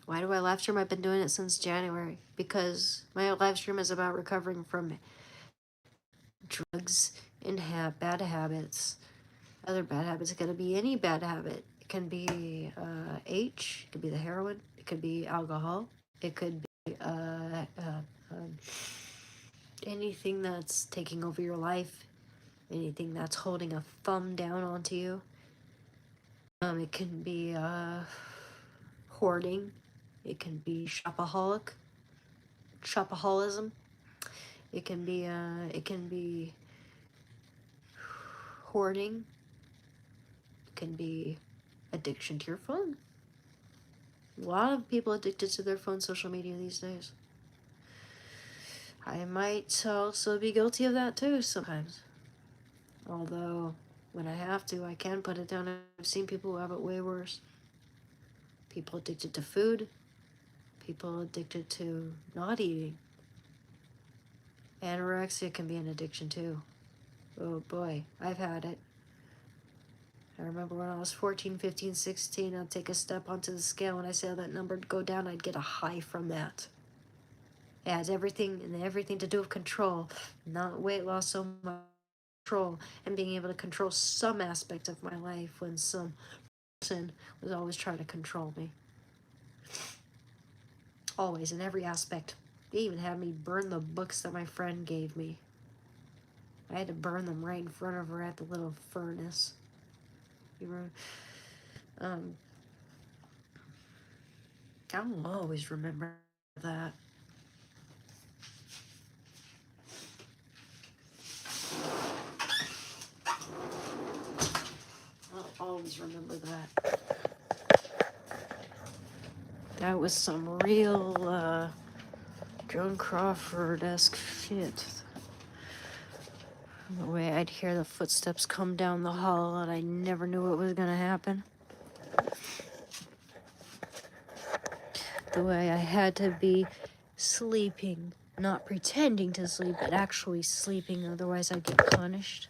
Why do I live stream? I've been doing it since January. Because my live stream is about recovering from drugs and bad habits. Other bad habits. It could be any bad habit. It can be H. It could be the heroin. It could be alcohol. It could be anything that's taking over your life. Anything that's holding a thumb down onto you. It can be hoarding. It can be shopaholism. It can be hoarding. It can be addiction to your phone. A lot of people addicted to their phone, social media these days. I might also be guilty of that too sometimes. Although, when I have to, I can put it down. I've seen people who have it way worse. People addicted to food. People addicted to not eating. Anorexia can be an addiction too. Oh boy, I've had it. I remember when I was 14, 15, 16, I'd take a step onto the scale. When I saw that number go down, I'd get a high from that. It has everything to do with control, not weight loss so much. Control and being able to control some aspect of my life when some person was always trying to control me. Always, in every aspect. They even had me burn the books that my friend gave me. I had to burn them right in front of her at the little furnace. I'll always remember that. I'll always remember that. That was some real, Joan Crawford-esque shit. The way I'd hear the footsteps come down the hall and I never knew what was gonna happen. The way I had to be sleeping, not pretending to sleep, but actually sleeping, otherwise I'd get punished.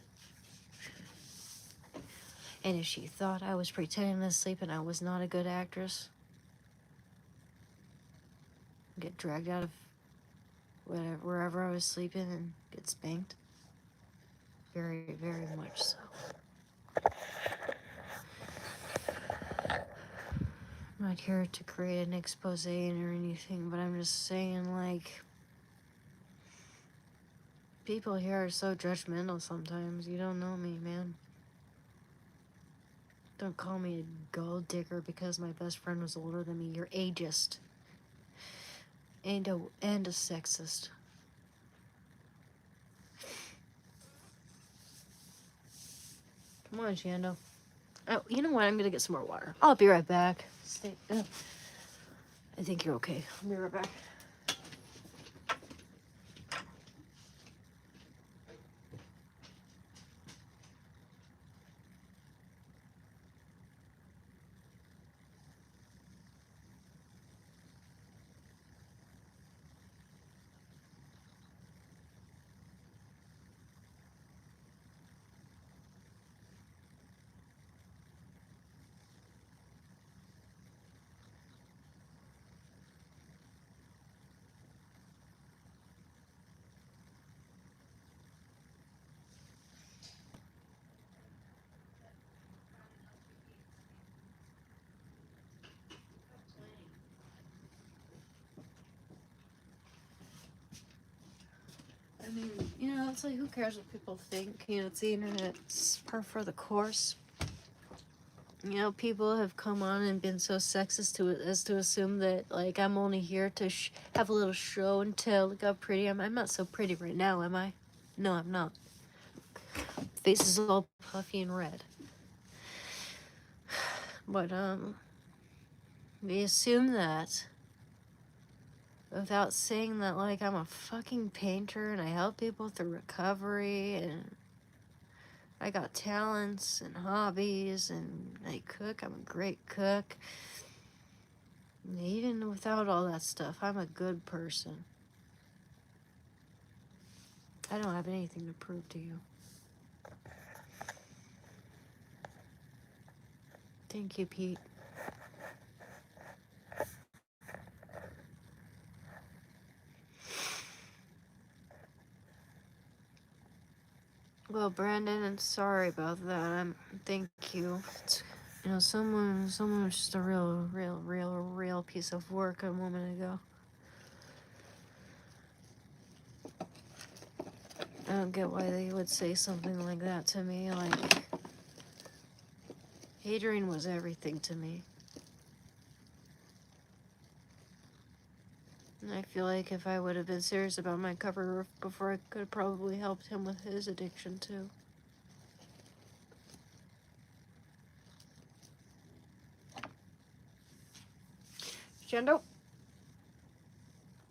And if she thought I was pretending to sleep and I was not a good actress, I'd get dragged out of wherever I was sleeping and get spanked. Very, very much so. I'm not here to create an expose or anything, but I'm just saying, like, people here are so judgmental sometimes. You don't know me, man. Don't call me a gold digger because my best friend was older than me. You're ageist. And a sexist. Come on, Shando. Oh, you know what? I'm gonna get some more water. I'll be right back. I think you're okay. I'll be right back. I mean, you know, it's like, who cares what people think? You know, it's the internet. It's par for the course. You know, people have come on and been so sexist as to assume that, like, I'm only here to have a little show and tell. Look how pretty I am. I'm not so pretty right now, am I? No, I'm not. Face is all puffy and red. But, they assume that without saying that, like, I'm a fucking painter and I help people through recovery and I got talents and hobbies and I cook. I'm a great cook. And even without all that stuff, I'm a good person. I don't have anything to prove to you. Thank you, Pete. Well, Brandon, I'm sorry about that. Thank you. You know, someone was just a real piece of work a moment ago. I don't get why they would say something like that to me. Like, Adrian was everything to me. And I feel like if I would have been serious about my cover before, I could have probably helped him with his addiction too. Jendo?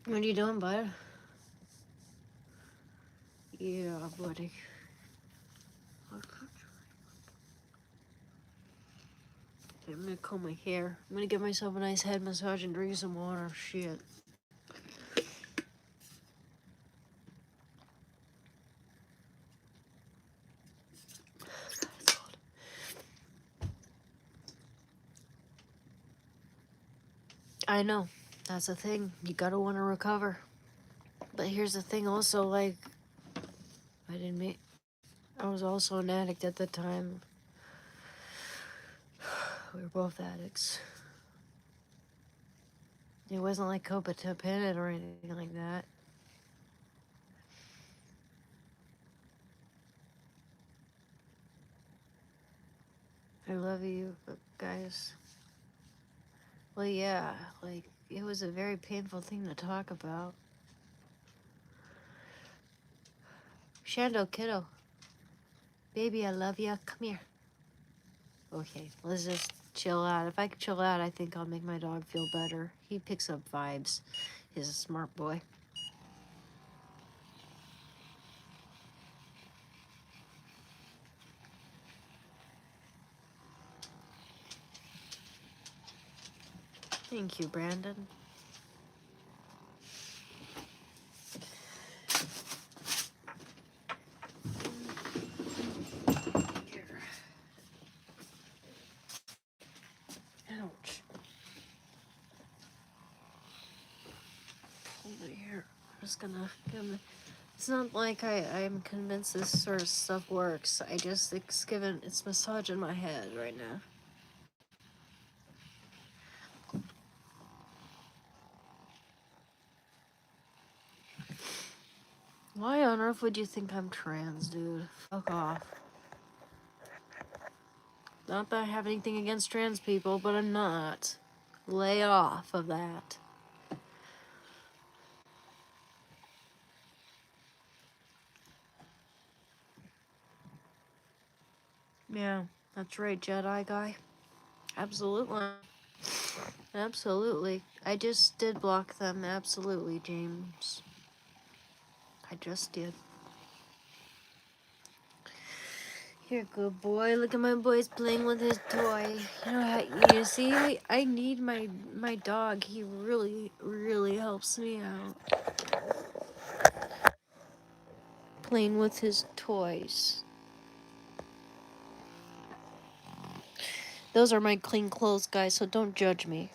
What are you doing, bud? Yeah, buddy. Okay, I'm gonna comb my hair. I'm gonna give myself a nice head massage and drink some water. Shit. I know. That's the thing. You gotta want to recover. But here's the thing also, like, I was also an addict at the time. We were both addicts. It wasn't like codependent or anything like that. I love you, guys. Well, yeah, like, it was a very painful thing to talk about. Shando, kiddo. Baby, I love ya. Come here. Okay, let's just chill out. If I can chill out, I think I'll make my dog feel better. He picks up vibes. He's a smart boy. Thank you, Brandon. Ouch. Over here. I'm just gonna give him. It's not like I'm convinced this sort of stuff works. It's massaging my head right now. Why on earth would you think I'm trans, dude? Fuck off. Not that I have anything against trans people, but I'm not. Lay off of that. Yeah, that's right, Jedi guy. Absolutely. Absolutely. I just did block them. Absolutely, James. I just did. You're a good boy. Look at my boy's playing with his toy. You know, you see, I need my dog. He really helps me out. Playing with his toys. Those are my clean clothes, guys, so don't judge me.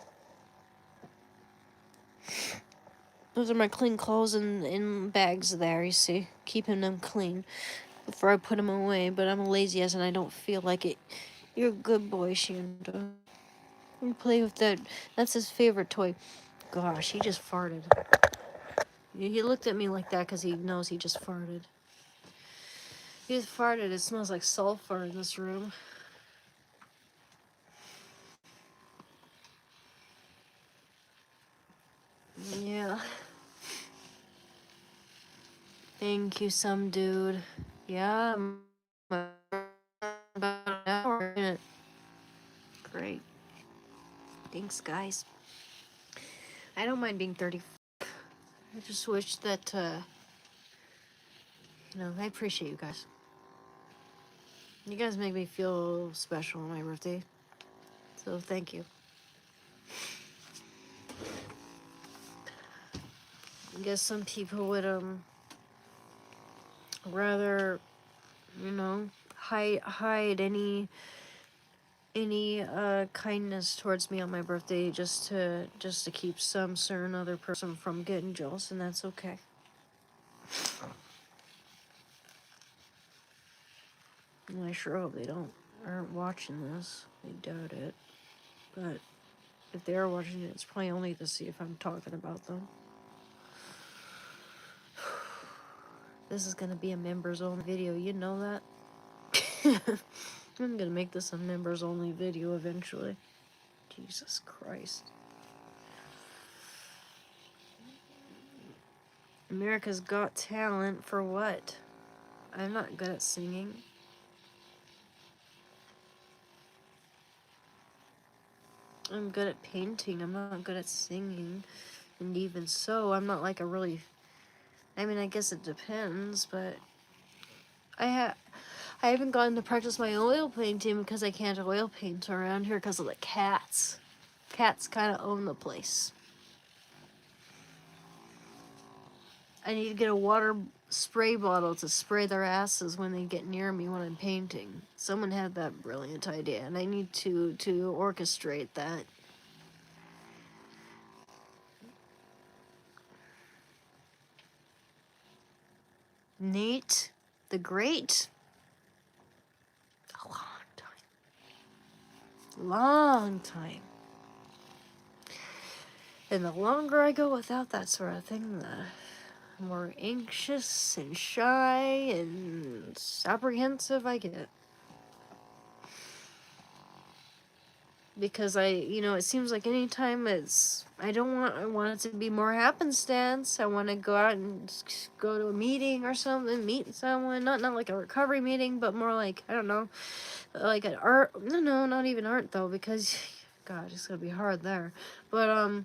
Those are my clean clothes in bags there, you see. Keeping them clean before I put them away, but I'm a lazy ass and I don't feel like it. You're a good boy, Shanda. You play with that. That's his favorite toy. Gosh, he just farted. He looked at me like that because he knows he just farted. He just farted. It smells like sulfur in this room. Yeah. Thank you, some dude. Yeah, about an hour. Great. Thanks, guys. I don't mind being 30. I just wish that, I appreciate you guys. You guys make me feel special on my birthday. So thank you. I guess some people would, rather, hide any kindness towards me on my birthday just to keep some certain other person from getting jealous, and that's okay. And I sure hope they aren't watching this. I doubt it. But if they are watching it, it's probably only to see if I'm talking about them. This is gonna be a members only video, you know that? I'm gonna make this a members only video eventually. Jesus Christ. America's Got Talent for what? I'm not good at singing. I'm good at painting. I'm not good at singing. And even so, I'm not like a really... I mean, I guess it depends, but... I haven't gotten to practice my oil painting because I can't oil paint around here because of the cats. Cats kind of own the place. I need to get a water spray bottle to spray their asses when they get near me when I'm painting. Someone had that brilliant idea, and I need to orchestrate that. Nate the Great? A long time. Long time. And the longer I go without that sort of thing, the more anxious and shy and apprehensive I get. Because it seems like anytime I want it to be more happenstance. I want to go out and go to a meeting or something, meet someone, not like a recovery meeting, but more like, I don't know, like an art, no, not even art though, because, God, it's gonna be hard there. But,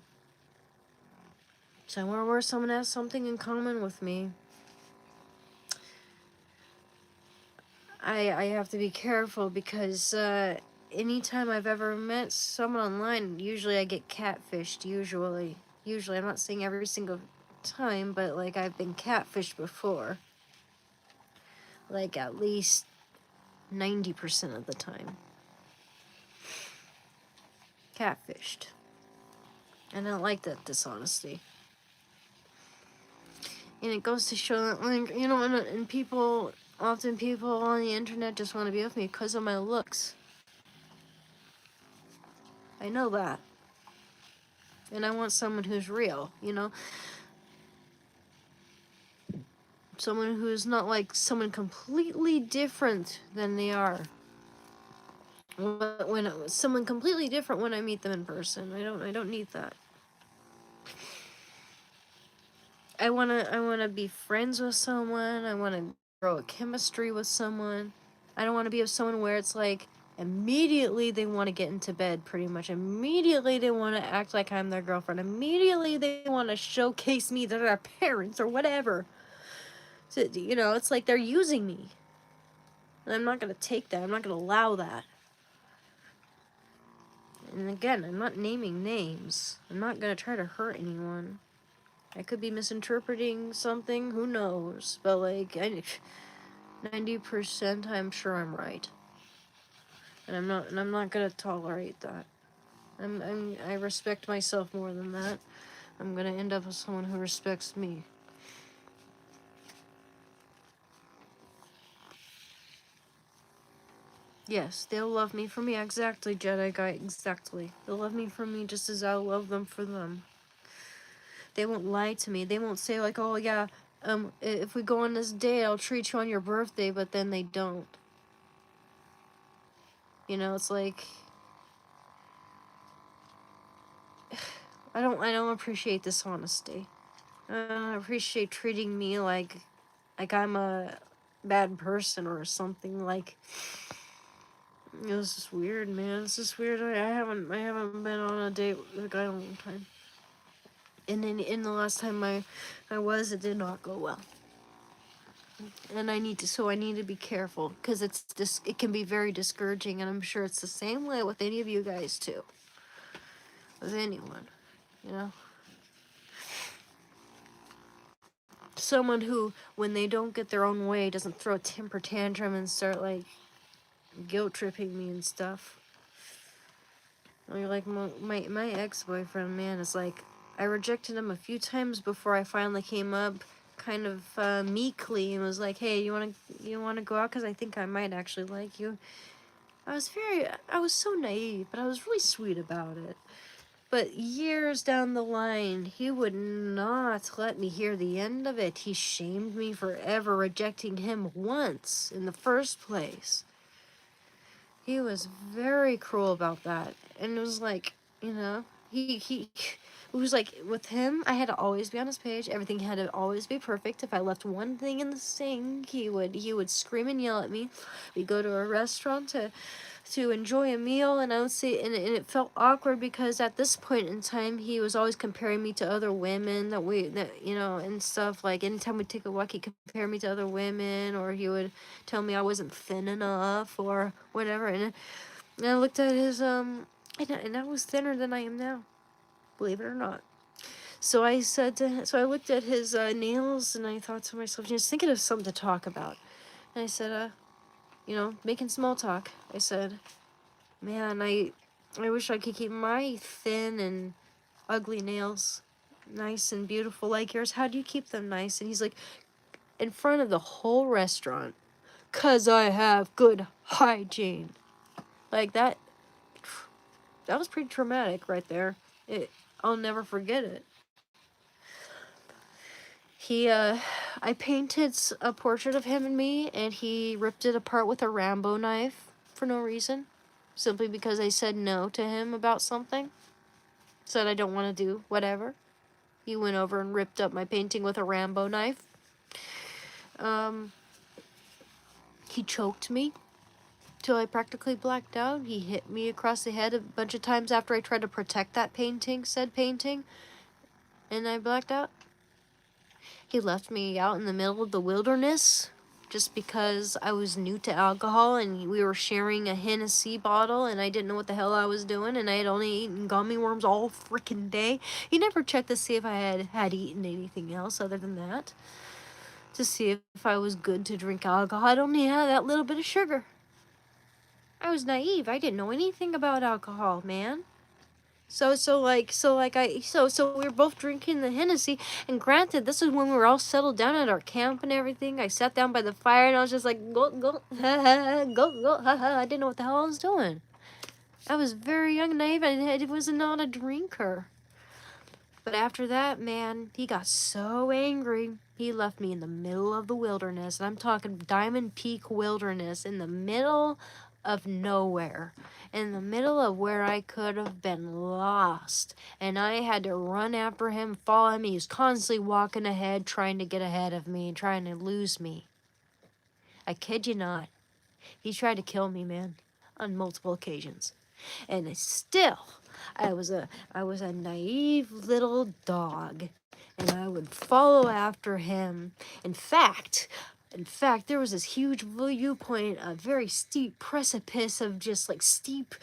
somewhere where someone has something in common with me. I have to be careful because, anytime I've ever met someone online, usually I get catfished, usually. I'm not saying every single time, but, like, I've been catfished before. Like, at least 90% of the time. Catfished. And I don't like that dishonesty. And it goes to show that, like, and people on the internet just want to be with me because of my looks. I know that. And I want someone who's real, Someone who's not like someone completely different than they are. When someone completely different when I meet them in person. I don't need that. I wanna be friends with someone. I wanna grow a chemistry with someone. I don't wanna be with someone where it's like immediately they want to get into bed, pretty much. Immediately they want to act like I'm their girlfriend. Immediately they want to showcase me to their parents or whatever. So, it's like they're using me. And I'm not going to take that. I'm not going to allow that. And again, I'm not naming names. I'm not going to try to hurt anyone. I could be misinterpreting something. Who knows? But, like, 90% I'm sure I'm right. And I'm not going to tolerate that. I respect myself more than that. I'm going to end up with someone who respects me. Yes, they'll love me for me. Exactly, Jedi Guy. Exactly. They'll love me for me just as I'll love them for them. They won't lie to me. They won't say like, oh yeah, if we go on this date, I'll treat you on your birthday, but then they don't. You know, it's like, I don't appreciate this honesty. I don't appreciate treating me like I'm a bad person or something. Like, it was just weird, man. It's just weird. I haven't been on a date with a guy in a long time. And in the last time I was, it did not go well. And I need to be careful, because it can be very discouraging, and I'm sure it's the same way with any of you guys too. With anyone, you know. Someone who, when they don't get their own way, doesn't throw a temper tantrum and start like guilt tripping me and stuff. Like my ex-boyfriend, man, is like, I rejected him a few times before I finally came up kind of meekly and was like, hey, you wanna go out, because I think I might actually like you. I was so naive, but I was really sweet about it. But years down the line, he would not let me hear the end of it. He shamed me for ever rejecting him once in the first place. He was very cruel about that. And it was like, you know, it was like, with him, I had to always be on his page. Everything had to always be perfect. If I left one thing in the sink, he would scream and yell at me. We'd go to a restaurant to enjoy a meal, and I would say, and it felt awkward, because at this point in time, he was always comparing me to other women that you know, and stuff. Like, anytime we take a walk, he'd compare me to other women, or he would tell me I wasn't thin enough, or whatever. And I looked at his, and I was thinner than I am now, believe it or not. So I looked at his nails, and I thought to myself, just thinking of something to talk about. And I said, you know, making small talk, I said, man, I wish I could keep my thin and ugly nails nice and beautiful like yours. How do you keep them nice? And he's like, in front of the whole restaurant, 'cause I have good hygiene. Like, that was pretty traumatic right there. I'll never forget it. I painted a portrait of him and me, and he ripped it apart with a Rambo knife for no reason. Simply because I said no to him about something. Said I don't want to do whatever. He went over and ripped up my painting with a Rambo knife. He choked me till I practically blacked out. He hit me across the head a bunch of times after I tried to protect that said painting, and I blacked out. He left me out in the middle of the wilderness just because I was new to alcohol, and we were sharing a Hennessy bottle, and I didn't know what the hell I was doing, and I had only eaten gummy worms all freaking day. He never checked to see if I had eaten anything else other than that, to see if I was good to drink alcohol. I'd only had that little bit of sugar. I was naive. I didn't know anything about alcohol, man. So we were both drinking the Hennessy, and granted, this is when we were all settled down at our camp and everything. I sat down by the fire, and I was just like, go, go, ha, ha, go, ha, ha. I didn't know what the hell I was doing. I was very young and naive, and I was not a drinker. But after that, man, he got so angry. He left me in the middle of the wilderness, and I'm talking Diamond Peak wilderness, in the middle of nowhere, in the middle of where I could have been lost, and I had to run after him, follow him. He was constantly walking ahead, trying to get ahead of me, trying to lose me. I kid you not. He tried to kill me, man, on multiple occasions. And still, I was a naive little dog, and I would follow after him. In fact, there was this huge viewpoint, a very steep precipice of just like steep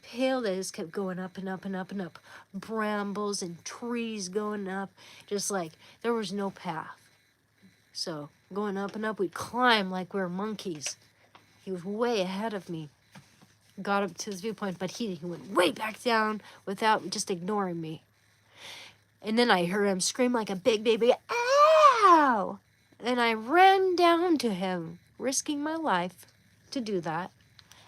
hill that just kept going up and up and up and up. Brambles and trees going up, just like there was no path. So going up and up, we'd climb like we were monkeys. He was way ahead of me. Got up to his viewpoint, but he went way back down without just ignoring me. And then I heard him scream like a big baby, ow! And I ran down to him, risking my life to do that.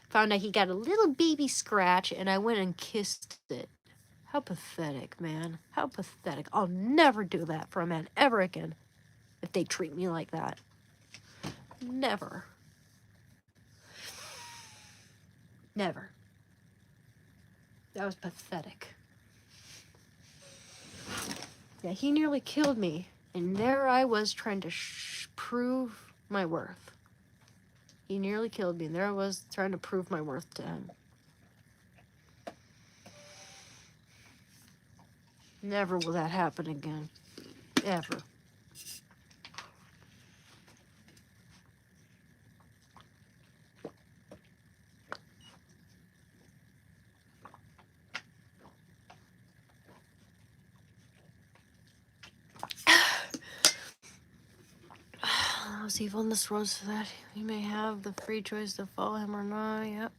Found out he got a little baby scratch, and I went and kissed it. How pathetic, man. How pathetic. I'll never do that for a man ever again if they treat me like that. Never. Never. That was pathetic. Yeah, he nearly killed me. And there I was trying to prove my worth. He nearly killed me, and there I was trying to prove my worth to him. Never will that happen again. Ever. Allows evil in this world so that we may have the free choice to follow him or not. Yep.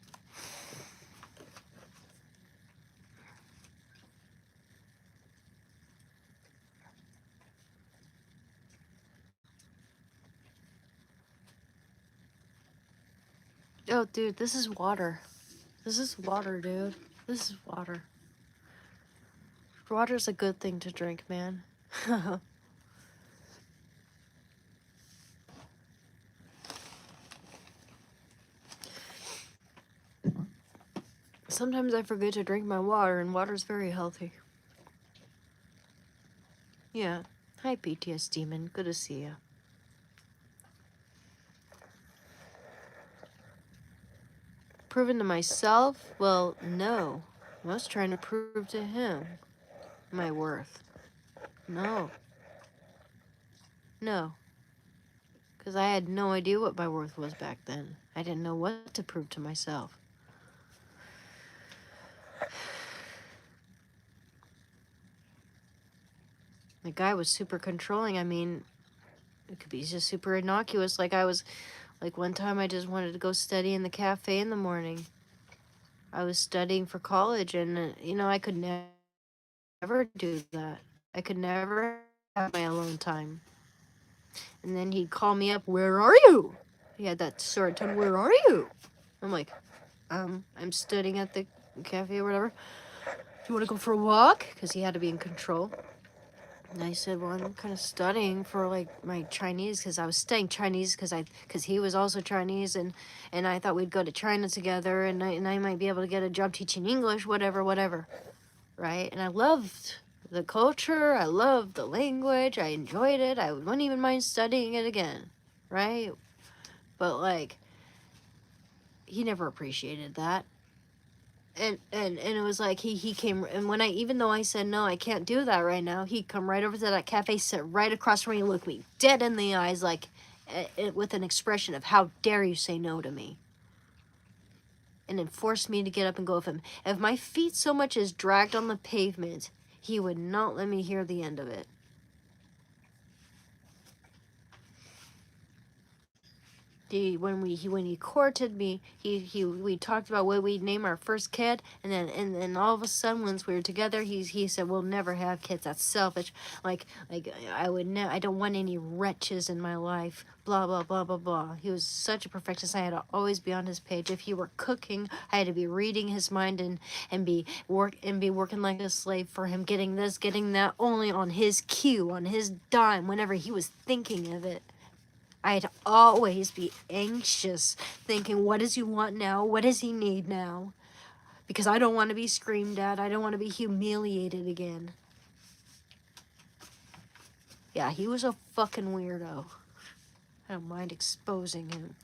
Oh, dude, this is water. This is water, dude. This is water. Water's a good thing to drink, man. Sometimes I forget to drink my water, and water's very healthy. Yeah. Hi, PTS Demon. Good to see ya. Proven to myself? Well, no. I was trying to prove to him my worth. No. No. Because I had no idea what my worth was back then. I didn't know what to prove to myself. The guy was super controlling. I mean, it could be just super innocuous. Like one time I just wanted to go study in the cafe in the morning. I was studying for college, and, I could never do that. I could never have my alone time. And then he'd call me up, "Where are you?" He had that sort of tone, "Where are you?" I'm like, I'm studying at the cafe or whatever. "Do you want to go for a walk?" Because he had to be in control. And I said, "Well, I'm kind of studying for, like, my Chinese," because I was studying Chinese because he was also Chinese, and I thought we'd go to China together, and I might be able to get a job teaching English, whatever, right? And I loved the culture, I loved the language, I enjoyed it, I wouldn't even mind studying it again, right? But, like, he never appreciated that. And it was like he came, and when even though I said no, I can't do that right now, he'd come right over to that cafe, sit right across from me, and look me dead in the eyes, like, with an expression of, "How dare you say no to me?" And then forced me to get up and go with him. If my feet so much as dragged on the pavement, he would not let me hear the end of it. When he courted me, we talked about what we'd name our first kid, and then all of a sudden, once we were together, he said, "We'll never have kids. That's selfish. Like I don't want any wretches in my life. Blah blah blah blah blah." He was such a perfectionist. I had to always be on his page. If he were cooking, I had to be reading his mind and be working like a slave for him, getting this, getting that, only on his cue, on his dime, whenever he was thinking of it. I'd always be anxious, thinking, what does he want now? What does he need now? Because I don't want to be screamed at. I don't want to be humiliated again. Yeah, he was a fucking weirdo. I don't mind exposing him.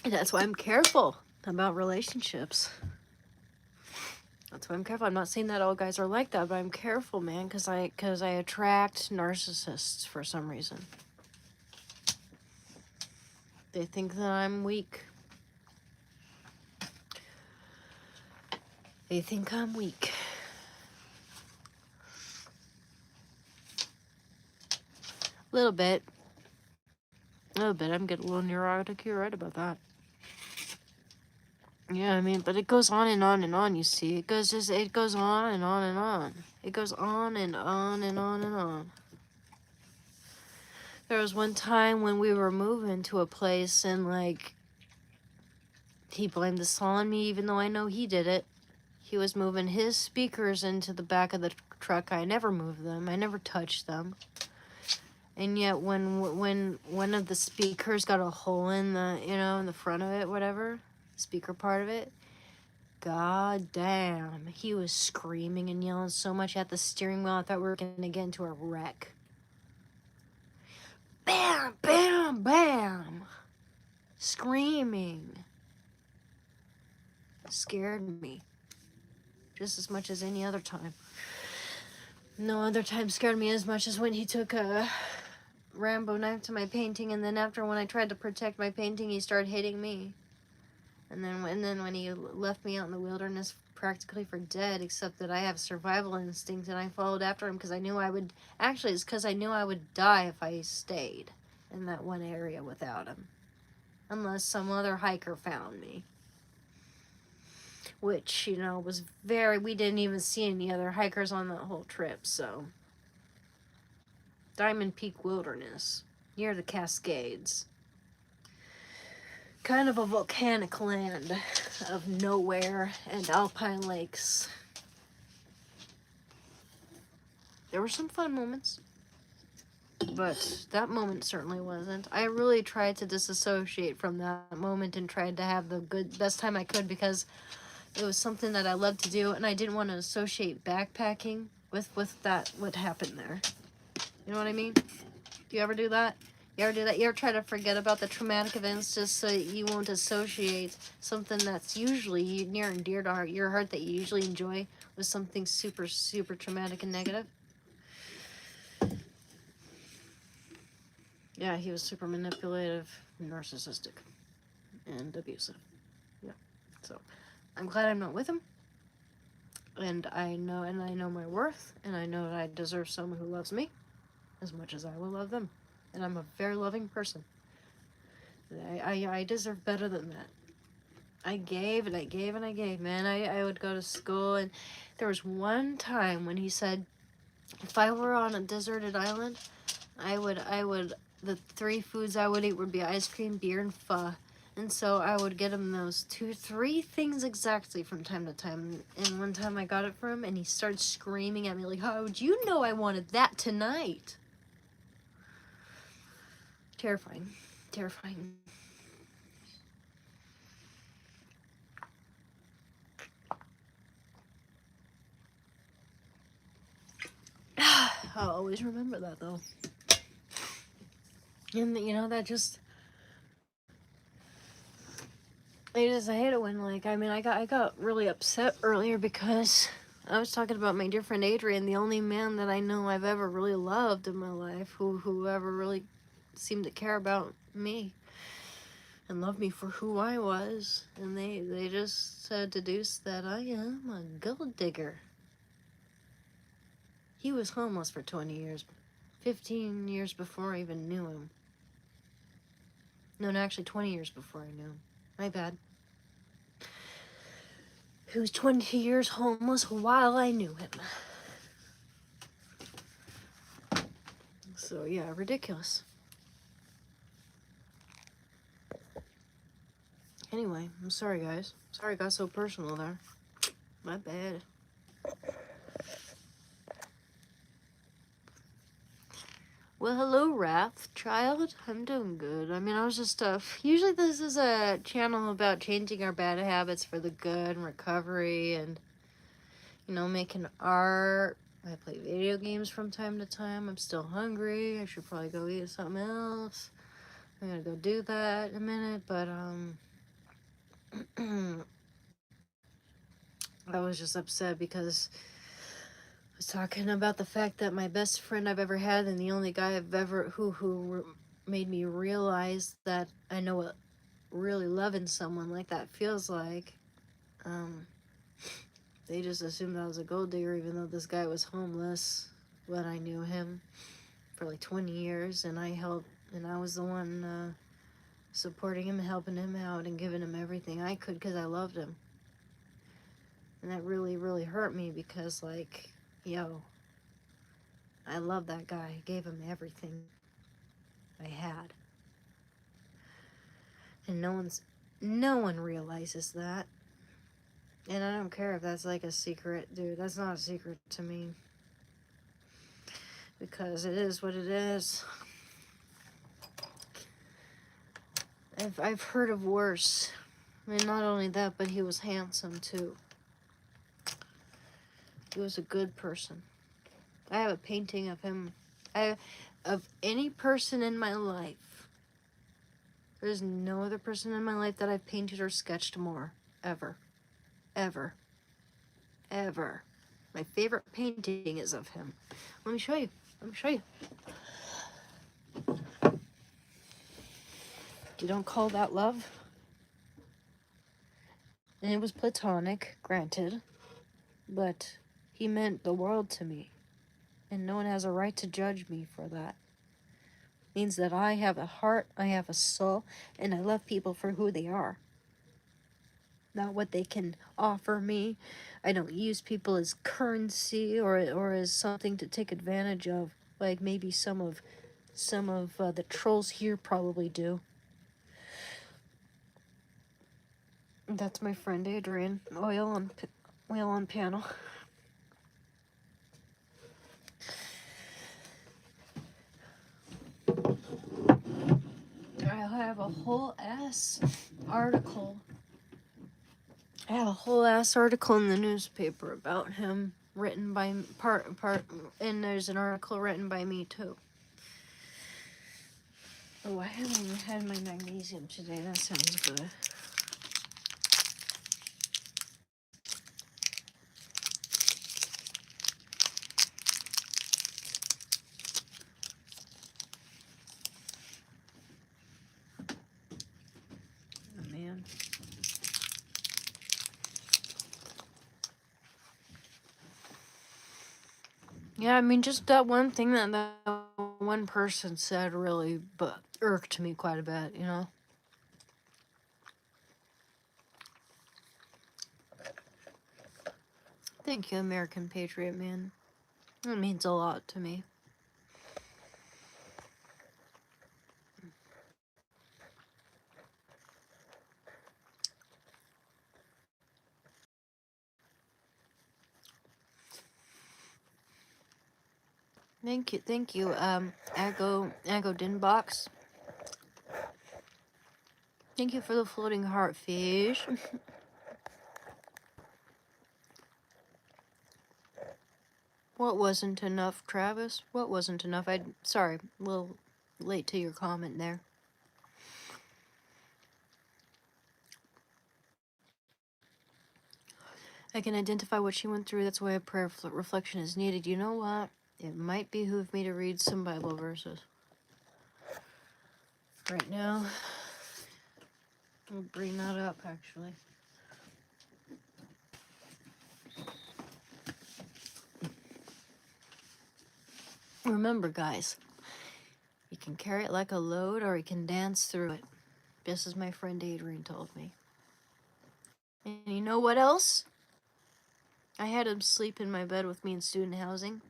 And that's why I'm careful about relationships. That's why I'm careful. I'm not saying that all guys are like that, but I'm careful, man, because I attract narcissists for some reason. They think that I'm weak. They think I'm weak. A little bit. I'm getting a little neurotic. You're right about that. Yeah, I mean, but it goes on and on and on, you see. It goes on and on and on. It goes on and on and on and on. There was one time when we were moving to a place and, like, he blamed this all on me even though I know he did it. He was moving his speakers into the back of the truck. I never moved them. I never touched them. And yet when one of the speakers got a hole in the, you know, in the front of it, whatever, speaker part of it, god damn, he was screaming and yelling so much at the steering wheel. I thought we were gonna get into a wreck. Bam, bam, bam. Screaming. Scared me. Just as much as any other time. No other time scared me as much as when he took a Rambo knife to my painting, and then after when I tried to protect my painting, he started hitting me. And then when he left me out in the wilderness practically for dead, except that I have survival instinct and I followed after him because I knew I would, actually it's because I knew I would die if I stayed in that one area without him. Unless some other hiker found me. Which, you know, was we didn't even see any other hikers on that whole trip, so. Diamond Peak Wilderness, near the Cascades. Kind of a volcanic land of nowhere and alpine lakes. There were some fun moments, but that moment certainly wasn't. I really tried to disassociate from that moment and tried to have the best time I could because it was something that I loved to do, and I didn't want to associate backpacking with that, what happened there. You know what I mean? Do you ever do that? You ever do that? You ever try to forget about the traumatic events just so you won't associate something that's usually near and dear to your heart that you usually enjoy with something super, super traumatic and negative? Yeah, he was super manipulative, narcissistic, and abusive. Yeah. So, I'm glad I'm not with him. And I know my worth, and I know that I deserve someone who loves me as much as I will love them. And I'm a very loving person. I deserve better than that. I gave and I gave and I gave, man. I would go to school, and there was one time when he said, if I were on a deserted island, the 3 foods I would eat would be ice cream, beer, and pho. And so I would get him those 3 things exactly from time to time. And one time I got it for him, and he started screaming at me like, how would you know I wanted that tonight? Terrifying. Terrifying. I'll always remember that, though. And, you know, that just... I hate it when, like, I mean, I got really upset earlier because I was talking about my dear friend Adrian, the only man that I know I've ever really loved in my life, who ever really seemed to care about me and love me for who I was. And they just deduced that I am a gold digger. He was homeless for 20 years, 15 years before I even knew him. No, actually 20 years before I knew him. My bad. He was 20 years homeless while I knew him. So, yeah, ridiculous. Anyway, I'm sorry, guys. Sorry I got so personal there. My bad. Well, hello, Wrath child. I'm doing good. I mean, I was just, usually this is a channel about changing our bad habits for the good and recovery and, you know, making art. I play video games from time to time. I'm still hungry. I should probably go eat something else. I'm gonna go do that in a minute, but, I was just upset because I was talking about the fact that my best friend I've ever had and the only guy I've ever who made me realize that I know what really loving someone like that feels like. They just assumed I was a gold digger, even though this guy was homeless when I knew him for like 20 years, and I was the one supporting him, helping him out, and giving him everything I could because I loved him. And that really, really hurt me because, like, yo, I love that guy. I gave him everything. I had. And no one realizes that. And I don't care if that's like a secret, dude. That's not a secret to me. Because it is what it is. I've heard of worse. I mean, not only that, but he was handsome too. He was a good person. I have a painting of him. Of any person in my life. There's no other person in my life that I've painted or sketched more. Ever. Ever. Ever. My favorite painting is of him. Let me show you. Let me show you. You don't call that love? And it was platonic, granted. But he meant the world to me. And no one has a right to judge me for that. It means that I have a heart, I have a soul, and I love people for who they are. Not what they can offer me. I don't use people as currency or as something to take advantage of, like maybe some of the trolls here probably do. That's my friend Adrian. Oil on panel. I have a whole ass article. I have a whole ass article in the newspaper about him, written by part, and there's an article written by me too. Oh, I haven't even had my magnesium today. That sounds good. Oh, man. Yeah, I mean, just that one thing that one person said really irked me quite a bit, you know? Thank you, American Patriot, man. It means a lot to me. Thank you, Aggo Dinbox. Thank you for the floating heart fish. What wasn't enough, Travis? What wasn't enough? Sorry, a little late to your comment there. I can identify what she went through. That's why a prayer reflection is needed. You know what? It might behoove me to read some Bible verses. Right now, I'll bring that up, actually. Remember, guys, you can carry it like a load or you can dance through it. Just as my friend Adrian told me. And you know what else? I had him sleep in my bed with me in student housing.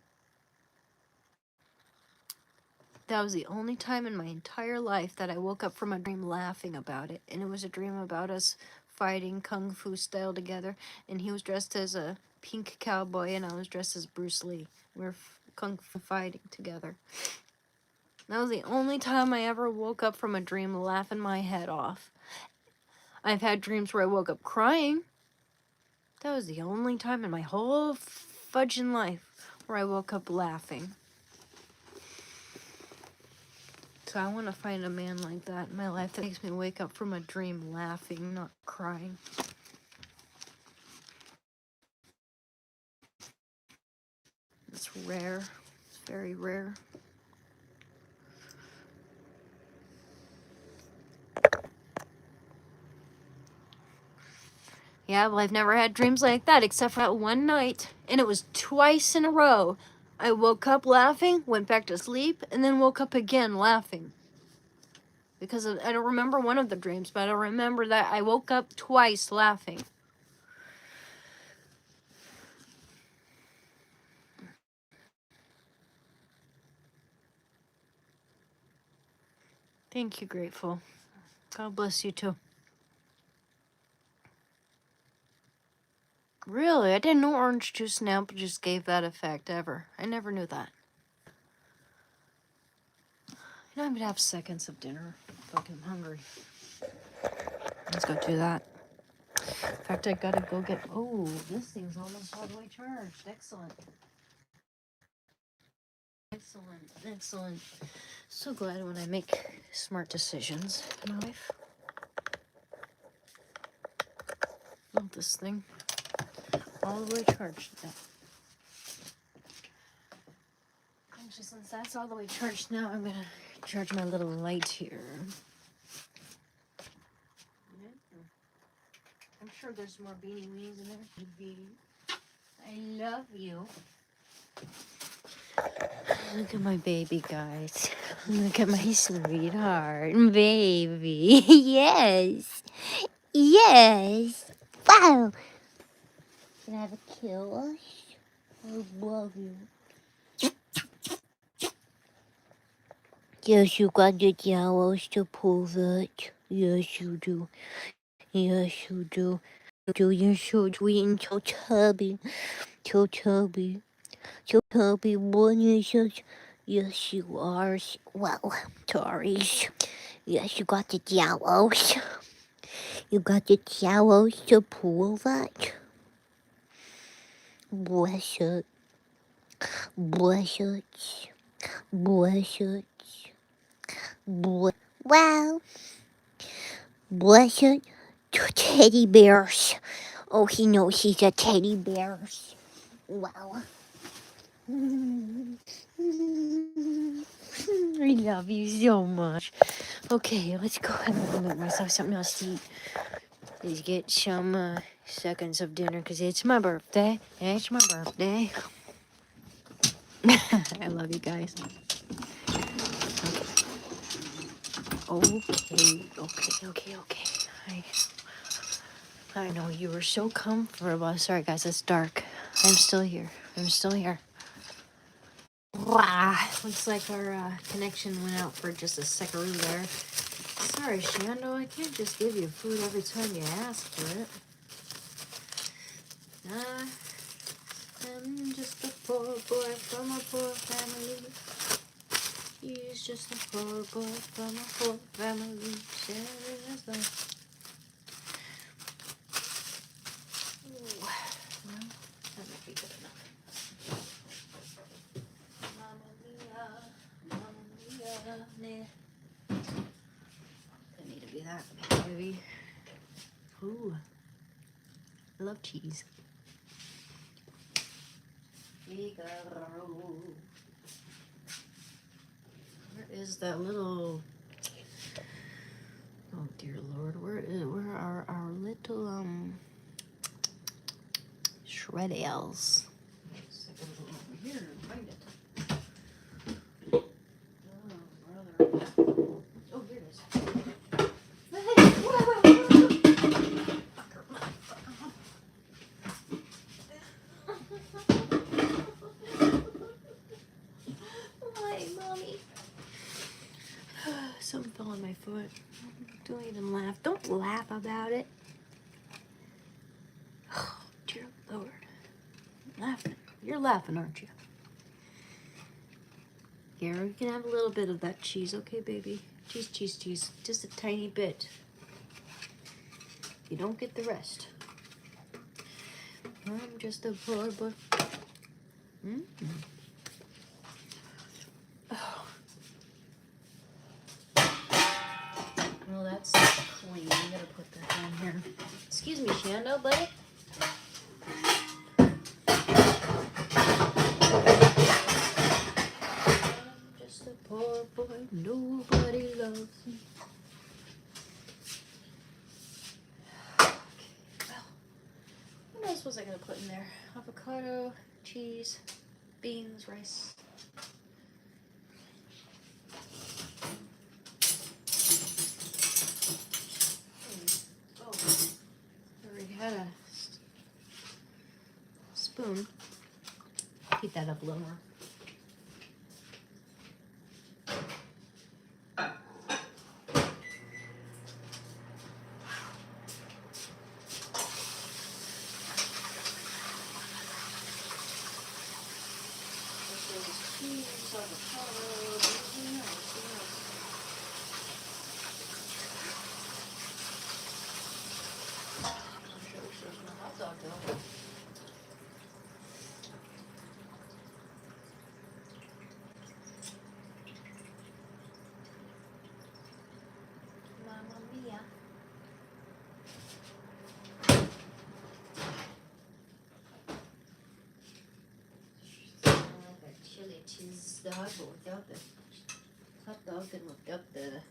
That was the only time in my entire life that I woke up from a dream laughing about it. And it was a dream about us fighting kung fu style together. And he was dressed as a pink cowboy and I was dressed as Bruce Lee. We were kung fu fighting together. That was the only time I ever woke up from a dream laughing my head off. I've had dreams where I woke up crying. That was the only time in my whole fudging life where I woke up laughing. So I want to find a man like that in my life that makes me wake up from a dream laughing, not crying. It's rare. It's very rare. Yeah, well, I've never had dreams like that except for that one night, and it was twice in a row. I woke up laughing, went back to sleep, and then woke up again laughing. Because I don't remember one of the dreams, but I remember that I woke up twice laughing. Thank you, Grateful. God bless you too. Really? I didn't know orange juice and apple juice gave that effect ever. I never knew that. You know, I'm gonna have seconds of dinner. Fucking hungry. Let's go do that. In fact, I gotta go get. Oh, this thing's almost all the way charged. Excellent. Excellent. Excellent. So glad when I make smart decisions in life. Love this thing. All the way charged now. Actually, since that's all the way charged now, I'm gonna charge my little light here. I'm sure there's more beanie weenies in there. I love you. Look at my baby, guys. Look at my sweetheart. Baby. Yes. Yes. Wow. Can I have a kiss? I love you. Yes, you got the towels to prove it. Yes, you do. Yes, you do. You're so sweet and so chubby. So chubby. So chubby. Boy, you're so... Yes, you are. Well, sorry. Yes, you got the towels. You got the towels to prove it. Bless it. Bless it. Bless it. Wow. Bless it. Teddy bears. Oh, he knows he's a teddy bear. Wow. I love you so much. Okay, let's go ahead and make myself something else to eat. Let's get some seconds of dinner because it's my birthday. It's my birthday. I love you guys. Okay. I know you were so comfortable. Sorry, guys, it's dark. I'm still here. Wow. Looks like our connection went out for just a second there. Sorry, Shando, I can't just give you food every time you ask for it. I'm just a poor boy from a poor family. He's just a poor boy from a poor family. Sharing his life. Well, that might be good enough. Mamma mia, nah. Doesn't need to be that heavy. Ooh, I love cheese. Figaro. Where is that little? Oh dear Lord, where are our little shreddales? Over here and find it. Oh brother. Oh, here it is. Why, mommy? Something fell on my foot. Don't even laugh. Don't laugh about it. Oh, dear Lord. Laughing. You're laughing, aren't you? Here, you can have a little bit of that cheese, okay, baby? Cheese. Just a tiny bit. You don't get the rest. I'm just a poor boy. Oh. Well, that's clean. I'm gonna put that down here. Excuse me, Shando, buddy. I'm just a poor boy. Nobody loves me. What else was I gonna put in there? Avocado, cheese, beans, rice. Oh, I already had a spoon. Heat that up a little more.
cheese, avocado, who knows, who knows. I'm sure there's no hot dog though. Mamma mia. Like a chili cheese dog, but without the hot dog and without the.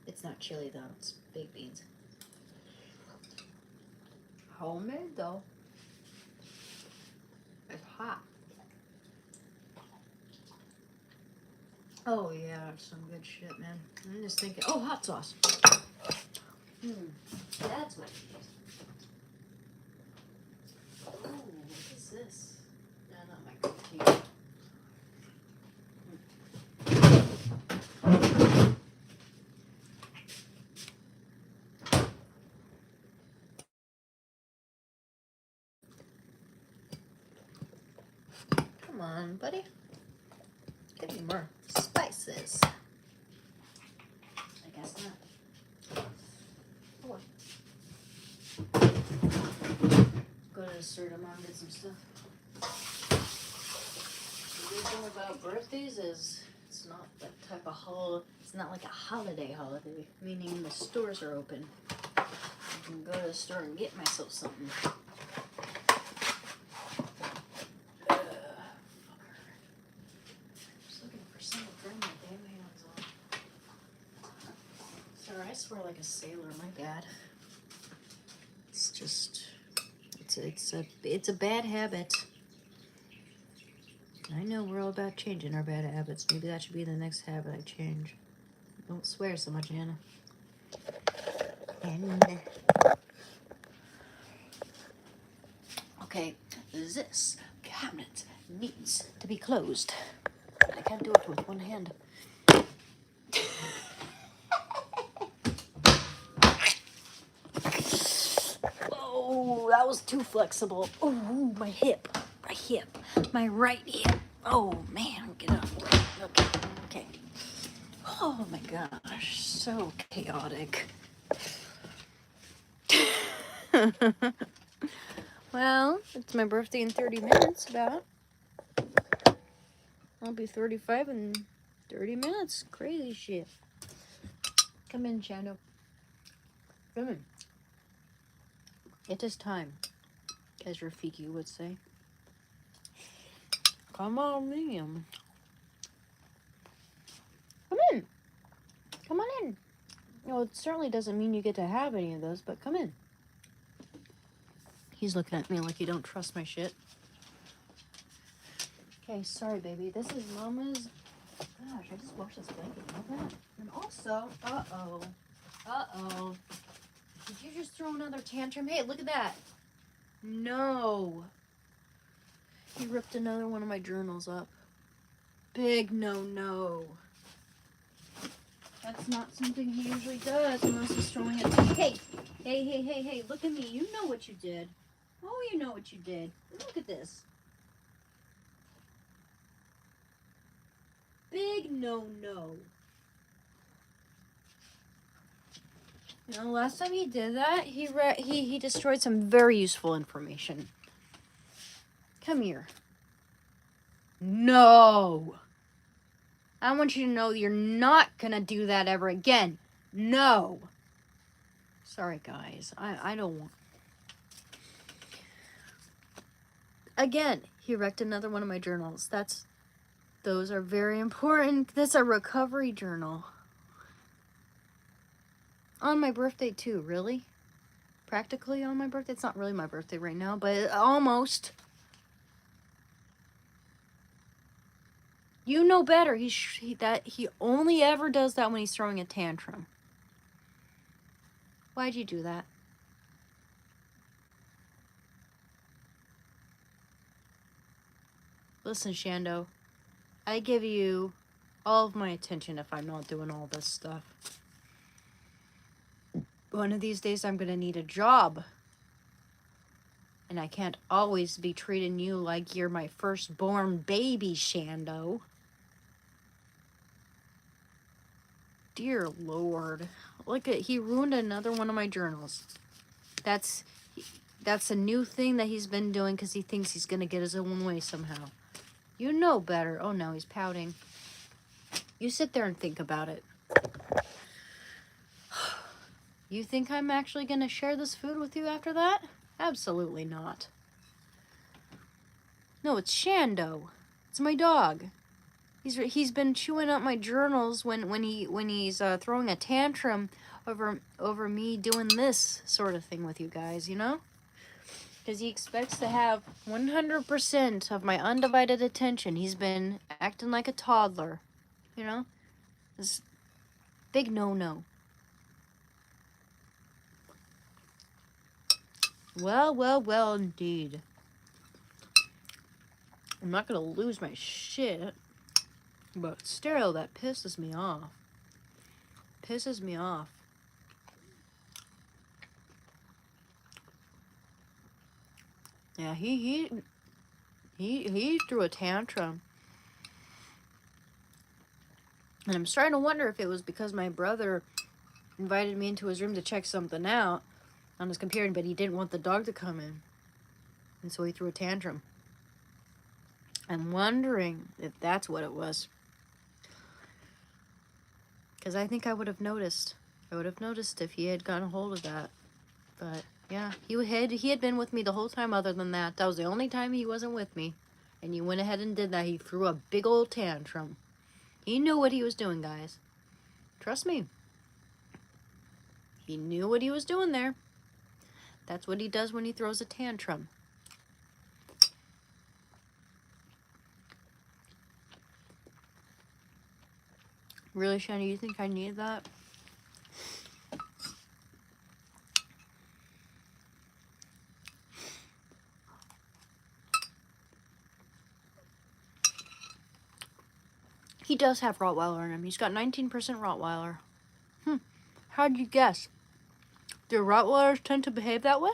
It's not chili though, it's baked beans. Homemade though. It's hot. Oh yeah, that's some good shit, man. I'm just thinking. Oh, hot sauce. That's what it is. Ooh, what is this? No, not my cup of tea. Come on, buddy. Give me more spices. I guess not. Oh. Go to the store tomorrow and get some stuff. The good thing about birthdays is it's not that type of it's not like a holiday, meaning the stores are open. I can go to the store and get myself something. I swear like a sailor, my bad. It's just, it's a bad habit. I know we're all about changing our bad habits. Maybe that should be the next habit I change. Don't swear so much, Anna. And okay, this cabinet needs to be closed. I can't do it with one hand. Oh, that was too flexible. Oh, my hip, my right hip. Oh man, get up. Okay. Oh my gosh, so chaotic. Well, it's my birthday in 30 minutes, about. I'll be 35 in 30 minutes. Crazy shit. Come in, Shando. Come in. It is time, as Rafiki would say. Come on in. Come in. Come on in. No, it certainly doesn't mean you get to have any of those, but come in. He's looking at me like you don't trust my shit. Okay, sorry, baby. This is Mama's. Gosh, I just washed this blanket. Know that? And also, did you just throw another tantrum? Hey, look at that. No. He ripped another one of my journals up. Big no. That's not something he usually does unless he's throwing it. Hey, look at me. You know what you did. Oh, you know what you did. Look at this. Big no. You know, last time he did that, he destroyed some very useful information. Come here. No. I want you to know you're not gonna do that ever again. No. Sorry, guys. I don't want. Again, he wrecked another one of my journals. Those are very important. That's a recovery journal. On my birthday too, really? Practically on my birthday? It's not really my birthday right now, but almost. You know better. He only ever does that when he's throwing a tantrum. Why'd you do that? Listen, Shando. I give you all of my attention if I'm not doing all this stuff. One of these days I'm gonna need a job.
And I can't always be treating you like you're my firstborn baby, Shando. Dear Lord. Look at, he ruined another one of my journals. That's a new thing that he's been doing because he thinks he's going to get his own way somehow. You know better. Oh no, he's pouting. You sit there and think about it. You think I'm actually going to share this food with you after that? Absolutely not. No, it's Shando. It's my dog. He's been chewing up my journals when he's throwing a tantrum over me doing this sort of thing with you guys, you know? Because he expects to have 100% of my undivided attention. He's been acting like a toddler, you know? This big no-no. Well, well, well, indeed. I'm not gonna lose my shit, but still, that pisses me off. Pisses me off. Yeah, he threw a tantrum. And I'm starting to wonder if it was because my brother invited me into his room to check something out on his computer, but he didn't want the dog to come in. And so he threw a tantrum. I'm wondering if that's what it was. Because I think I would have noticed. I would have noticed if he had gotten a hold of that. But yeah, he had been with me the whole time other than that. That was the only time he wasn't with me. And you went ahead and did that. He threw a big old tantrum. He knew what he was doing, guys. Trust me. He knew what he was doing there. That's what he does when he throws a tantrum. Really, Shani, you think I need that? He does have Rottweiler in him. He's got 19% Rottweiler. How'd you guess? Do Rottweilers tend to behave that way?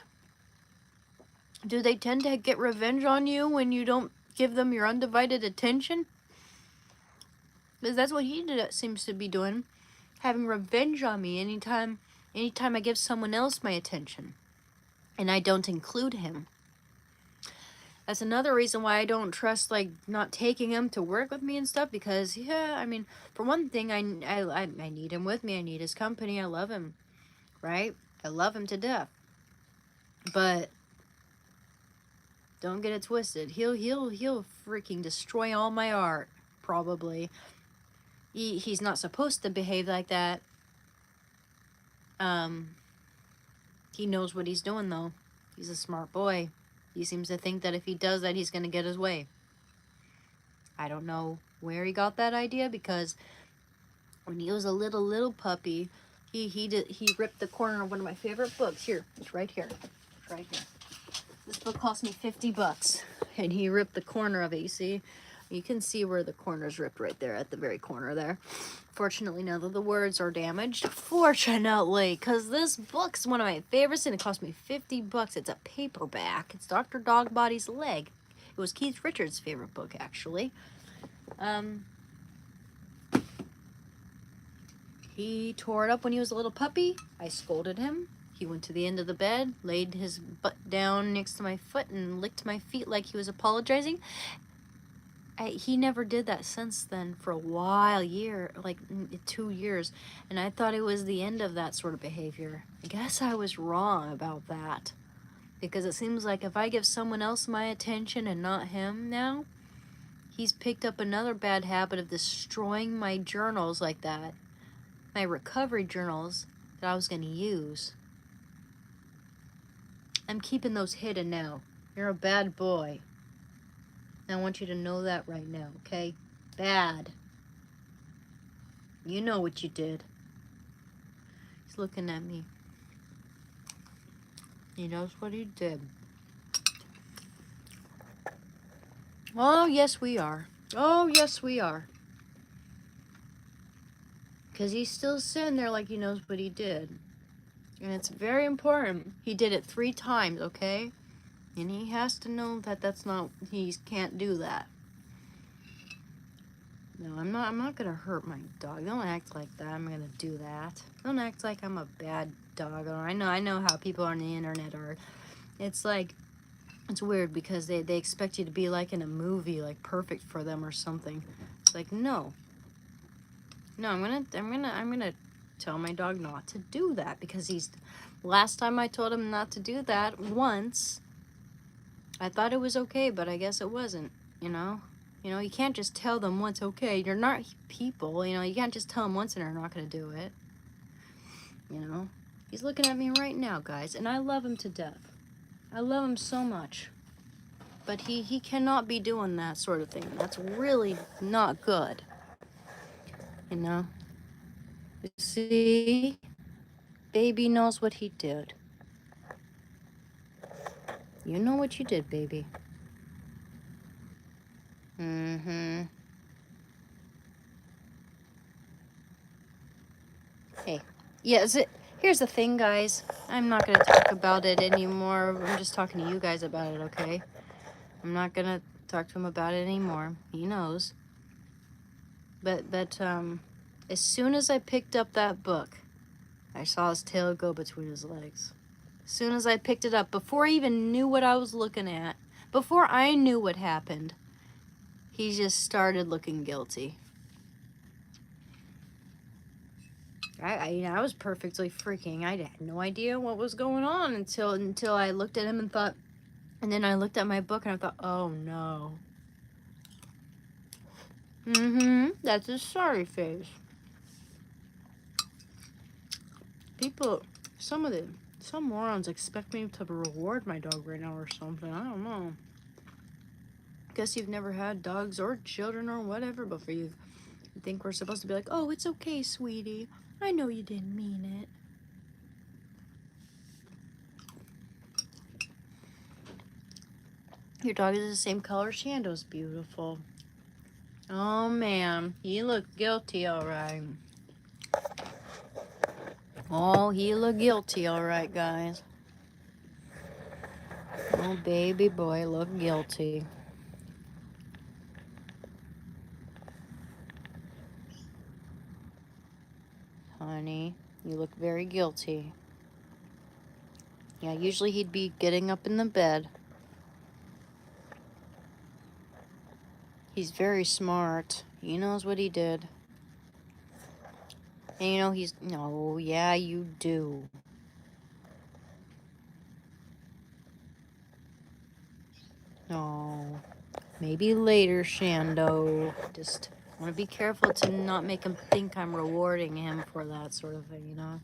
Do they tend to get revenge on you when you don't give them your undivided attention? Because that's what he seems to be doing. Having revenge on me anytime I give someone else my attention. And I don't include him. That's another reason why I don't trust, like, not taking him to work with me and stuff. Because, yeah, I mean, for one thing, I need him with me. I need his company. I love him. Right? I love him to death. But don't get it twisted. He'll freaking destroy all my art. Probably. He's not supposed to behave like that. He knows what he's doing, though. He's a smart boy. He seems to think that if he does that, he's going to get his way. I don't know where he got that idea, because when he was a little puppy, he ripped the corner of one of my favorite books. Here, it's right here. It's right here. This book cost me $50, and he ripped the corner of it. You can see where the corner's ripped right there at the very corner there. Fortunately, none of the words are damaged. Fortunately, because this book's one of my favorites, and it cost me $50. It's a paperback. It's Dr. Dogbody's Leg. It was Keith Richards' favorite book, actually. He tore it up when he was a little puppy. I scolded him. He went to the end of the bed, laid his butt down next to my foot, and licked my feet like he was apologizing. He never did that since then for a while, like 2 years. And I thought it was the end of that sort of behavior. I guess I was wrong about that. Because it seems like if I give someone else my attention and not him now, he's picked up another bad habit of destroying my journals like that. My recovery journals that I was going to use. I'm keeping those hidden now. You're a bad boy. I want you to know that right now, okay? Bad. You know what you did. He's looking at me. He knows what he did. Oh, yes, we are. Oh, yes, we are. Because he's still sitting there like he knows what he did. And it's very important. He did it 3 times, okay? And he has to know that that's not, he can't do that. No, I'm not gonna hurt my dog. Don't act like that. I'm gonna do that. Don't act like I'm a bad dog. Or I know how people on the internet are. It's like, it's weird because they expect you to be like in a movie, like perfect for them or something. It's like, no. No, I'm gonna tell my dog not to do that because last time I told him not to do that once, I thought it was okay, but I guess it wasn't, you know? You know, you can't just tell them once, okay, you're not people, you know, you can't just tell them once and they're not going to do it, you know? He's looking at me right now, guys, and I love him to death. I love him so much. But he cannot be doing that sort of thing. That's really not good, you know? You see? Baby knows what he did. You know what you did, baby. Mm-hmm. Hey, yeah, here's the thing, guys. I'm not gonna talk about it anymore. I'm just talking to you guys about it, okay? I'm not gonna talk to him about it anymore. He knows. But as soon as I picked up that book, I saw his tail go between his legs. As soon as I picked it up, before I even knew what I was looking at, before I knew what happened, he just started looking guilty. I was perfectly freaking. I had no idea what was going on until I looked at him and thought, and then I looked at my book and I thought, oh no. That's his sorry face. People, some morons expect me to reward my dog right now or something. I don't know. Guess you've never had dogs or children or whatever before. You think we're supposed to be like, oh, it's okay, sweetie. I know you didn't mean it. Your dog is the same color Shando's. Beautiful. Oh man, he looked guilty, all right. Oh, he looked guilty, all right, guys. Oh, baby boy looked guilty. Honey, you look very guilty. Yeah, usually he'd be getting up in the bed. He's very smart. He knows what he did. And you know no, yeah, you do. No, maybe later, Shando. Just want to be careful to not make him think I'm rewarding him for that sort of thing, you know?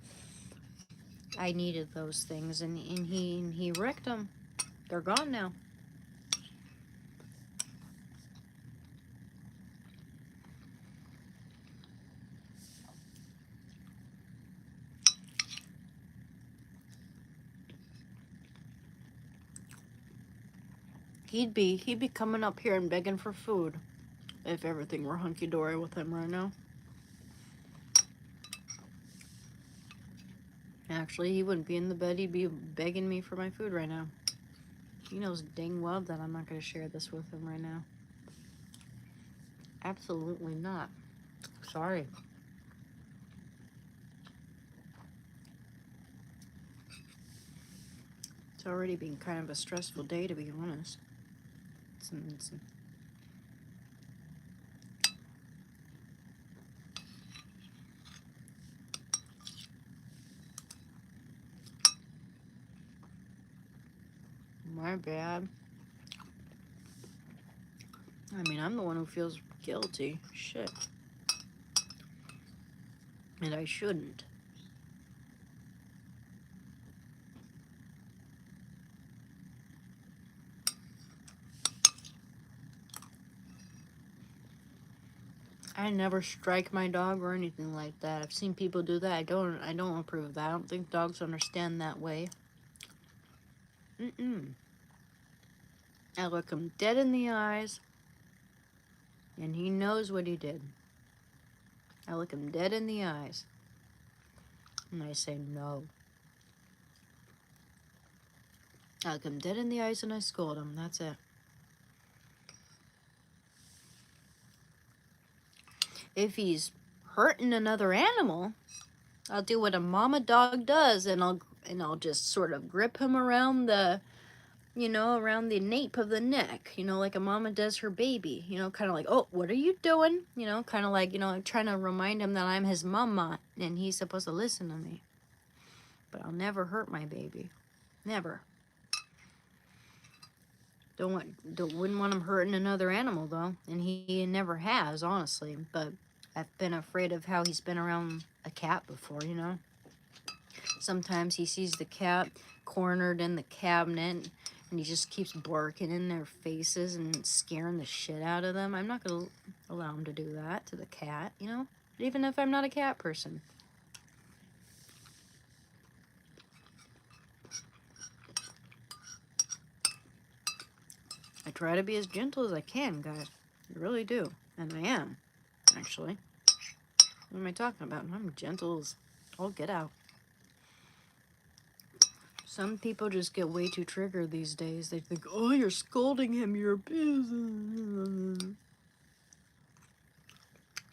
I needed those things, and he wrecked them. They're gone now. He'd be coming up here and begging for food if everything were hunky-dory with him right now. Actually, he wouldn't be in the bed. He'd be begging me for my food right now. He knows dang well that I'm not going to share this with him right now. Absolutely not. Sorry. It's already been kind of a stressful day, to be honest. My bad. I mean, I'm the one who feels guilty. Shit. And I shouldn't. I never strike my dog or anything like that. I've seen people do that. I don't approve of that. I don't think dogs understand that way. I look him dead in the eyes, and he knows what he did. I look him dead in the eyes, and I say no. I look him dead in the eyes and I scold him. That's it. If he's hurting another animal, I'll do what a mama dog does, and I'll just sort of grip him around the, around the nape of the neck, like a mama does her baby, kind of like, oh, what are you doing? Kind of like, trying to remind him that I'm his mama and he's supposed to listen to me. But I'll never hurt my baby. Never. Wouldn't want him hurting another animal though, and he never has, honestly. But I've been afraid of how he's been around a cat before, Sometimes he sees the cat cornered in the cabinet and he just keeps barking in their faces and scaring the shit out of them. I'm not going to allow him to do that to the cat, even if I'm not a cat person. I try to be as gentle as I can, guys. I really do. And I am, actually. What am I talking about? I'm gentle as all get out. Some people just get way too triggered these days. They think, oh, you're scolding him, you're abusing.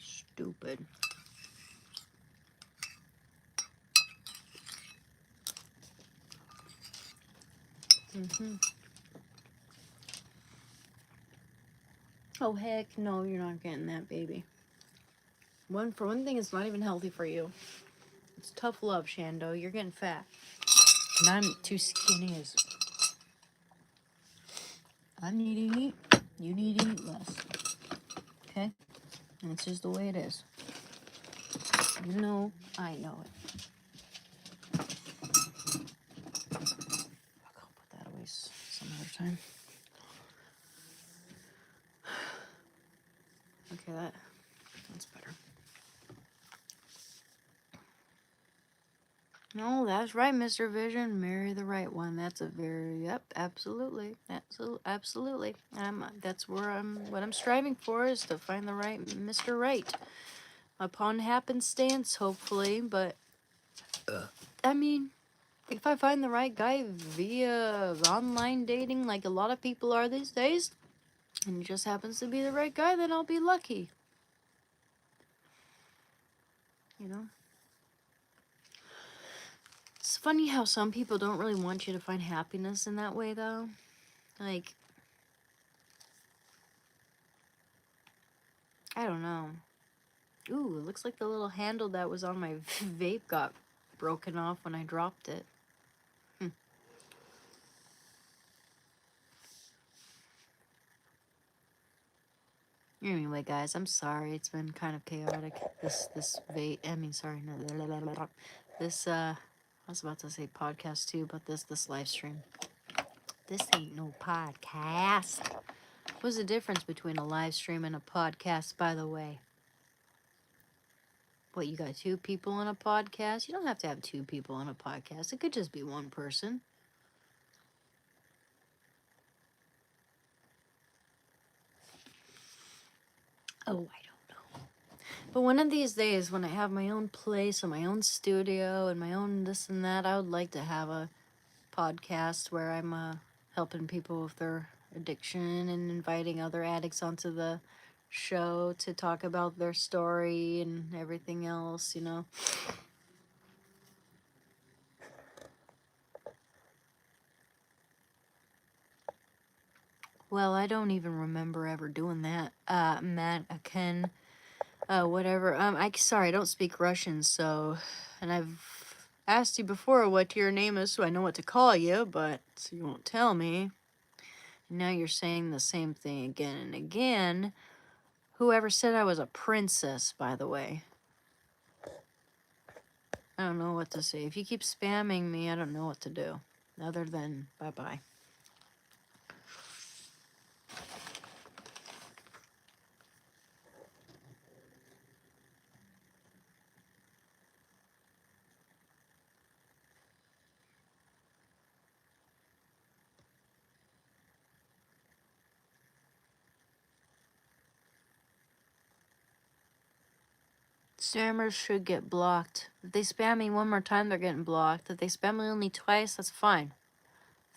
Stupid. Oh, heck no, you're not getting that, baby. For one thing, it's not even healthy for you. It's tough love, Shando. You're getting fat. And I'm too skinny as... I need to eat. You need to eat less. Okay? And it's just the way it is. You know, I know it. I'll put that away some other time. Okay, that's better. No, that's right, Mr. Vision. Marry the right one. That's a very, yep, absolutely. Absolutely. That's what I'm striving for, is to find the right Mr. Right. Upon happenstance, hopefully, but, I mean, if I find the right guy via online dating, like a lot of people are these days, and he just happens to be the right guy, then I'll be lucky. It's funny how some people don't really want you to find happiness in that way, though. Like, I don't know. Ooh, it looks like the little handle that was on my vape got broken off when I dropped it. Anyway, guys, I'm sorry. It's been kind of chaotic. This vape. I mean, sorry. No, this I was about to say podcast too, but this live stream. This ain't no podcast. What's the difference between a live stream and a podcast, by the way? What, you got 2 people on a podcast? You don't have to have 2 people on a podcast. It could just be one person. Oh, I don't know. But one of these days, when I have my own place and my own studio and my own this and that, I would like to have a podcast where I'm helping people with their addiction and inviting other addicts onto the show to talk about their story and everything else, Well, I don't even remember ever doing that. Matt, Ken, whatever. Sorry, I don't speak Russian, so, and I've asked you before what your name is, so I know what to call you, but you won't tell me. And now you're saying the same thing again and again. Whoever said I was a princess, by the way? I don't know what to say. If you keep spamming me, I don't know what to do. Other than bye-bye. Spammers should get blocked. If they spam me one more time, they're getting blocked. If they spam me only twice, that's fine.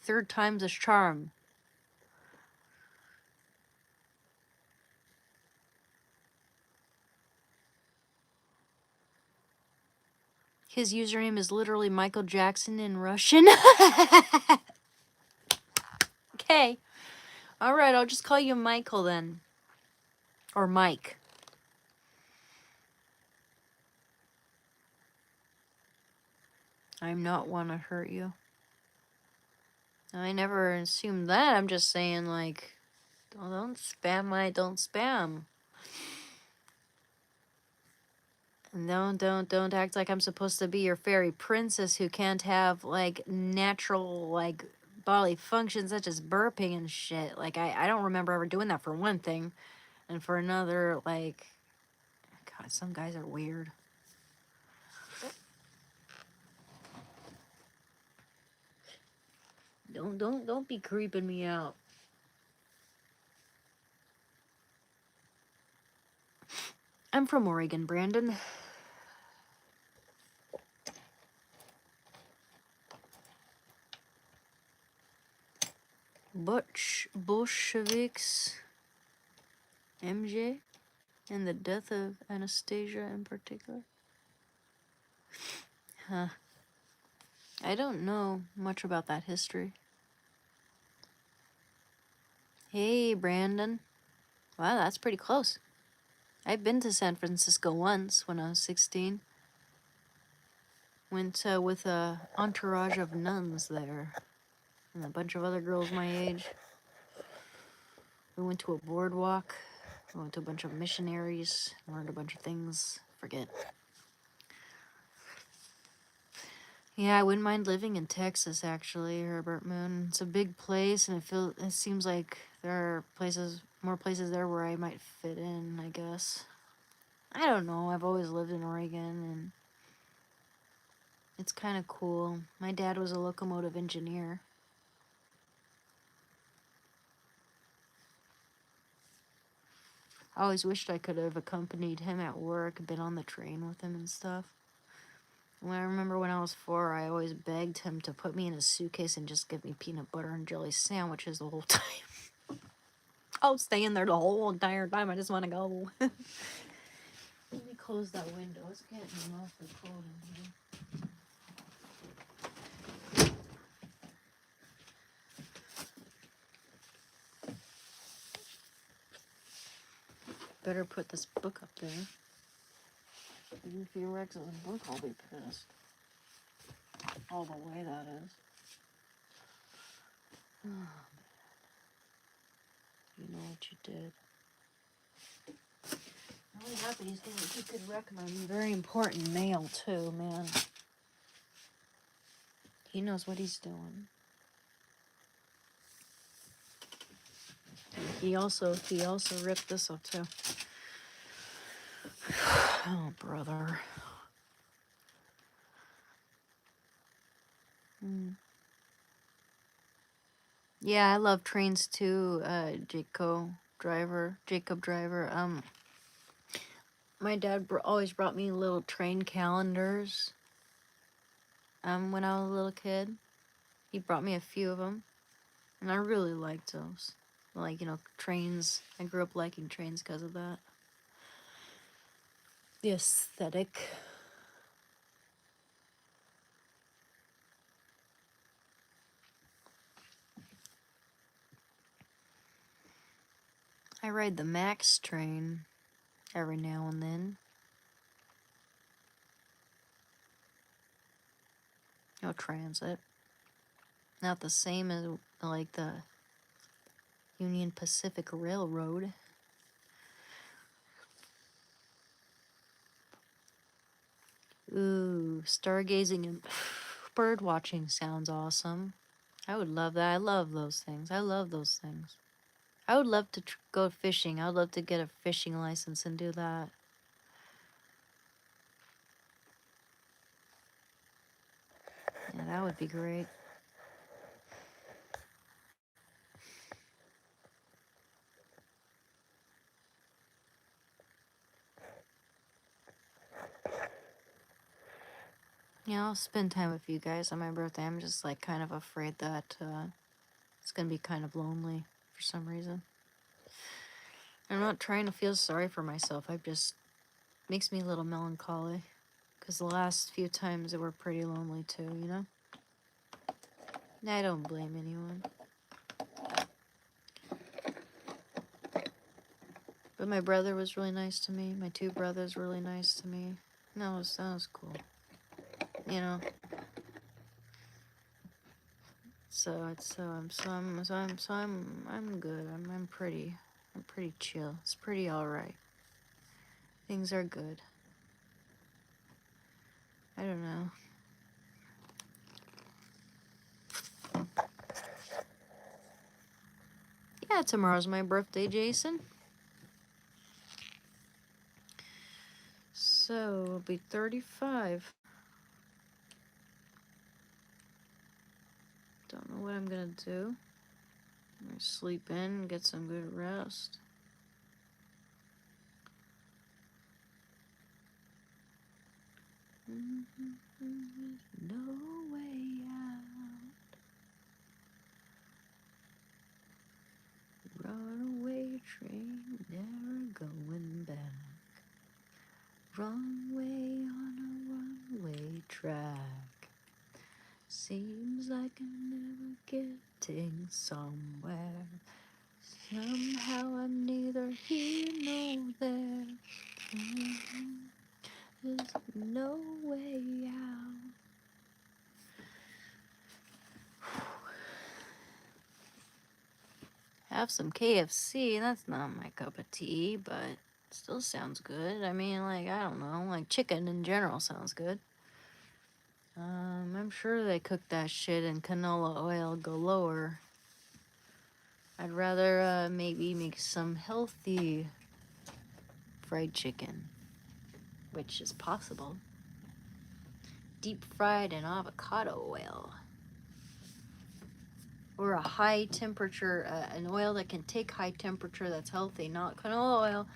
third time's a charm. His username is literally Michael Jackson in Russian. Okay. Alright, I'll just call you Michael then. Or Mike. I'm not one to hurt you. I never assumed that. I'm just saying, like, don't spam don't spam. And don't act like I'm supposed to be your fairy princess who can't have, like, natural, like, bodily functions such as burping and shit. Like, I don't remember ever doing that for one thing. And for another, like, God, some guys are weird. Don't be creeping me out. I'm from Oregon, Brandon. Bolsheviks, MJ, and the death of Anastasia in particular. Huh. I don't know much about that history. Hey, Brandon. Wow, that's pretty close. I've been to San Francisco once when I was 16. Went with a entourage of nuns there. And a bunch of other girls my age. We went to a boardwalk. We went to a bunch of missionaries. Learned a bunch of things. Forget. Yeah, I wouldn't mind living in Texas, actually, Herbert Moon. It's a big place, and it seems like there are more places there where I might fit in, I guess. I don't know. I've always lived in Oregon, and it's kind of cool. My dad was a locomotive engineer. I always wished I could have accompanied him at work, been on the train with him and stuff. I remember when I was 4, I always begged him to put me in a suitcase and just give me peanut butter and jelly sandwiches the whole time. I was staying there the whole entire time. I just want to go. Let me close that window. It's getting awfully cold in here. Better put this book up there. If he wrecks this book, I'll be pissed. All the way, that is. Oh, man. You know what you did. I'm really happy he could wreck my very important mail, too, man. He knows what he's doing. He also ripped this up, too. Oh, brother. Yeah, I love trains too, Jacob Driver. My dad always brought me little train calendars. When I was a little kid, he brought me a few of them, and I really liked those. Like, trains. I grew up liking trains because of that. The aesthetic. I ride the Max train every now and then. Transit. Not the same as, like, the Union Pacific Railroad. Ooh, stargazing and bird watching sounds awesome. I would love that. I love those things. I love those things. I would love to go fishing. I would love to get a fishing license and do that. Yeah, that would be great. Yeah, I'll spend time with you guys on my birthday. I'm just like kind of afraid that it's gonna be kind of lonely for some reason. I'm not trying to feel sorry for myself. I just makes me a little melancholy because the last few times they were pretty lonely too. You know. I don't blame anyone. But my brother was really nice to me. My two brothers were really nice to me. That was cool. You know. I'm good. I'm pretty chill. It's pretty all right. Things are good. I don't know. Yeah, tomorrow's my birthday, Jason. So I'll be 35. Don't know what I'm gonna do. I'm gonna sleep in, get some good rest. No way out. Runaway train, never going back. Wrong way on a one-way track. Seems like I'm never getting somewhere. Somehow I'm neither here nor there. There's no way out. Have some KFC. That's not my cup of tea, but still sounds good. I mean, like, I don't know. Like, chicken in general sounds good. I'm sure they cook that shit in canola oil galore. I'd rather maybe make some healthy fried chicken, which is possible. Deep fried in avocado oil. Or a high temperature, an oil that can take high temperature that's healthy, not canola oil,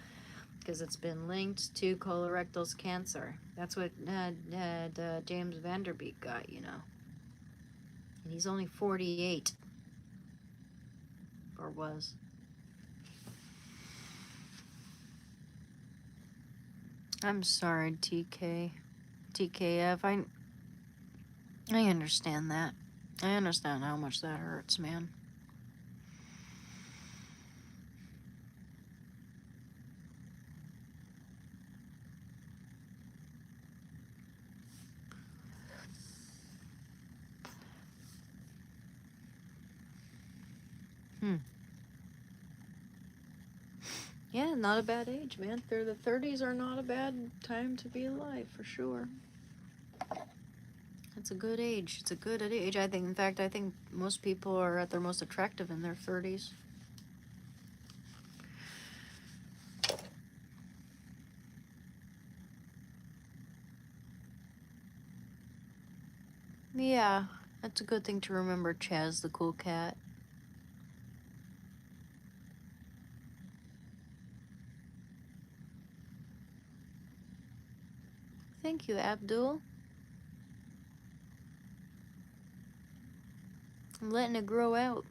because it's been linked to colorectal cancer. That's what James Vanderbeek got, you know. And he's only 48. Or was. I'm sorry, TKF. I understand that. I understand how much that hurts, man. Yeah, not a bad age, man. The 30s are not a bad time to be alive, for sure. It's a good age. It's a good age. I think, in fact, I think most people are at their most attractive in their 30s. Yeah, that's a good thing to remember, Chaz the cool cat. Thank you, Abdul. I'm letting it grow out.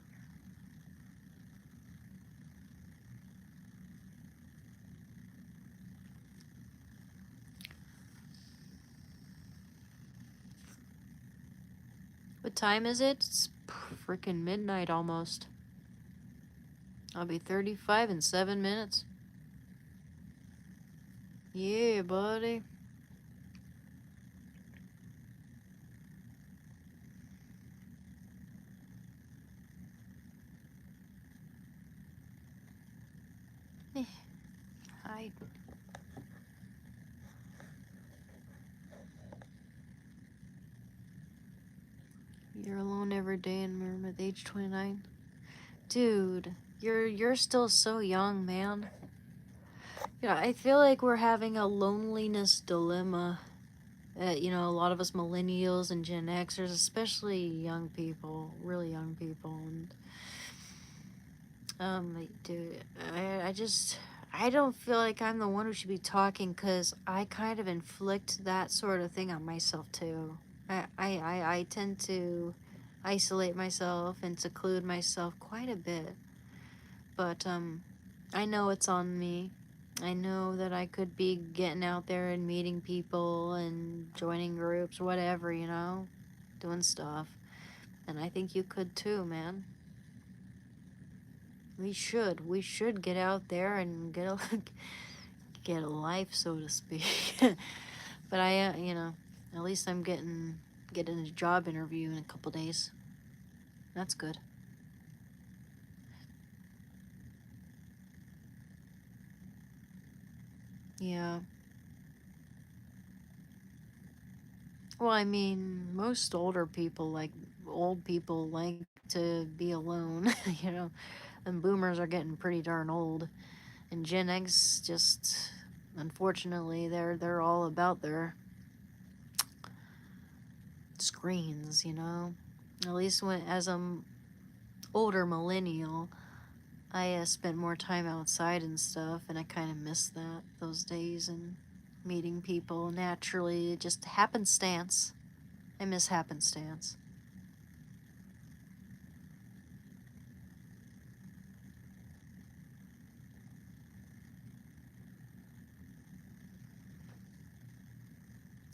What time is it? It's freaking midnight almost. I'll be 35 in 7 minutes. Yeah, buddy. Hi. You're alone every day in room at age 29. Dude, you're still so young, man. Yeah, I feel like we're having a loneliness dilemma. You know, a lot of us millennials and Gen Xers, especially young people, really young people, and like, dude, I don't feel like I'm the one who should be talking, because I kind of inflict that sort of thing on myself too. I tend to isolate myself and seclude myself quite a bit. But I know it's on me. I know that I could be getting out there and meeting people and joining groups, whatever, you know, doing stuff. And I think you could too, man. We should get out there and get a get a life, so to speak. But you know, at least I'm getting a job interview in a couple days. That's good. Yeah. Well, I mean, most old people like to be alone, you know, and boomers are getting pretty darn old. And Gen X just, unfortunately, they're all about their screens, you know. At least when, as I'm older millennial, I spent more time outside and stuff, and I kind of miss those days and meeting people naturally, just happenstance. I miss happenstance.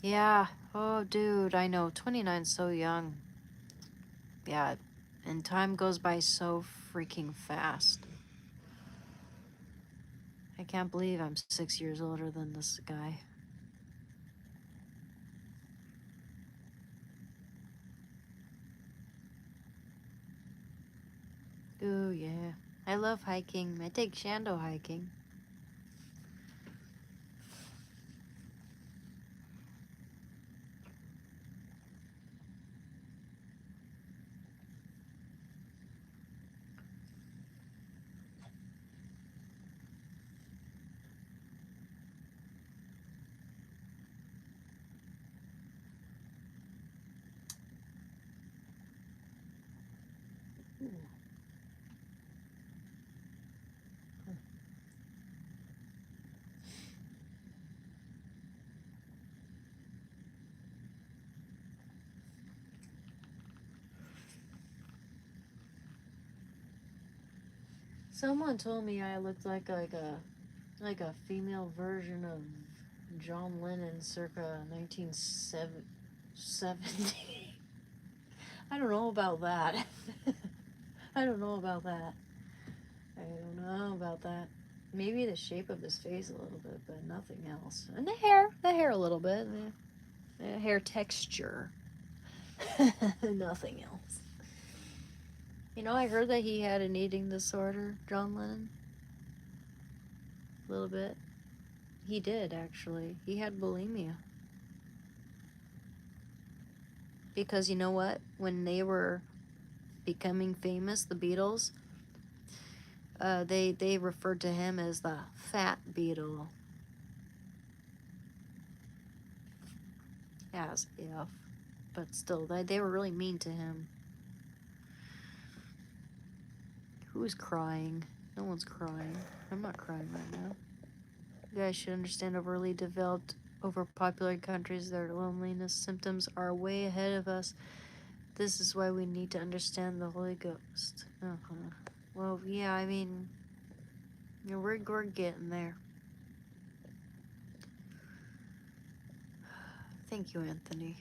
Yeah. Oh, dude, I know. 29's so young. Yeah. And time goes by so freaking fast. I can't believe I'm 6 years older than this guy. Ooh, yeah. I love hiking. I take Shando hiking. Someone told me I looked like a female version of John Lennon circa 1970. I don't know about that. I don't know about that. I don't know about that. Maybe the shape of his face a little bit, but nothing else. And the hair a little bit, the hair texture. Nothing else. You know, I heard that he had an eating disorder, John Lennon. A little bit. He did, actually. He had bulimia. Because you know what? When they were becoming famous, the Beatles, they referred to him as the Fat Beatle. As if. But still, they were really mean to him. Who's crying? No one's crying. I'm not crying right now. You guys should understand overly developed, overpopulated countries, their loneliness symptoms are way ahead of us. This is why we need to understand the Holy Ghost. Well, yeah, I mean, you know, we're getting there. Thank you, Anthony.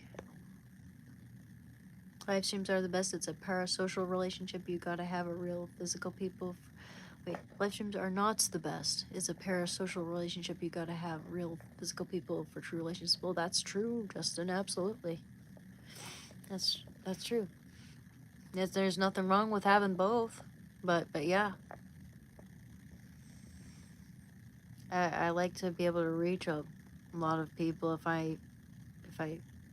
Live streams are the best. It's a parasocial relationship. You gotta have a real physical people. Wait, live streams are not the best. It's a parasocial relationship. You gotta have real physical people for true relationships. Well, that's true, Justin. Absolutely. That's true. Yes, there's nothing wrong with having both. But yeah, I like to be able to reach a lot of people if I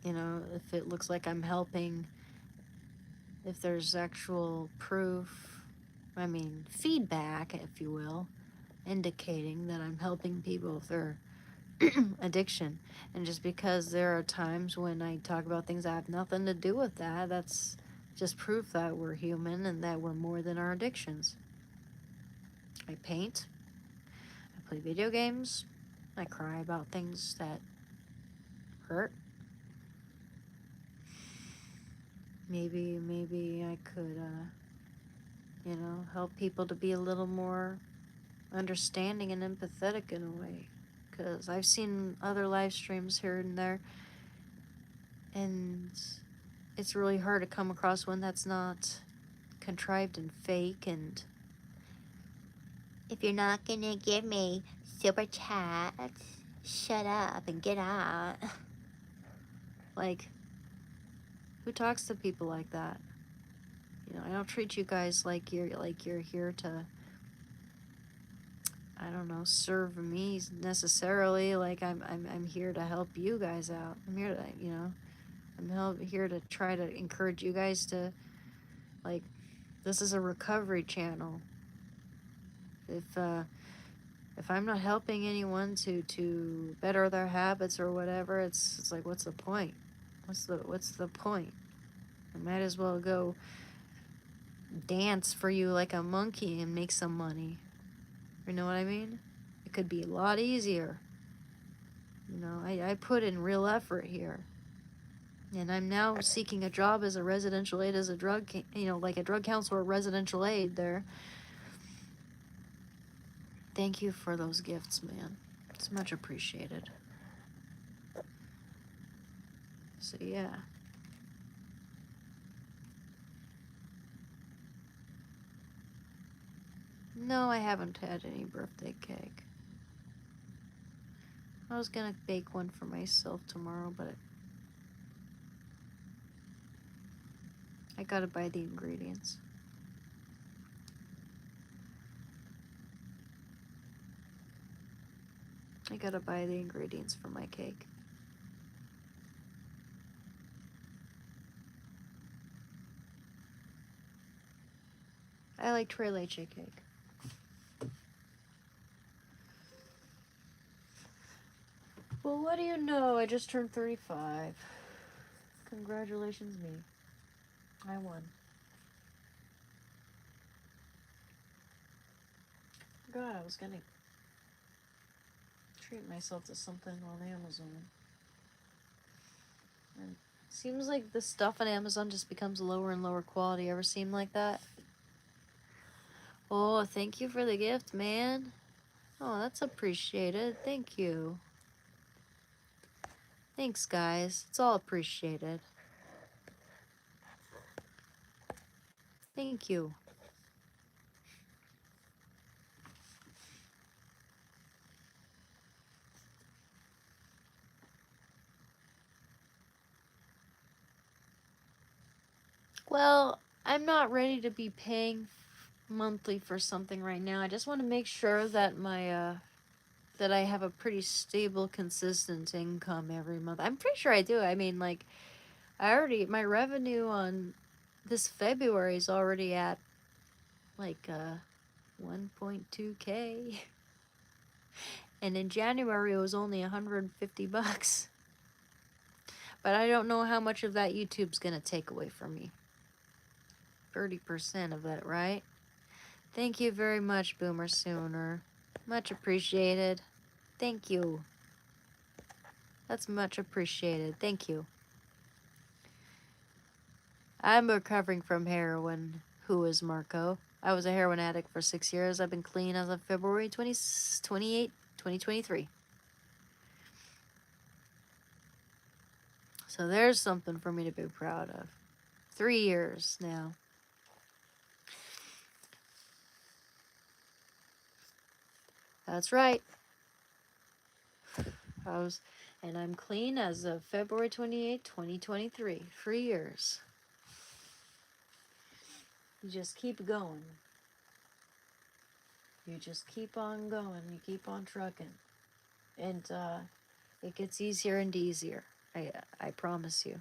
you know, if it looks like I'm helping, if there's actual proof, I mean feedback, if you will, indicating that I'm helping people with their addiction. And just because there are times when I talk about things that have nothing to do with that, that's just proof that we're human and that we're more than our addictions. I paint, I play video games, I cry about things that hurt. maybe I could, you know, help people to be a little more understanding and empathetic in a way. Because I've seen other live streams here and there, and it's really hard to come across one that's not contrived and fake. And if you're not gonna give me super chats, shut up and get out. Like, who talks to people like that? You know, I don't treat you guys like you're here to, I don't know, serve me necessarily. Like I'm here to help you guys out. I'm here to, you know, here to try to encourage you guys to, like, this is a recovery channel. If I'm not helping anyone to better their habits or whatever, it's like, what's the point? What's the point? I might as well go dance for you like a monkey and make some money. You know what I mean? It could be a lot easier. You know, I put in real effort here. And I'm now seeking a job as a residential aid, as a drug, you know, like a drug counselor, residential aid there. Thank you for those gifts, man. It's much appreciated. So, yeah. No, I haven't had any birthday cake. I was gonna bake one for myself tomorrow, but I gotta buy the ingredients. I gotta buy the ingredients for my cake. I like tres leche cake. Well, what do you know? I just turned 35. Congratulations, me. I won. God, I was gonna treat myself to something on Amazon. And it seems like the stuff on Amazon just becomes lower and lower quality. Ever seem like that? Oh, thank you for the gift, man. Oh, that's appreciated. Thank you. Thanks, guys. It's all appreciated. Thank you. Well, I'm not ready to be paying monthly for something right now. I just want to make sure that my that I have a pretty stable, consistent income every month. I'm pretty sure I do. I mean, like, my revenue on this February is already at like 1.2K. And in January it was only 150 bucks. But I don't know how much of that YouTube's gonna take away from me. 30% of that, right? Thank you very much, Boomer Sooner. Much appreciated. Thank you. That's much appreciated. Thank you. I'm recovering from heroin. Who is Marco? I was a heroin addict for 6 years. I've been clean as of February 28, 2023. So there's something for me to be proud of. 3 years now. That's right. And I'm clean as of February 28, 2023. 3 years. You just keep going. You just keep on going. You keep on trucking. And it gets easier and easier. I promise you.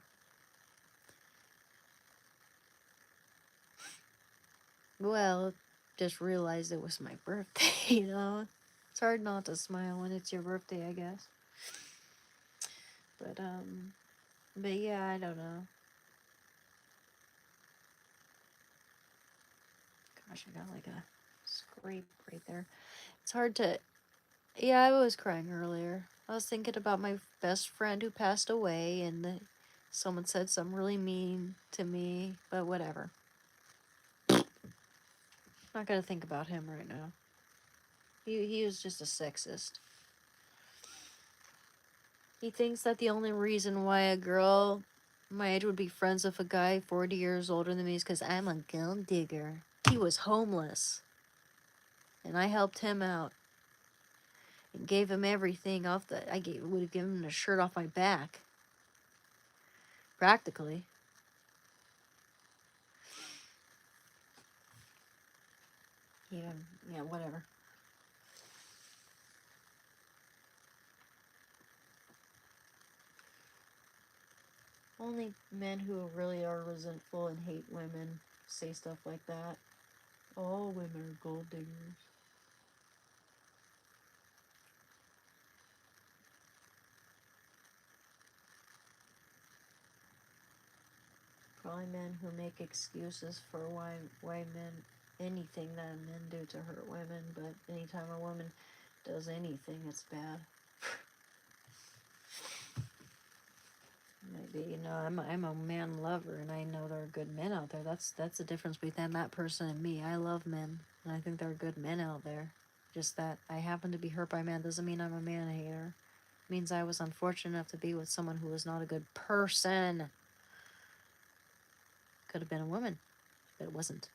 Well, just realized it was my birthday, you know? It's hard not to smile when it's your birthday, I guess. But yeah, I don't know. Gosh, I got like a scrape right there. It's hard to, yeah, I was crying earlier. I was thinking about my best friend who passed away, and Someone said something really mean to me, but whatever. Not gonna think about him right now. He was just a sexist. He thinks that the only reason why a girl my age would be friends with a guy 40 years older than me is because I'm a gold digger. He was homeless, and I helped him out and gave him everything off the. Would have given him a shirt off my back, practically. Yeah, whatever. Only men who really are resentful and hate women say stuff like that. All women are gold diggers. Probably men who make excuses for why men anything that men do to hurt women, but anytime a woman does anything, it's bad. Maybe I'm a man lover, and I know there are good men out there. That's the difference between that person and me. I love men, and I think there are good men out there. Just that I happen to be hurt by men doesn't mean I'm a man hater. It means I was unfortunate enough to be with someone who was not a good person. Could have been a woman, but it wasn't.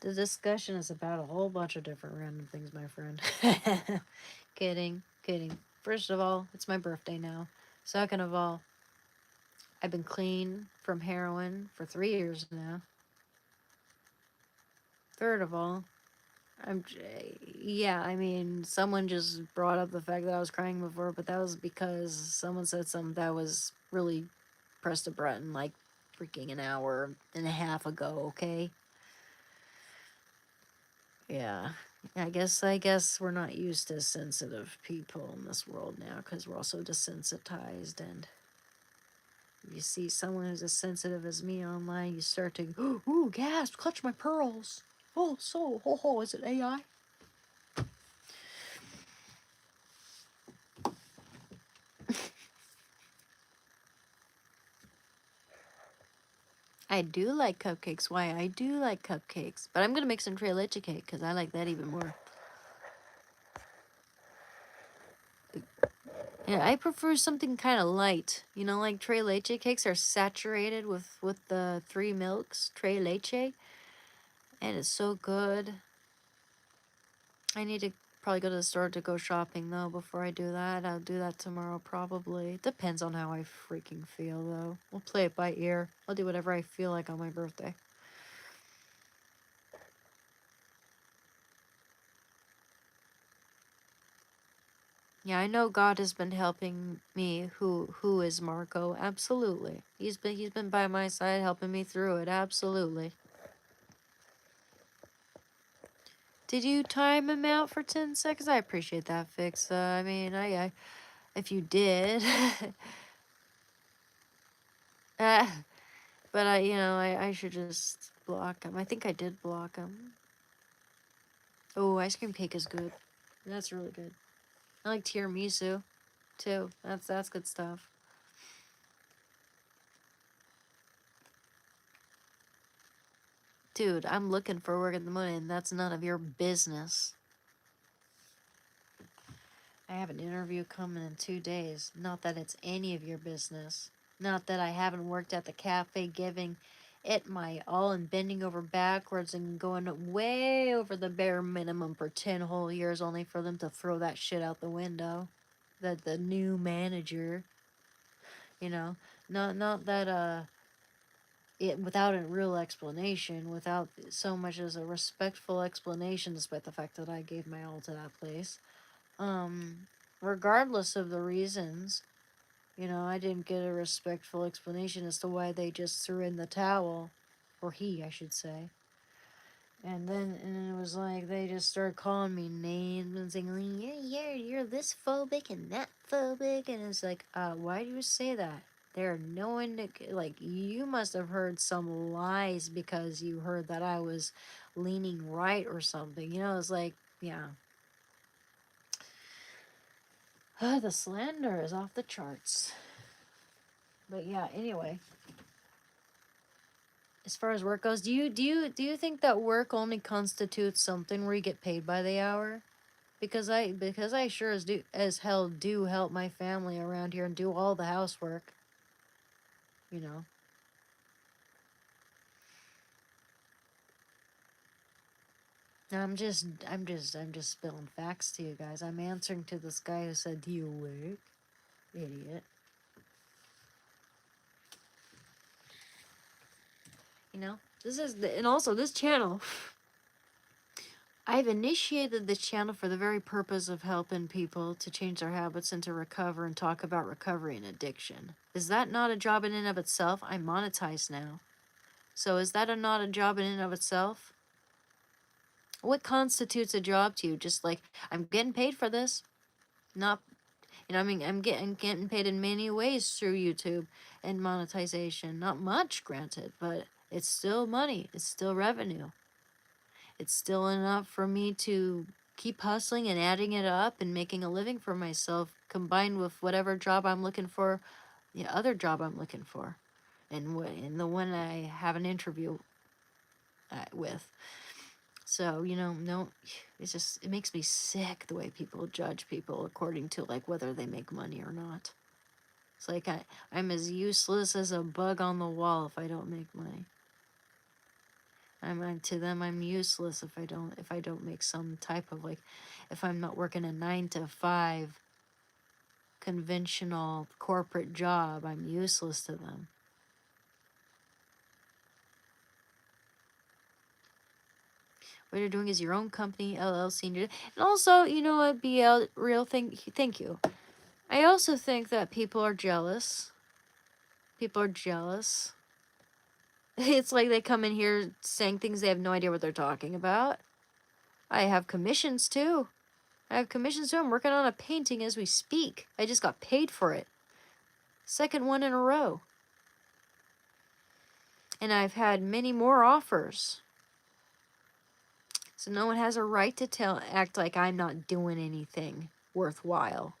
The discussion is about a whole bunch of different random things, my friend. Kidding. First of all, it's my birthday now. Second of all, I've been clean from heroin for 3 years now. Third of all, I mean, someone just brought up the fact that I was crying before, but that was because someone said something that was really pressed a button like freaking an hour and a half ago, okay? Yeah. I guess we're not used to sensitive people in this world now because we're also desensitized, and you see someone who's as sensitive as me online, you start to ooh, gasp, clutch my pearls. Oh, so is it AI? I do like cupcakes. Why? I do like cupcakes, but I'm gonna make some tres leche cake because I like that even more. Yeah, I prefer something kind of light. You know, like tres leche cakes are saturated with the 3 milks, tres leche, and it's so good. I need to probably go to the store to go shopping though before I do that. I'll do that tomorrow probably. Depends on how I freaking feel though. We'll play it by ear. I'll do whatever I feel like on my birthday. Yeah, I know God has been helping me. Who is Marco? Absolutely. He's been by my side helping me through it. Absolutely. Did you time him out for 10 seconds? I appreciate that, Fix. I mean, I if you did. uh, but I should just block him. I think I did block him. Oh, ice cream cake is good. That's really good. I like tiramisu, too. That's good stuff. Dude, I'm looking for work at the moment, and that's none of your business. I have an interview coming in 2 days. Not that it's any of your business. Not that I haven't worked at the cafe giving it my all and bending over backwards and going way over the bare minimum for 10 whole years only for them to throw that shit out the window. The new manager, you know, not that it without a real explanation, without so much as a respectful explanation, despite the fact that I gave my all to that place. Regardless of the reasons, I didn't get a respectful explanation as to why they just threw in the towel, or he, I should say. And it was like they just started calling me names and saying, you're this phobic and that phobic, and it's like, why do you say that? They're knowing like you must have heard some lies because you heard that I was leaning right or something. It's like Yeah. The slander is off the charts. But yeah, anyway. As far as work goes, do you think that work only constitutes something where you get paid by the hour? Because I sure as hell do help my family around here and do all the housework. You know. I'm just spilling facts to you guys. I'm answering to this guy who said, "Do you work, idiot?" You know. And also this channel. I've initiated this channel for the very purpose of helping people to change their habits and to recover and talk about recovery and addiction. Is that not a job in and of itself? I'm monetized now. So is that not a job in and of itself? What constitutes a job to you? Just like, I'm getting paid for this. Not, I mean, I'm getting paid in many ways through YouTube and monetization. Not much, granted, but it's still money. It's still revenue. It's still enough for me to keep hustling and adding it up and making a living for myself, combined with whatever job I'm looking for, the other job I'm looking for, and the one I have an interview with. So, no, it makes me sick the way people judge people according to like whether they make money or not. It's like I'm as useless as a bug on the wall if I don't make money. To them I'm useless if I don't make some type of like, if I'm not working a 9 to 5 conventional corporate job, I'm useless to them. What you're doing is your own company, LLC, and also, you know what, BL, real thing, thank you. I also think that people are jealous. People are jealous. It's like they come in here saying things they have no idea what they're talking about. I have commissions too. I'm working on a painting as we speak. I just got paid for it. Second one in a row. And I've had many more offers. So no one has a right to act like I'm not doing anything worthwhile.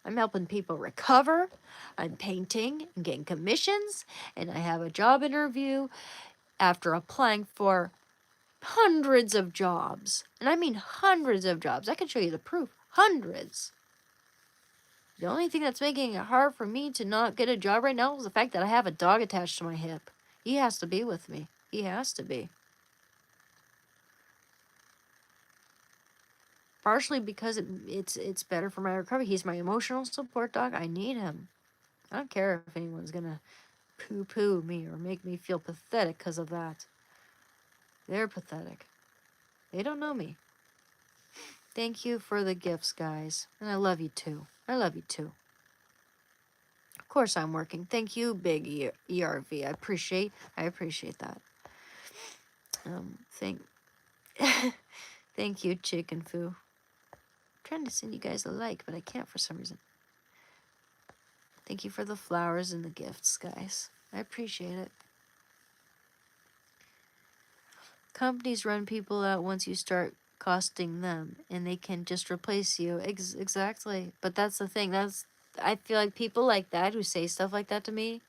I'm helping people recover. I'm painting and getting commissions. And I have a job interview after applying for hundreds of jobs. And I mean hundreds of jobs. I can show you the proof. Hundreds. The only thing that's making it hard for me to not get a job right now is the fact that I have a dog attached to my hip. He has to be with me. He has to be. Partially because it's better for my recovery. He's my emotional support dog. I need him. I don't care if anyone's gonna poo-poo me or make me feel pathetic because of that. They're pathetic. They don't know me. Thank you for the gifts, guys. And I love you too. I love you too. Of course I'm working. Thank you, big ERV. I appreciate that. Thank thank you, Chicken Foo. I'm trying to send you guys a like, but I can't for some reason. Thank you for the flowers and the gifts, guys. I appreciate it. Companies run people out once you start costing them, and they can just replace you. Exactly. But that's the thing. I feel like people like that who say stuff like that to me,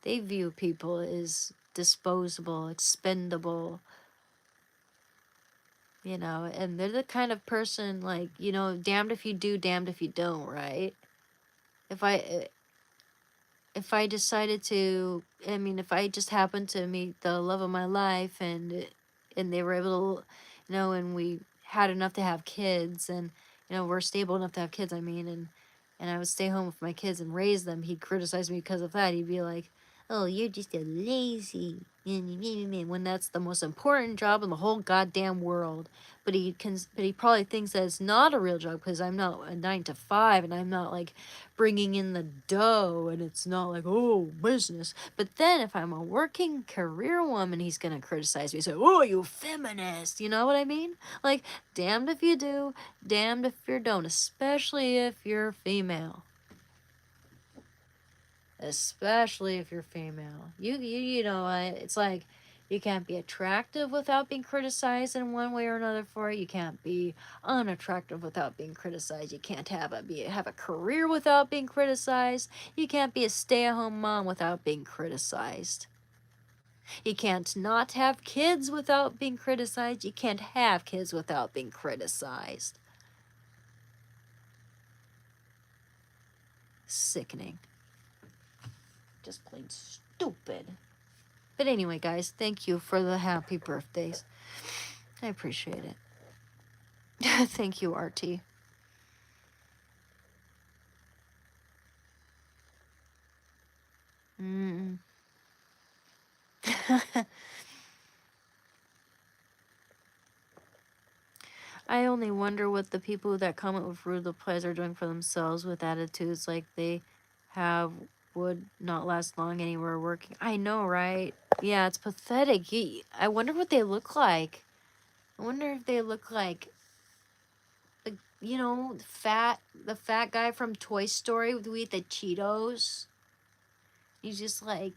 they view people as disposable, expendable, and they're the kind of person like, damned if you do, damned if you don't, right? If I if I decided to, if I just happened to meet the love of my life and they were able to, and we had enough to have kids and, we're stable enough to have kids, and I would stay home with my kids and raise them, he'd criticize me because of that. He'd be like, oh, you're just a lazy, when that's the most important job in the whole goddamn world. But he probably thinks that it's not a real job because I'm not a 9 to 5 and I'm not like bringing in the dough and it's not like, oh, business. But then if I'm a working career woman, he's gonna criticize me. So, oh, you feminist, you know what I mean? Like, damned if you do, damned if you don't, especially if you're female. Especially if you're female. It's like, You can't be attractive without being criticized in one way or another for it. You can't be unattractive without being criticized. You can't have a career without being criticized. You can't be a stay-at-home mom without being criticized. You can't not have kids without being criticized. You can't have kids without being criticized. Sickening. Just plain stupid. But anyway, guys, thank you for the happy birthdays. I appreciate it. Thank you, RT. Mm. I only wonder what the people that comment with rude replies are doing for themselves with attitudes like they have would not last long anywhere working. I know, right? Yeah, it's pathetic. I wonder what they look like. I wonder if they look like, you know, the fat guy from Toy Story who eat the Cheetos. He's just like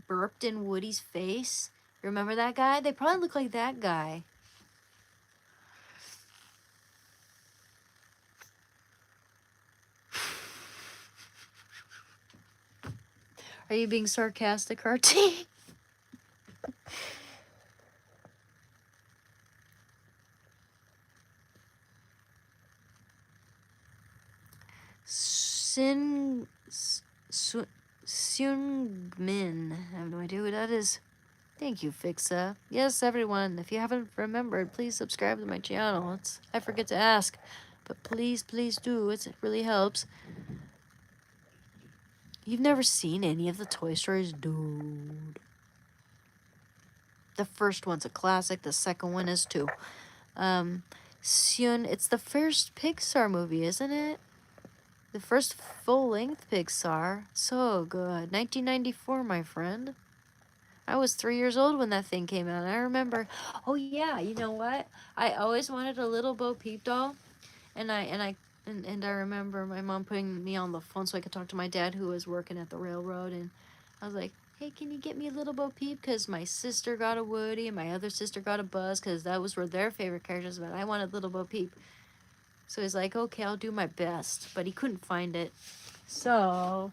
burped in Woody's face. Remember that guy? They probably look like that guy. Are you being sarcastic, RT? Sin Seungmin. I have no idea who that is. Thank you, Fixa. Yes, everyone. If you haven't remembered, please subscribe to my channel. I forget to ask, but please do. It really helps. You've never seen any of the Toy Stories, dude. The first one's a classic. The second one is too. It's the first Pixar movie, isn't it? The first full-length Pixar. So good. 1994, my friend. I was 3 years old when that thing came out. I remember. Oh yeah, you know what? I always wanted a little Bo Peep doll, and I remember my mom putting me on the phone so I could talk to my dad who was working at the railroad, and I was like, "Hey, can you get me a little Bo Peep?" Because my sister got a Woody and my other sister got a Buzz, because that were their favorite characters, but I wanted little Bo Peep. So he's like, "Okay, I'll do my best," but he couldn't find it, so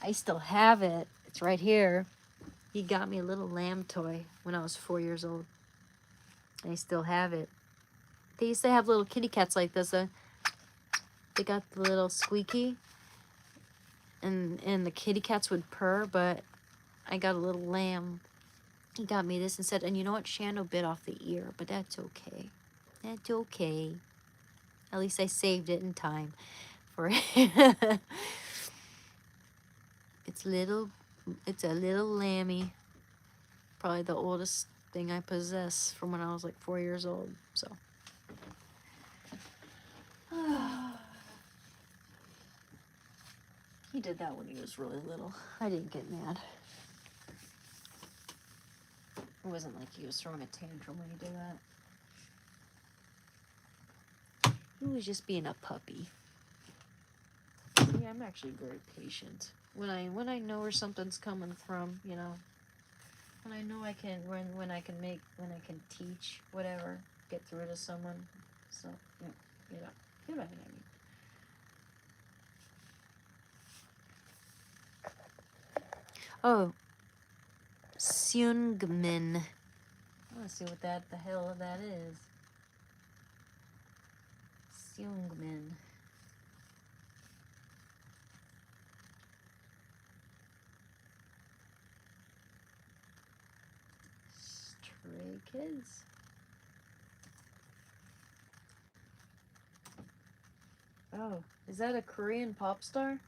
I still have it. It's right here. He got me a little lamb toy when I was 4 years old. And I still have it. They used to have little kitty cats like this. They got the little squeaky. And the kitty cats would purr, but I got a little lamb. He got me this and said, and you know what? Shando bit off the ear, but that's okay. That's okay. At least I saved it in time for it. It's a little lammy. Probably the oldest thing I possess from when I was like 4 years old. So he did that when he was really little. I didn't get mad. It wasn't like he was throwing a tantrum when he did that. He was just being a puppy. Yeah, I'm actually very patient. When I know where something's coming from, you know. When I know I can when I can teach whatever, get through to someone. So yeah, you know what I mean. Oh, Seungmin. I want to see what the hell that is. Seungmin. Stray Kids. Oh, is that a Korean pop star?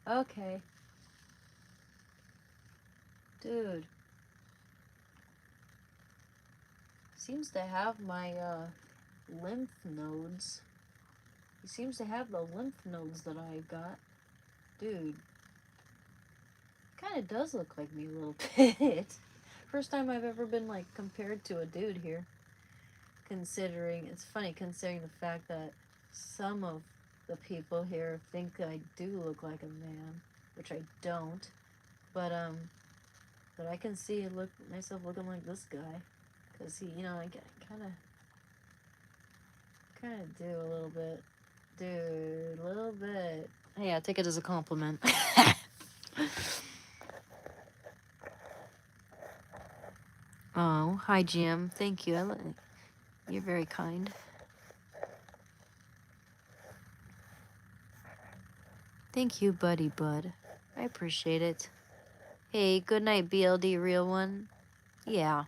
Okay. Dude. Seems to have my lymph nodes. He seems to have the lymph nodes that I've got. Dude. Kind of does look like me a little bit. First time I've ever been like compared to a dude here. It's funny considering the fact that some of the people here think I do look like a man, which I don't. But But I can see myself looking like this guy. Because he, you know, I kind of do a little bit. Dude, a little bit. Hey, I take it as a compliment. Oh, hi, Jim. Thank you. You're very kind. Thank you, buddy bud. I appreciate it. Hey, good night, BLD real one. Yeah,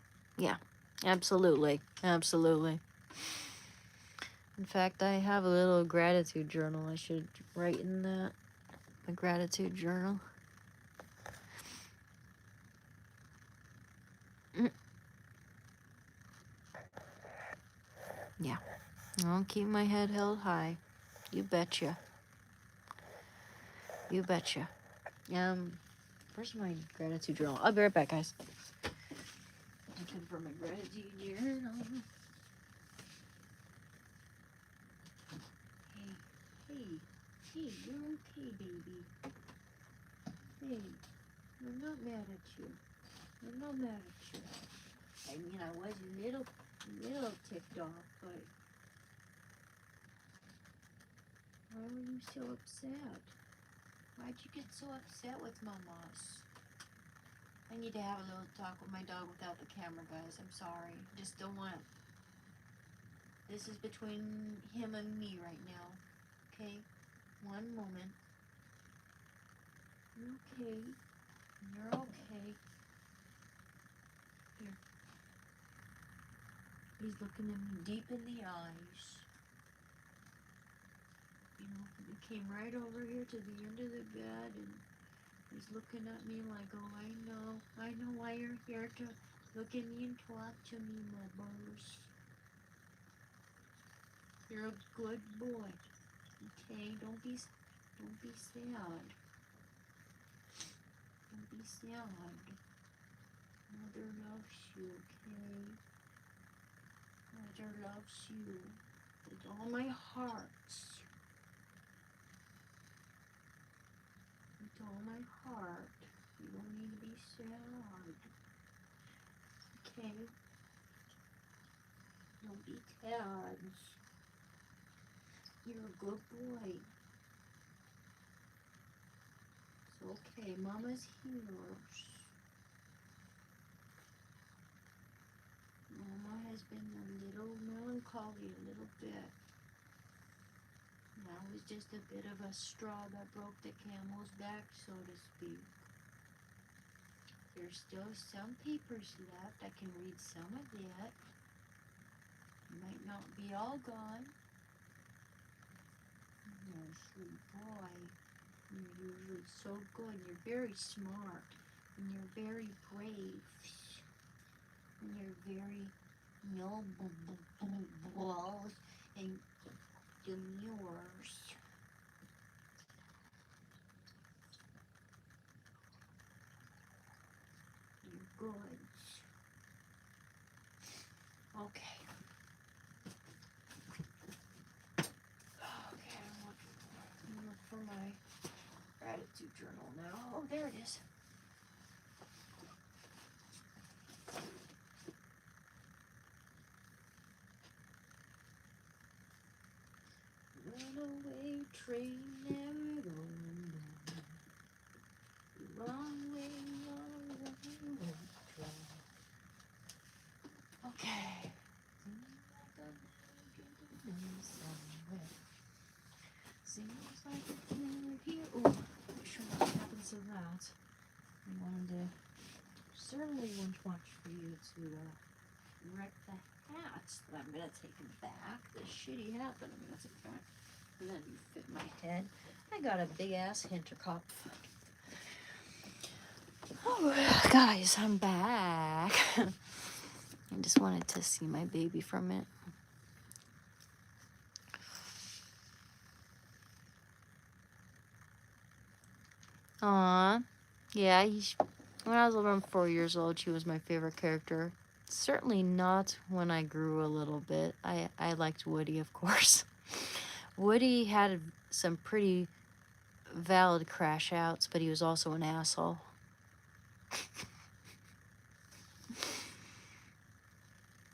absolutely, absolutely. In fact, I have a little gratitude journal. I should write in that. A gratitude journal. Yeah, I'll keep my head held high. You betcha. You betcha. Where's my gratitude journal? I'll be right back, guys. Looking for my gratitude journal. Hey, you're okay, baby. Hey, I'm not mad at you. I'm not mad at you. I mean, I was a little ticked off, but why were you so upset? Why'd you get so upset with Mamas? I need to have a little talk with my dog without the camera, guys. I'm sorry. Just don't want. This is between him and me right now. Okay? One moment. You're okay. You're okay. Here. He's looking at me deep in the eyes. You know, he came right over here to the end of the bed and he's looking at me like, oh, I know why you're here to look at me and talk to me, Mubbers. You're a good boy. Okay, don't be sad. Don't be sad. Mother loves you, okay? Mother loves you with all my heart. With all my heart. You don't need to be sad. Okay? Don't be sad. You're a good boy. It's okay. Mama's here. Mama has been a little melancholy a little bit. That was just a bit of a straw that broke the camel's back, so to speak. There's still some papers left. I can read some of it. It might not be all gone. You're a sweet boy. You're usually so good. You're very smart. And you're very brave. And you're very noble and demures. You're good. Okay. Okay, I'm looking for my gratitude journal now. Oh, there it is. Runaway train never going down. Wrong way, okay. Seems like it's never here. Oh, I'm sure what happens to that. I wanted to certainly won't watch for you to wreck the hats that I'm gonna take back. The shitty hat that I'm gonna take back. And then you fit my head. I got a big ass Hinterkopf. Oh, guys, I'm back. I just wanted to see my baby for a minute. Aw, yeah, when I was around 4 years old, she was my favorite character. Certainly not when I grew a little bit. I liked Woody, of course. Woody had some pretty valid crash outs, but he was also an asshole.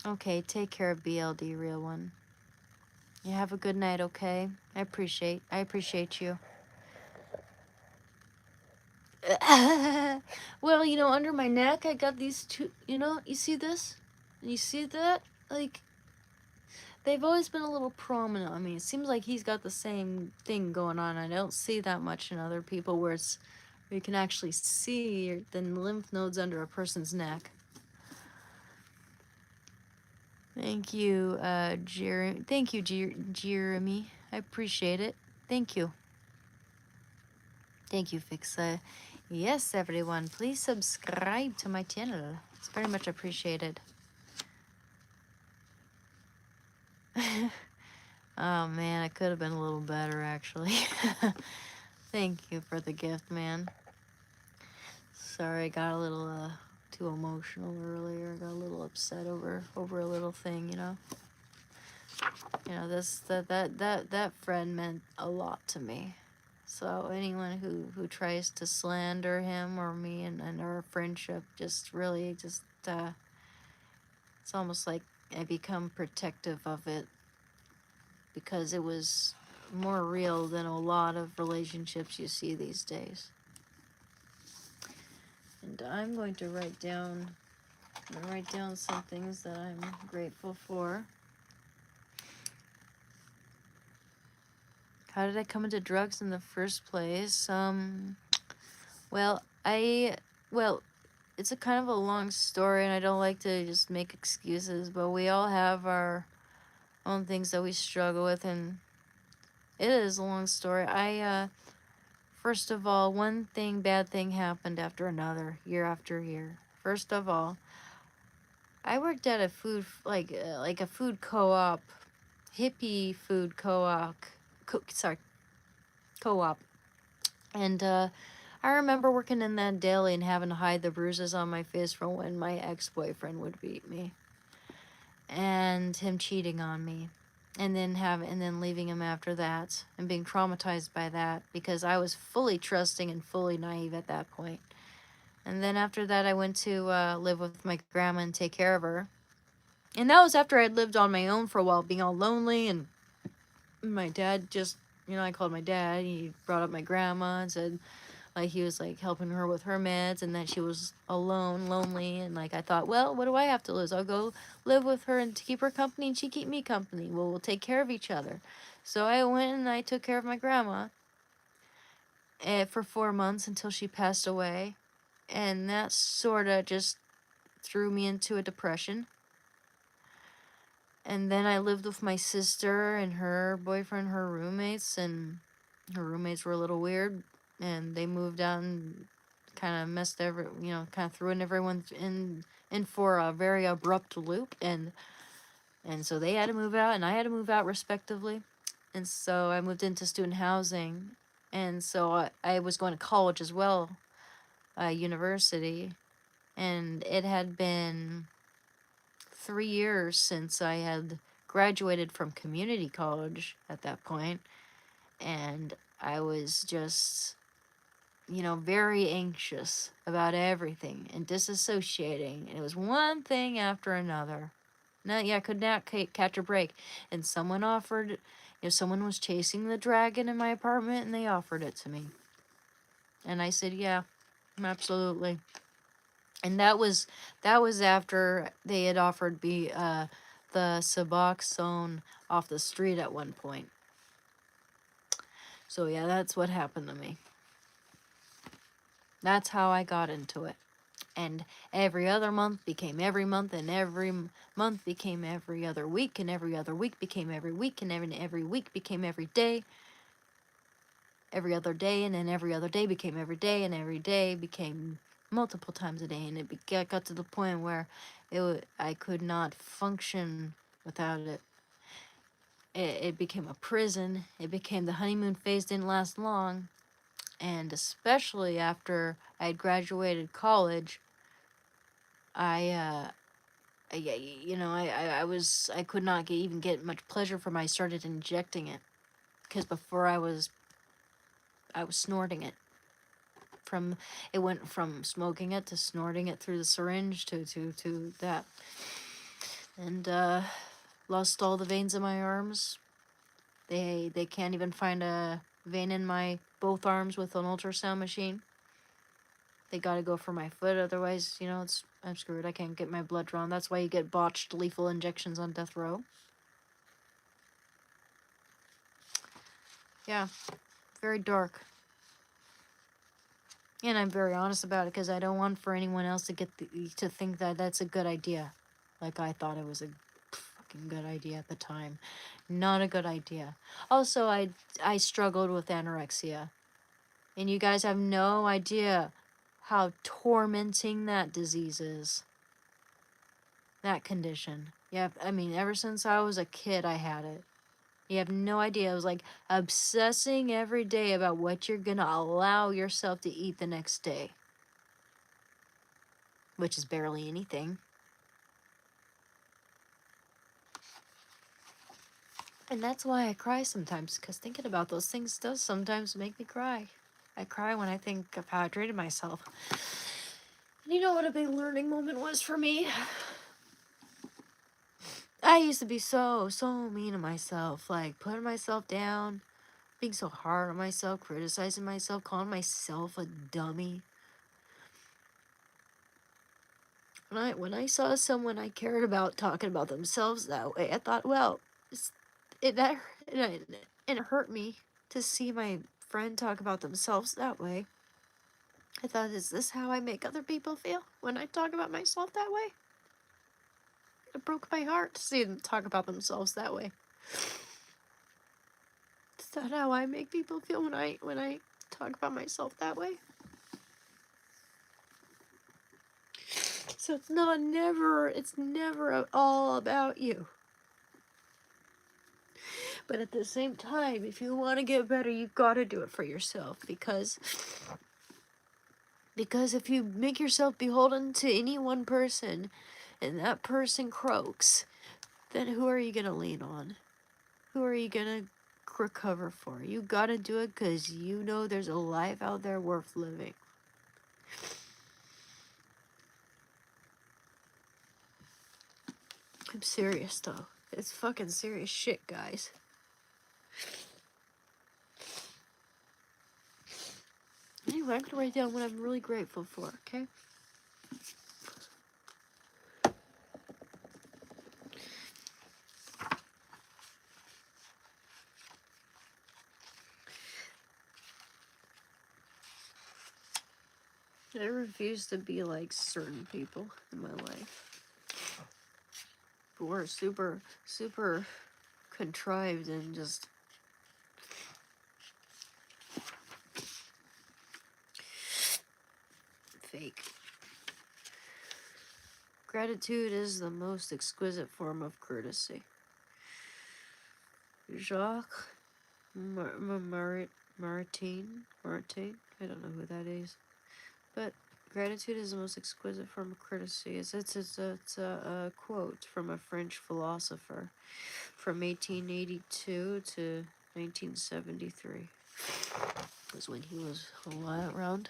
Okay, take care of BLD, real one. You have a good night, okay? I appreciate you. Well, you know, under my neck, I got these two, you know, you see this? You see that? Like, they've always been a little prominent on me. It seems like he's got the same thing going on. I don't see that much in other people where it's, where you can actually see the lymph nodes under a person's neck. Thank you, Jeremy. Thank you, Jeremy. I appreciate it. Thank you. Thank you, Fixa. Yes, everyone, please subscribe to my channel. It's very much appreciated. Oh man, it could have been a little better actually. Thank you for the gift, man. Sorry, I got a little too emotional earlier. Got a little upset over a little thing, you know. You know, that friend meant a lot to me. So anyone who tries to slander him or me and our friendship just really just it's almost like I become protective of it because it was more real than a lot of relationships you see these days. And I'm going to write down some things that I'm grateful for. How did I come into drugs in the first place? Well, it's a kind of a long story, and I don't like to just make excuses, but we all have our own things that we struggle with, and it is a long story. First of all, one bad thing happened after another, year after year. First of all, I worked at a food, like a food co-op, hippie food co-op, co-op. And I remember working in that deli and having to hide the bruises on my face from when my ex-boyfriend would beat me. And him cheating on me. And then leaving him after that and being traumatized by that because I was fully trusting and fully naive at that point. And then after that, I went to live with my grandma and take care of her. And that was after I'd lived on my own for a while, being all lonely. And my dad just, you know, I called my dad. He brought up my grandma and said, like, he was, like, helping her with her meds. And that she was alone, lonely. And, like, I thought, well, what do I have to lose? I'll go live with her and to keep her company and she keep me company. Well, we'll take care of each other. So I went and I took care of my grandma for 4 months until she passed away. And that sort of just threw me into a depression. And then I lived with my sister and her boyfriend, her roommates, and her roommates were a little weird, and they moved out and kind of messed kind of threw everyone in for a very abrupt loop, and so they had to move out, and I had to move out respectively, and so I moved into student housing, and so I was going to college as well, university, and it had been 3 years since I had graduated from community college at that point, and I was just, very anxious about everything and disassociating, and it was one thing after another. I could not catch a break, and someone offered, someone was chasing the dragon in my apartment, and they offered it to me, and I said, yeah, absolutely. And that was after they had offered me the Suboxone off the street at one point. So yeah, that's what happened to me. That's how I got into it. And every other month became every month, and every month became every other week, and every other week became every week, and every week became every day. Every other day, and then every other day became every day, and every day became multiple times a day, and it got to the point where I could not function without it. It became a prison. It became the honeymoon phase didn't last long, and especially after I had graduated college, I I could not even get much pleasure from it. I started injecting it because before I was snorting it. It went from smoking it to snorting it through the syringe to that. And lost all the veins in my arms. They can't even find a vein in my both arms with an ultrasound machine. They gotta go for my foot, otherwise, you know, I'm screwed. I can't get my blood drawn. That's why you get botched lethal injections on death row. Yeah, very dark. And I'm very honest about it because I don't want for anyone else to to think that that's a good idea. Like I thought it was a fucking good idea at the time. Not a good idea. Also, I struggled with anorexia. And you guys have no idea how tormenting that disease is. That condition. Yeah, I mean, ever since I was a kid, I had it. You have no idea. It was like obsessing every day about what you're gonna allow yourself to eat the next day, which is barely anything. And that's why I cry sometimes, because thinking about those things does sometimes make me cry. I cry when I think of how I treated myself. And you know what a big learning moment was for me? I used to be so mean to myself, like putting myself down, being so hard on myself, criticizing myself, calling myself a dummy. When I saw someone I cared about talking about themselves that way, I thought, well, it hurt me to see my friend talk about themselves that way. I thought, is this how I make other people feel when I talk about myself that way? It broke my heart to see them talk about themselves that way. Is that how I make people feel when I talk about myself that way? So it's never all about you. But at the same time, if you want to get better, you gotta do it for yourself, because if you make yourself beholden to any one person and that person croaks, then who are you gonna lean on? Who are you gonna recover for? You gotta do it because you know there's a life out there worth living. I'm serious though. It's fucking serious shit, guys. Anyway, I'm gonna write down what I'm really grateful for, okay? I refuse to be like certain people in my life who are super contrived and just fake. Gratitude is the most exquisite form of courtesy. Jacques Martin, I don't know who that is, but gratitude is the most exquisite form of courtesy. It's a quote from a French philosopher from 1882 to 1973. Was when he was around.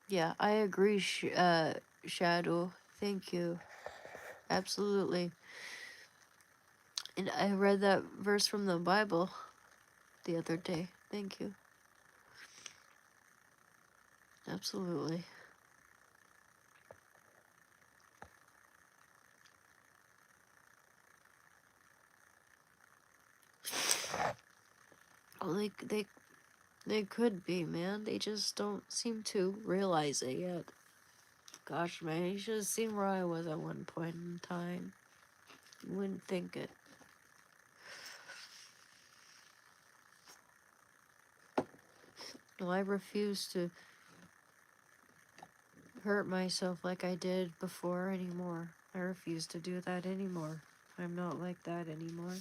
Yeah, I agree, Shadow. Thank you. Absolutely. And I read that verse from the Bible the other day. Thank you. Absolutely. Well, they could be, man. They just don't seem to realize it yet. Gosh, man, you should have seen where I was at one point in time. You wouldn't think it. No, I refuse to hurt myself like I did before anymore. I refuse to do that anymore. I'm not like that anymore.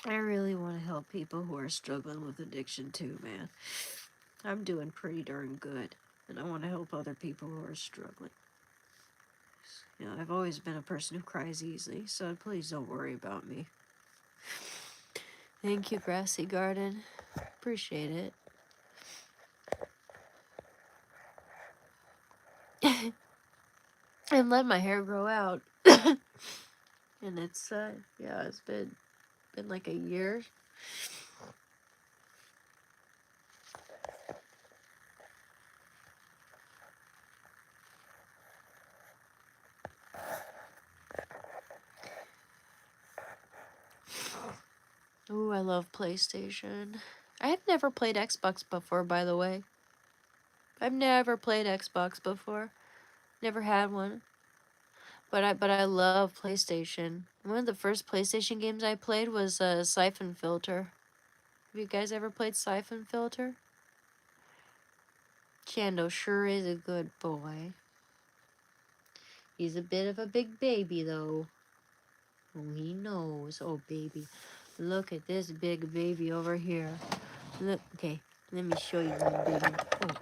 I really want to help people who are struggling with addiction too, man. I'm doing pretty darn good, and I want to help other people who are struggling. You know, I've always been a person who cries easily, so please don't worry about me. Thank you, Grassy Garden. Appreciate it. And let my hair grow out. And it's yeah, it's been like a year. Ooh, I love PlayStation. I've never played Xbox before, by the way. I've never played Xbox before. Never had one. But I love PlayStation. One of the first PlayStation games I played was Siphon Filter. Have you guys ever played Siphon Filter? Chando sure is a good boy. He's a bit of a big baby, though. Oh, he knows. Oh, baby. Look at this big baby over here. Look, okay. Let me show you my baby.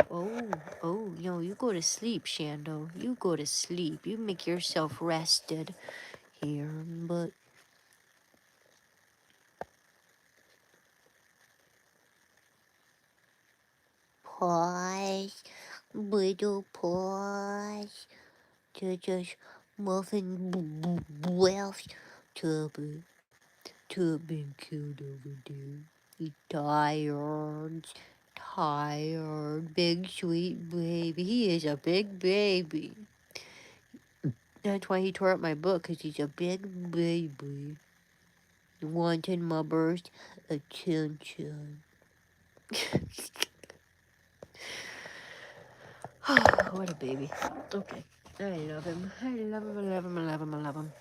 Oh, no, you go to sleep, Shando. You go to sleep. You make yourself rested here, but... Pause. Little pause. To just muffin wells. Tubby. Tubby cute over there. He's tired. Tired. Big sweet baby. He is a big baby. That's why he tore up my book, because he's a big baby. Wanting my burst attention. What a baby. Okay. I love him. I love him, I love him, I love him, I love him.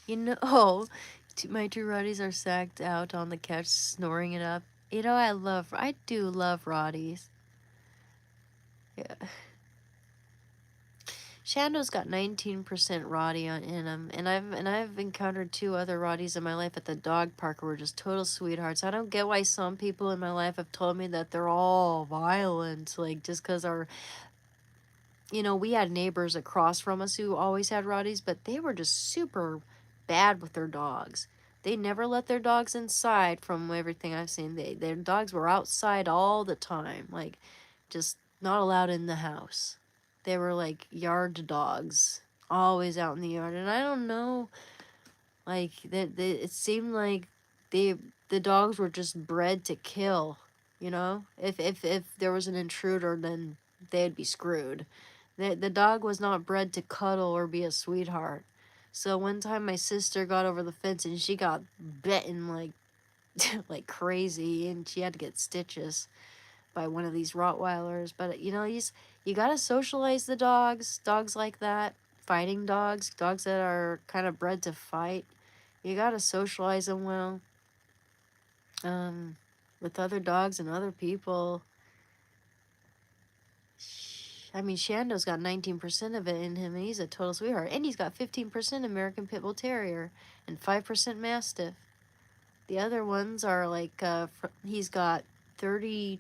You know, my two Roddies are sacked out on the couch, snoring it up. You know, I do love Roddies. Yeah. Shando's got 19% Roddy in him, and I've encountered two other Roddies in my life at the dog park who were just total sweethearts. I don't get why some people in my life have told me that they're all violent, like just because we had neighbors across from us who always had Roddies, but they were just super bad with their dogs. They never let their dogs inside from everything I've seen. Their dogs were outside all the time, like just not allowed in the house. They were like yard dogs, always out in the yard. And I don't know, like it seemed like they the dogs were just bred to kill, If there was an intruder, then they'd be screwed. The dog was not bred to cuddle or be a sweetheart. So one time my sister got over the fence and she got bitten like like crazy, and she had to get stitches by one of these Rottweilers. But you gotta socialize the dogs like that, fighting dogs that are kind of bred to fight. You gotta socialize them well, with other dogs and other people. I mean, Shando's got 19% of it in him, and he's a total sweetheart. And he's got 15% American Pit Bull Terrier and 5% Mastiff. The other ones are like, he's got 32%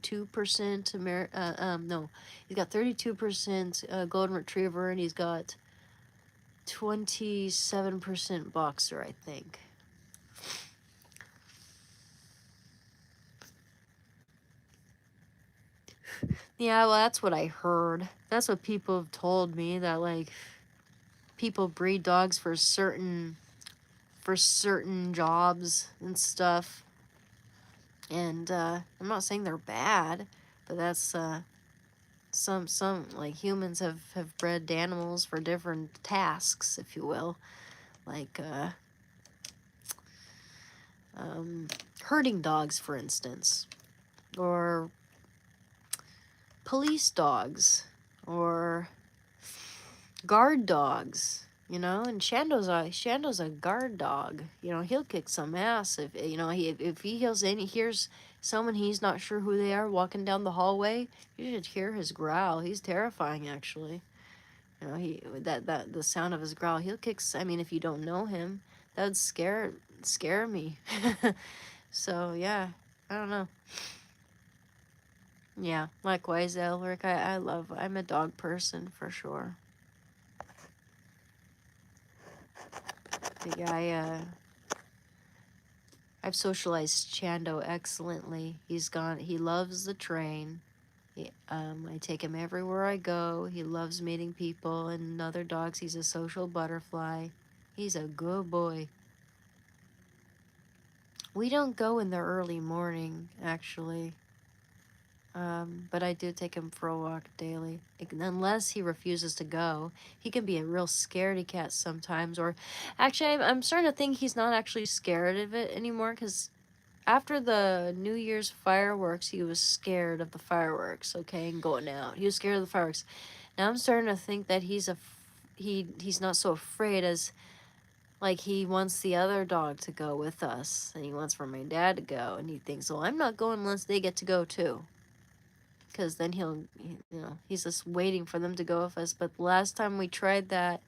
he's got 32% Golden Retriever, and he's got 27% Boxer, I think. Yeah, well, that's what I heard. That's what people have told me, that, like, people breed dogs for certain jobs and stuff. And I'm not saying they're bad, but that's some like humans have bred animals for different tasks, if you will, like herding dogs, for instance, or police dogs, or guard dogs. And Shando's a guard dog. He'll kick some ass if he hears someone he's not sure who they are walking down the hallway. You should hear his growl. He's terrifying, actually. He that the sound of his growl. He'll kick. I mean, if you don't know him, that would scare me. So yeah, I don't know. Yeah, likewise, Elric. I'm a dog person for sure. Yeah, I've socialized Chando excellently. He loves the train. I take him everywhere I go. He loves meeting people and other dogs. He's a social butterfly. He's a good boy. We don't go in the early morning, actually. But I do take him for a walk daily. Unless he refuses to go. He can be a real scaredy cat sometimes. Or actually, I'm starting to think he's not actually scared of it anymore, because after the New Year's fireworks, he was scared of the fireworks, okay, and going out. He was scared of the fireworks. Now I'm starting to think that he's not so afraid, as like he wants the other dog to go with us, and he wants for my dad to go, and he thinks, well, I'm not going unless they get to go too, because then he's just waiting for them to go with us. But the last time we tried that,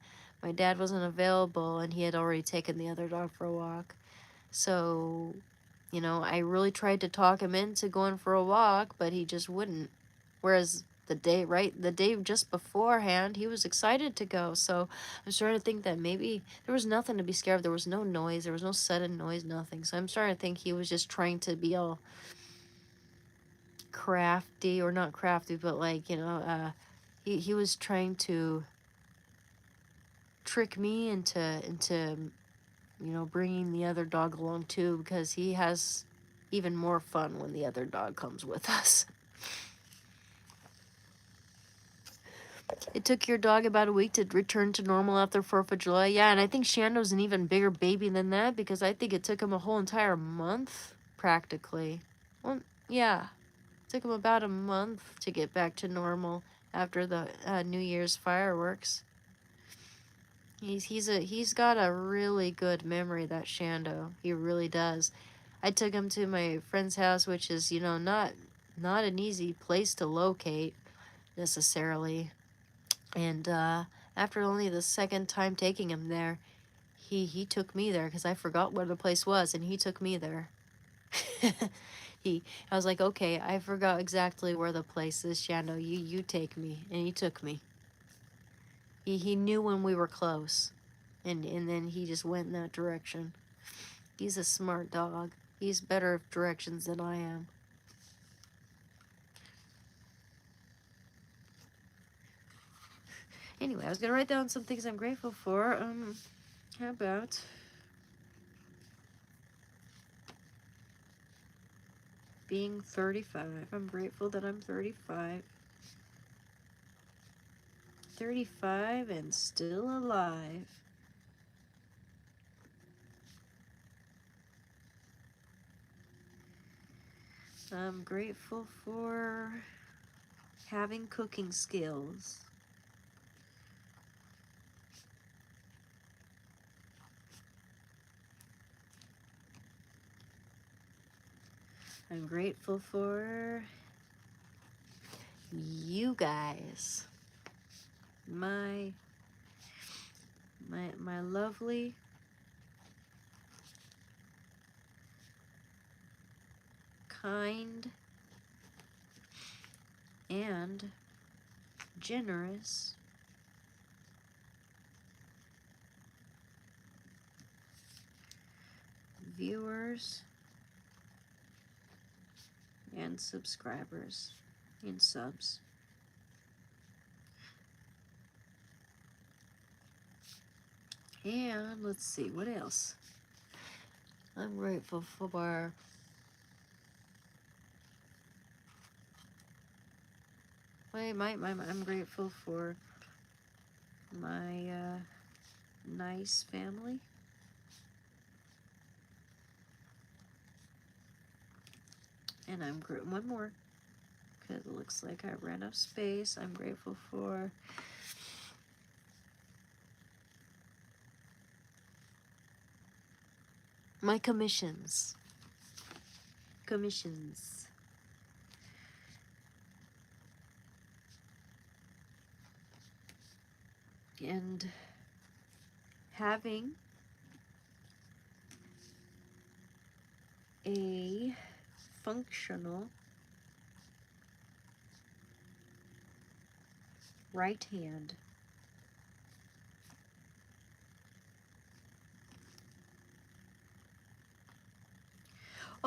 my dad wasn't available, and he had already taken the other dog for a walk. So, I really tried to talk him into going for a walk, but he just wouldn't. Whereas the day just beforehand, he was excited to go. So I'm starting to think that maybe there was nothing to be scared of. There was no noise. There was no sudden noise, nothing. So I'm starting to think he was just trying to be all crafty, or not crafty, but like, he was trying to trick me into bringing the other dog along too, because he has even more fun when the other dog comes with us. It took your dog about a week to return to normal after 4th of July. Yeah, and I think Shando's an even bigger baby than that, because I think it took him a whole entire month, practically. Well, yeah, it took him about a month to get back to normal after the New Year's fireworks. He's got a really good memory, that Shando. He really does. I took him to my friend's house, which is, not an easy place to locate necessarily. And after only the second time taking him there, he took me there, because I forgot where the place was, and he took me there. I was like, okay, I forgot exactly where the place is, Shando. You take me, and he took me. He knew when we were close, and then he just went in that direction. He's a smart dog. He's better at directions than I am. Anyway, I was gonna write down some things I'm grateful for. How about being 35? I'm grateful that I'm 35. 35 and still alive. I'm grateful for having cooking skills. I'm grateful for you guys. My lovely kind and generous viewers and subscribers and subs. And let's see, what else? I'm grateful for I'm grateful for my nice family. And one more, because it looks like I ran out of space. I'm grateful for my commissions. And having a functional right hand.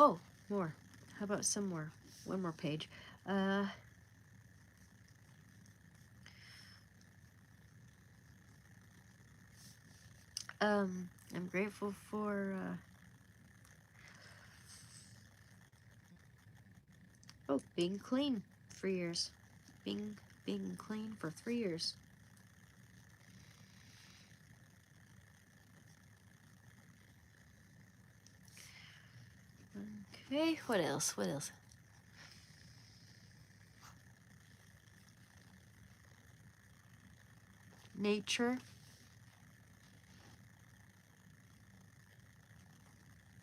Oh, more. How about some more? One more page. I'm grateful for, being clean for years. Being clean for 3 years. Okay, what else? What else? Nature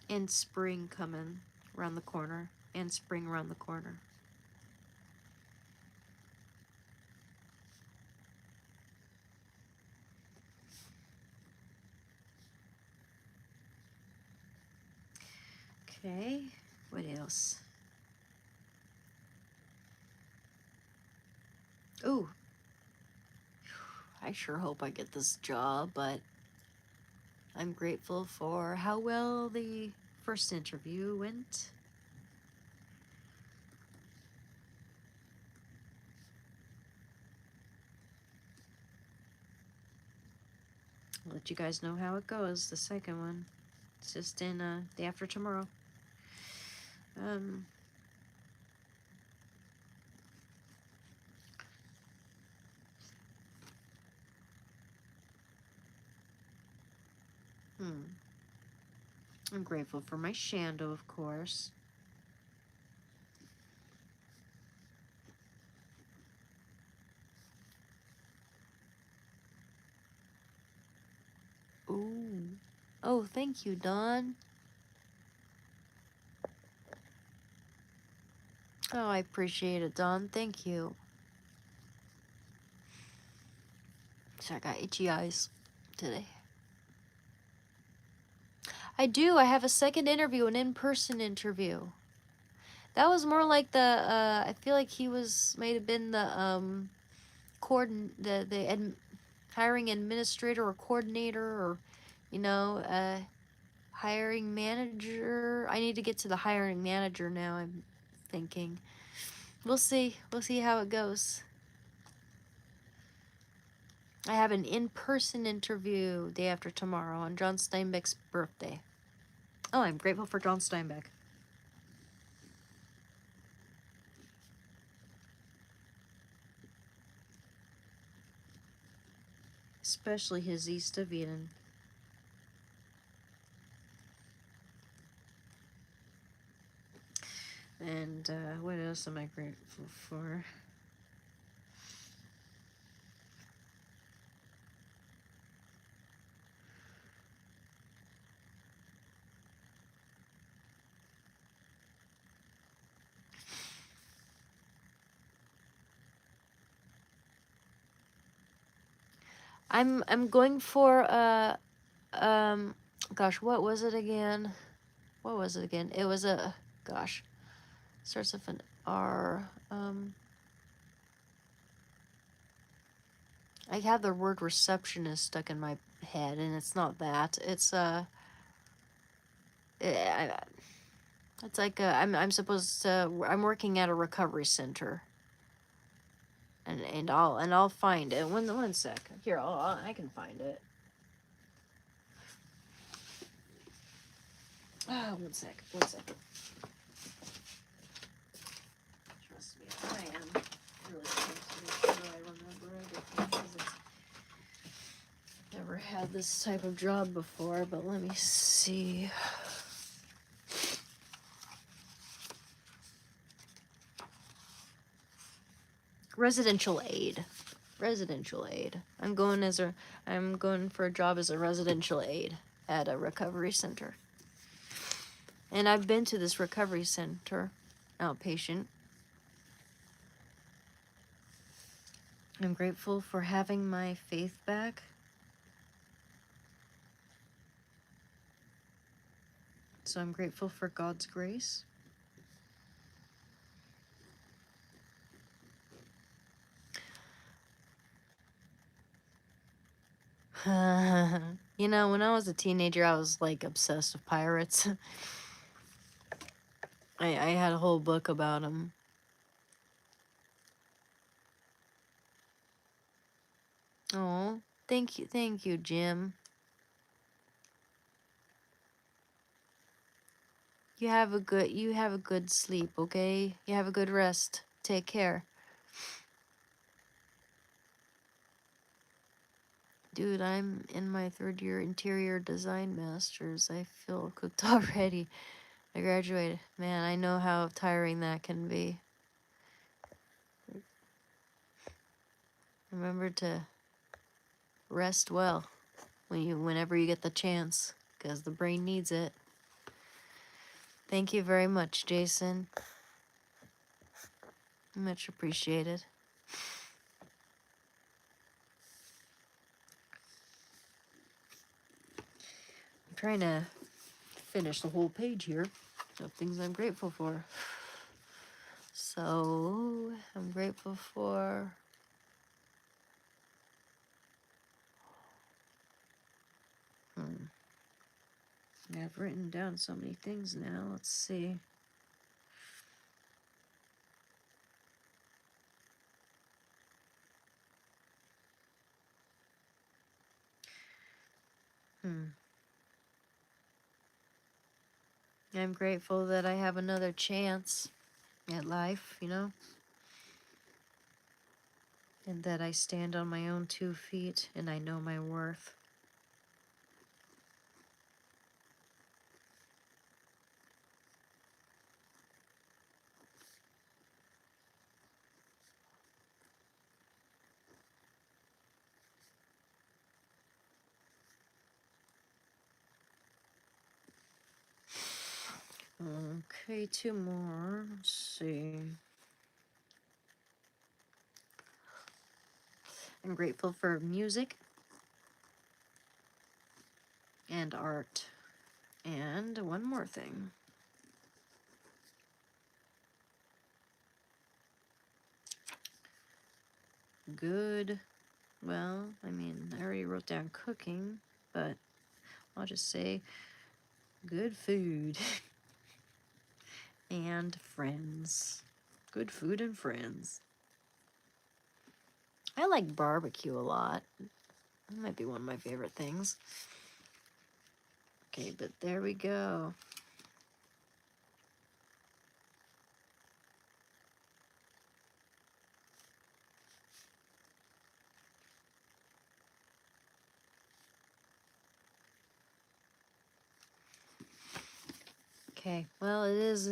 and spring coming around the corner. And spring around the corner. Okay, what else? Ooh, I sure hope I get this job, but I'm grateful for how well the first interview went. I'll let you guys know how it goes, the second one. It's just in day after tomorrow. I'm grateful for my Shando, of course. Ooh. Oh, thank you, Dawn. Oh, I appreciate it, Dawn. Thank you. So I got itchy eyes today. I do. I have a second interview, an in-person interview. That was more like the, I feel like he might have been the, hiring administrator or coordinator or, hiring manager. I need to get to the hiring manager now, I'm thinking. We'll see. We'll see how it goes. I have an in-person interview day after tomorrow on John Steinbeck's birthday. Oh, I'm grateful for John Steinbeck. Especially his East of Eden. And what else am I grateful for? I'm going for gosh, what was it again? What was it again? It was starts with an R. I have the word receptionist stuck in my head, and it's not that. It's it's like I'm supposed to. I'm working at a recovery center. And I'll find it. One sec. Here, I can find it. One sec. Trust me, I am really trying to make sure I remember everything because I've never had this type of job before. But let me see. Residential aid. I'm going for a job as a residential aid at a recovery center. And I've been to this recovery center, outpatient. I'm grateful for having my faith back. So I'm grateful for God's grace. When I was a teenager, I was like obsessed with pirates. I had a whole book about them. Oh, thank you, Jim. You have a good sleep, okay? You have a good rest. Take care. Dude, I'm in my 3rd year interior design masters. I feel cooked already. I graduated. Man, I know how tiring that can be. Remember to rest well whenever you get the chance, because the brain needs it. Thank you very much, Jason. Much appreciated. I'm trying to finish the whole page here of things I'm grateful for. So, I'm grateful for I've written down so many things now. Let's see. I'm grateful that I have another chance at life, and that I stand on my own 2 feet and I know my worth. Okay, 2 more. Let's see. I'm grateful for music and art. And one more thing. Good. Well, I mean, I already wrote down cooking, but I'll just say good food and friends. Good food and friends. I like barbecue a lot. That might be one of my favorite things. Okay, but there we go. Okay, well, it is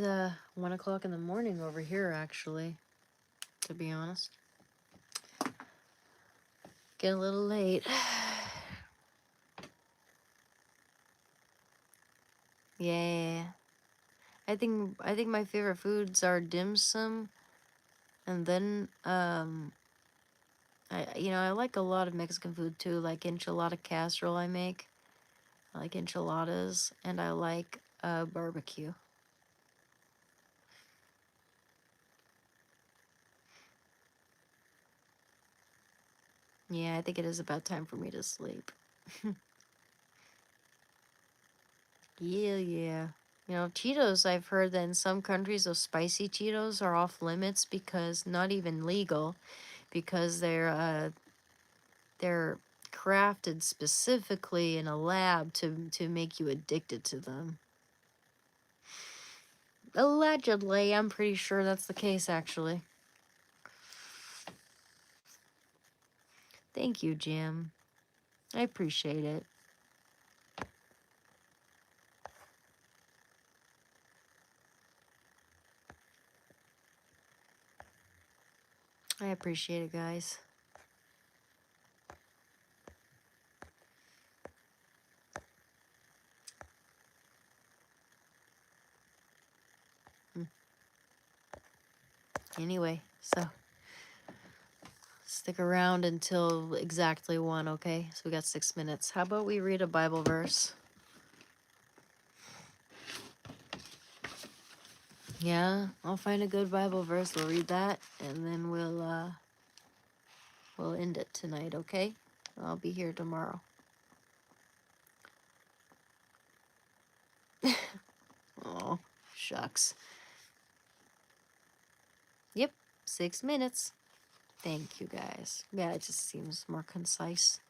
1 o'clock in the morning over here, actually, to be honest. Getting a little late. Yeah. I think my favorite foods are dim sum, and then I like a lot of Mexican food too, like enchilada casserole I make. I like enchiladas, and I like barbecue. Yeah, I think it is about time for me to sleep. Yeah. Cheetos, I've heard that in some countries those spicy Cheetos are off limits because not even legal, because they're crafted specifically in a lab to make you addicted to them. Allegedly, I'm pretty sure that's the case, actually. Thank you, Jim. I appreciate it. I appreciate it, guys. Anyway, so stick around until exactly 1, okay? So we got 6 minutes. How about we read a Bible verse? Yeah, I'll find a good Bible verse. We'll read that, and then we'll end it tonight, okay? I'll be here tomorrow. Oh, shucks. 6 minutes. Thank you, guys. Yeah, it just seems more concise.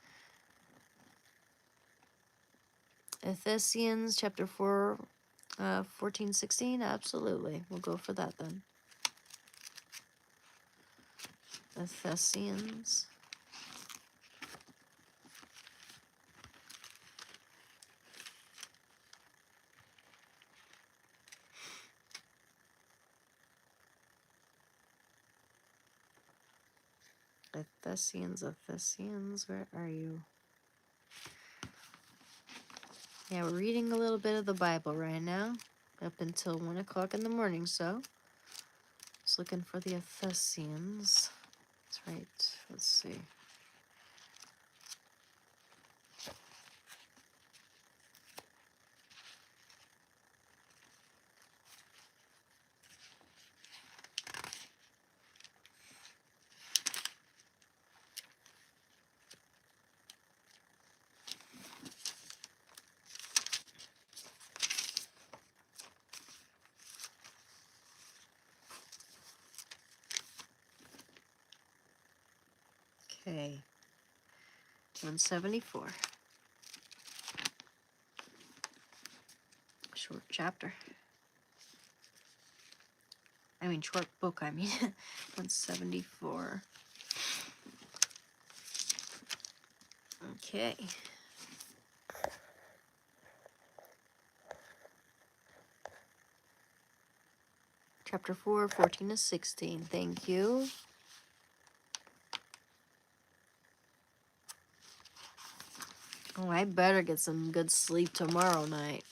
Ephesians chapter 4, 14, 16. Absolutely. We'll go for that then. Ephesians. Ephesians, where are you? Yeah, we're reading a little bit of the Bible right now, up until 1 o'clock in the morning, so just looking for the Ephesians. That's right. Let's see. Okay. 174. Short chapter. Short book, 174. Okay. Chapter 4, 14 to 16. Thank you. Oh, I better get some good sleep tomorrow night.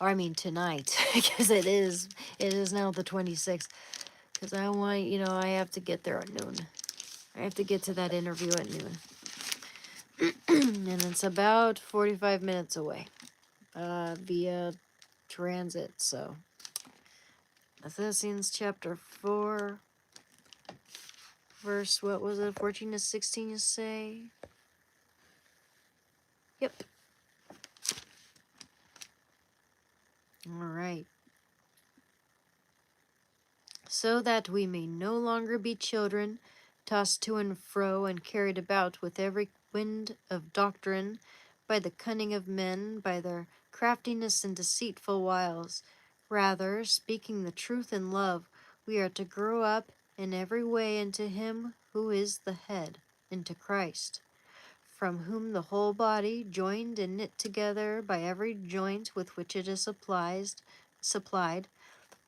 Or tonight, because it is now the 26th. Because I want, I have to get there at noon. I have to get to that interview at noon. And it's about 45 minutes away via transit, so. Ephesians chapter 4, verse, what was it, 14 to 16 you say? Yep. All right. So that we may no longer be children, tossed to and fro and carried about with every wind of doctrine, by the cunning of men, by their craftiness and deceitful wiles. Rather, speaking the truth in love, we are to grow up in every way into Him who is the head, into Christ, from whom the whole body, joined and knit together by every joint with which it is supplied,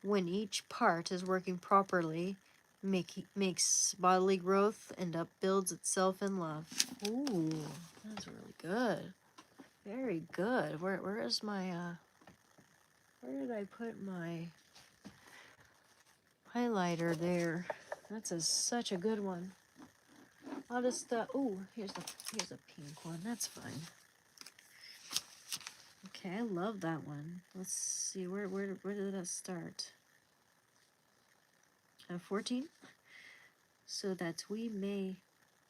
when each part is working properly, makes bodily growth and upbuilds itself in love. Ooh, that's really good. Very good. Where is my where did I put my highlighter there? That's such a good one. I'll just ooh, here's a pink one. That's fine. Okay, I love that one. Let's see, where did that start? 14. So that we may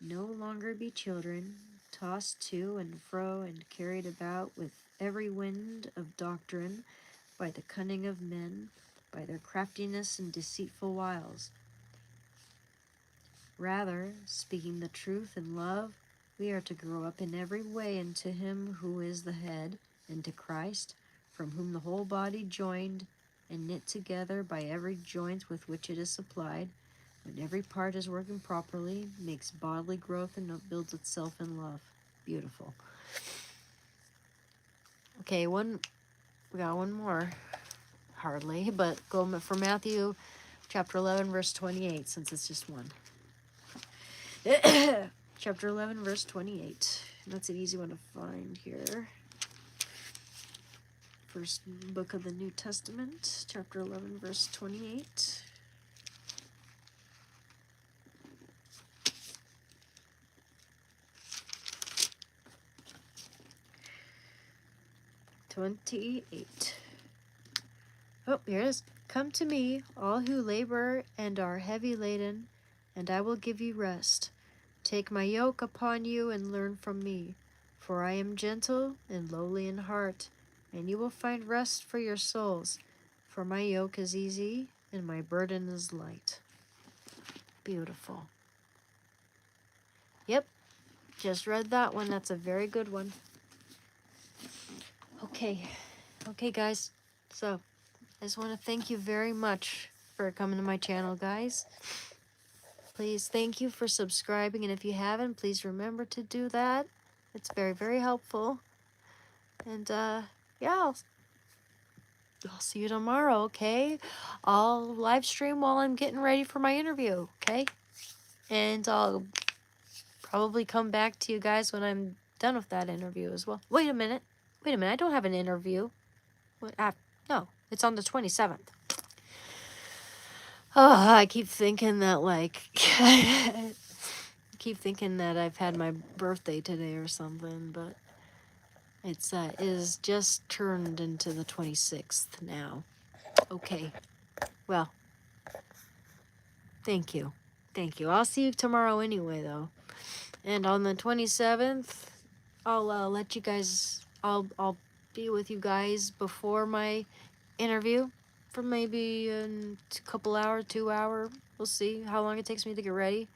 no longer be children, tossed to and fro and carried about with every wind of doctrine, by the cunning of men, by their craftiness and deceitful wiles. Rather, speaking the truth in love, we are to grow up in every way into Him who is the head, into Christ, from whom the whole body, joined and knit together by every joint with which it is supplied, when every part is working properly, makes bodily growth and builds itself in love. Beautiful. Okay, we got one more. Hardly, but go for Matthew chapter 11, verse 28, since it's just one. Chapter 11, verse 28. That's an easy one to find here. First book of the New Testament, chapter 11, verse 28. 28. Oh, here it is. Come to me, all who labor and are heavy laden, and I will give you rest. Take my yoke upon you and learn from me, for I am gentle and lowly in heart, and you will find rest for your souls. For my yoke is easy and my burden is light. Beautiful. Yep, just read that one. That's a very good one. Okay. Okay, guys. So, I just want to thank you very much for coming to my channel, guys. Please, thank you for subscribing, and if you haven't, please remember to do that. It's very, very helpful. And, yeah, I'll see you tomorrow, okay? I'll live stream while I'm getting ready for my interview, okay? And I'll probably come back to you guys when I'm done with that interview as well. Wait a minute. I don't have an interview. What? No, it's on the 27th. Oh, I keep thinking that, like, I keep thinking that I've had my birthday today or something, but it's, it is just turned into the 26th now. Okay. Well, thank you. Thank you. I'll see you tomorrow anyway, though. And on the 27th, I'll let you guys, I'll be with you guys before my interview for maybe a couple hour, 2 hour. We'll see how long it takes me to get ready.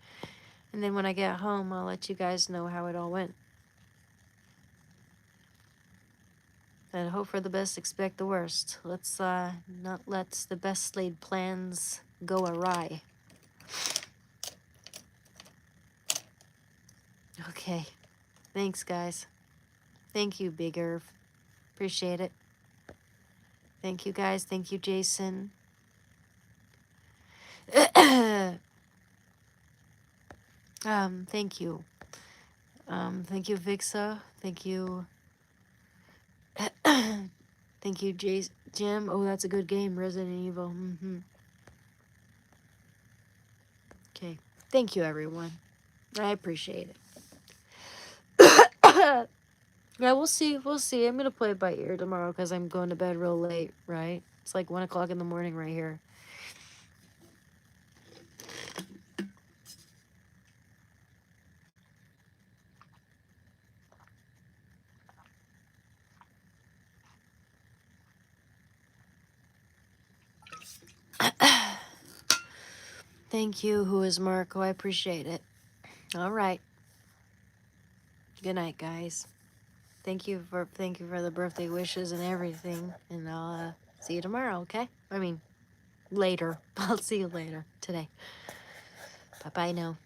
And then when I get home, I'll let you guys know how it all went. And hope for the best, expect the worst. Let's not let the best laid plans go awry. Okay. Thanks, guys. Thank you, Big Irv. Appreciate it. Thank you, guys. Thank you, Jason. Thank you. Thank you, Vixa. Thank you. Thank you, Jim. Oh, that's a good game, Resident Evil. Okay. Thank you, everyone. I appreciate it. Yeah, we'll see. We'll see. I'm gonna play it by ear tomorrow because I'm going to bed real late, right? It's like 1 o'clock in the morning right here. Thank you, who is Marco. I appreciate it. All right. Good night, guys. Thank you for the birthday wishes and everything. And I'll see you tomorrow, okay? I mean, later. I'll see you later today. Bye-bye now.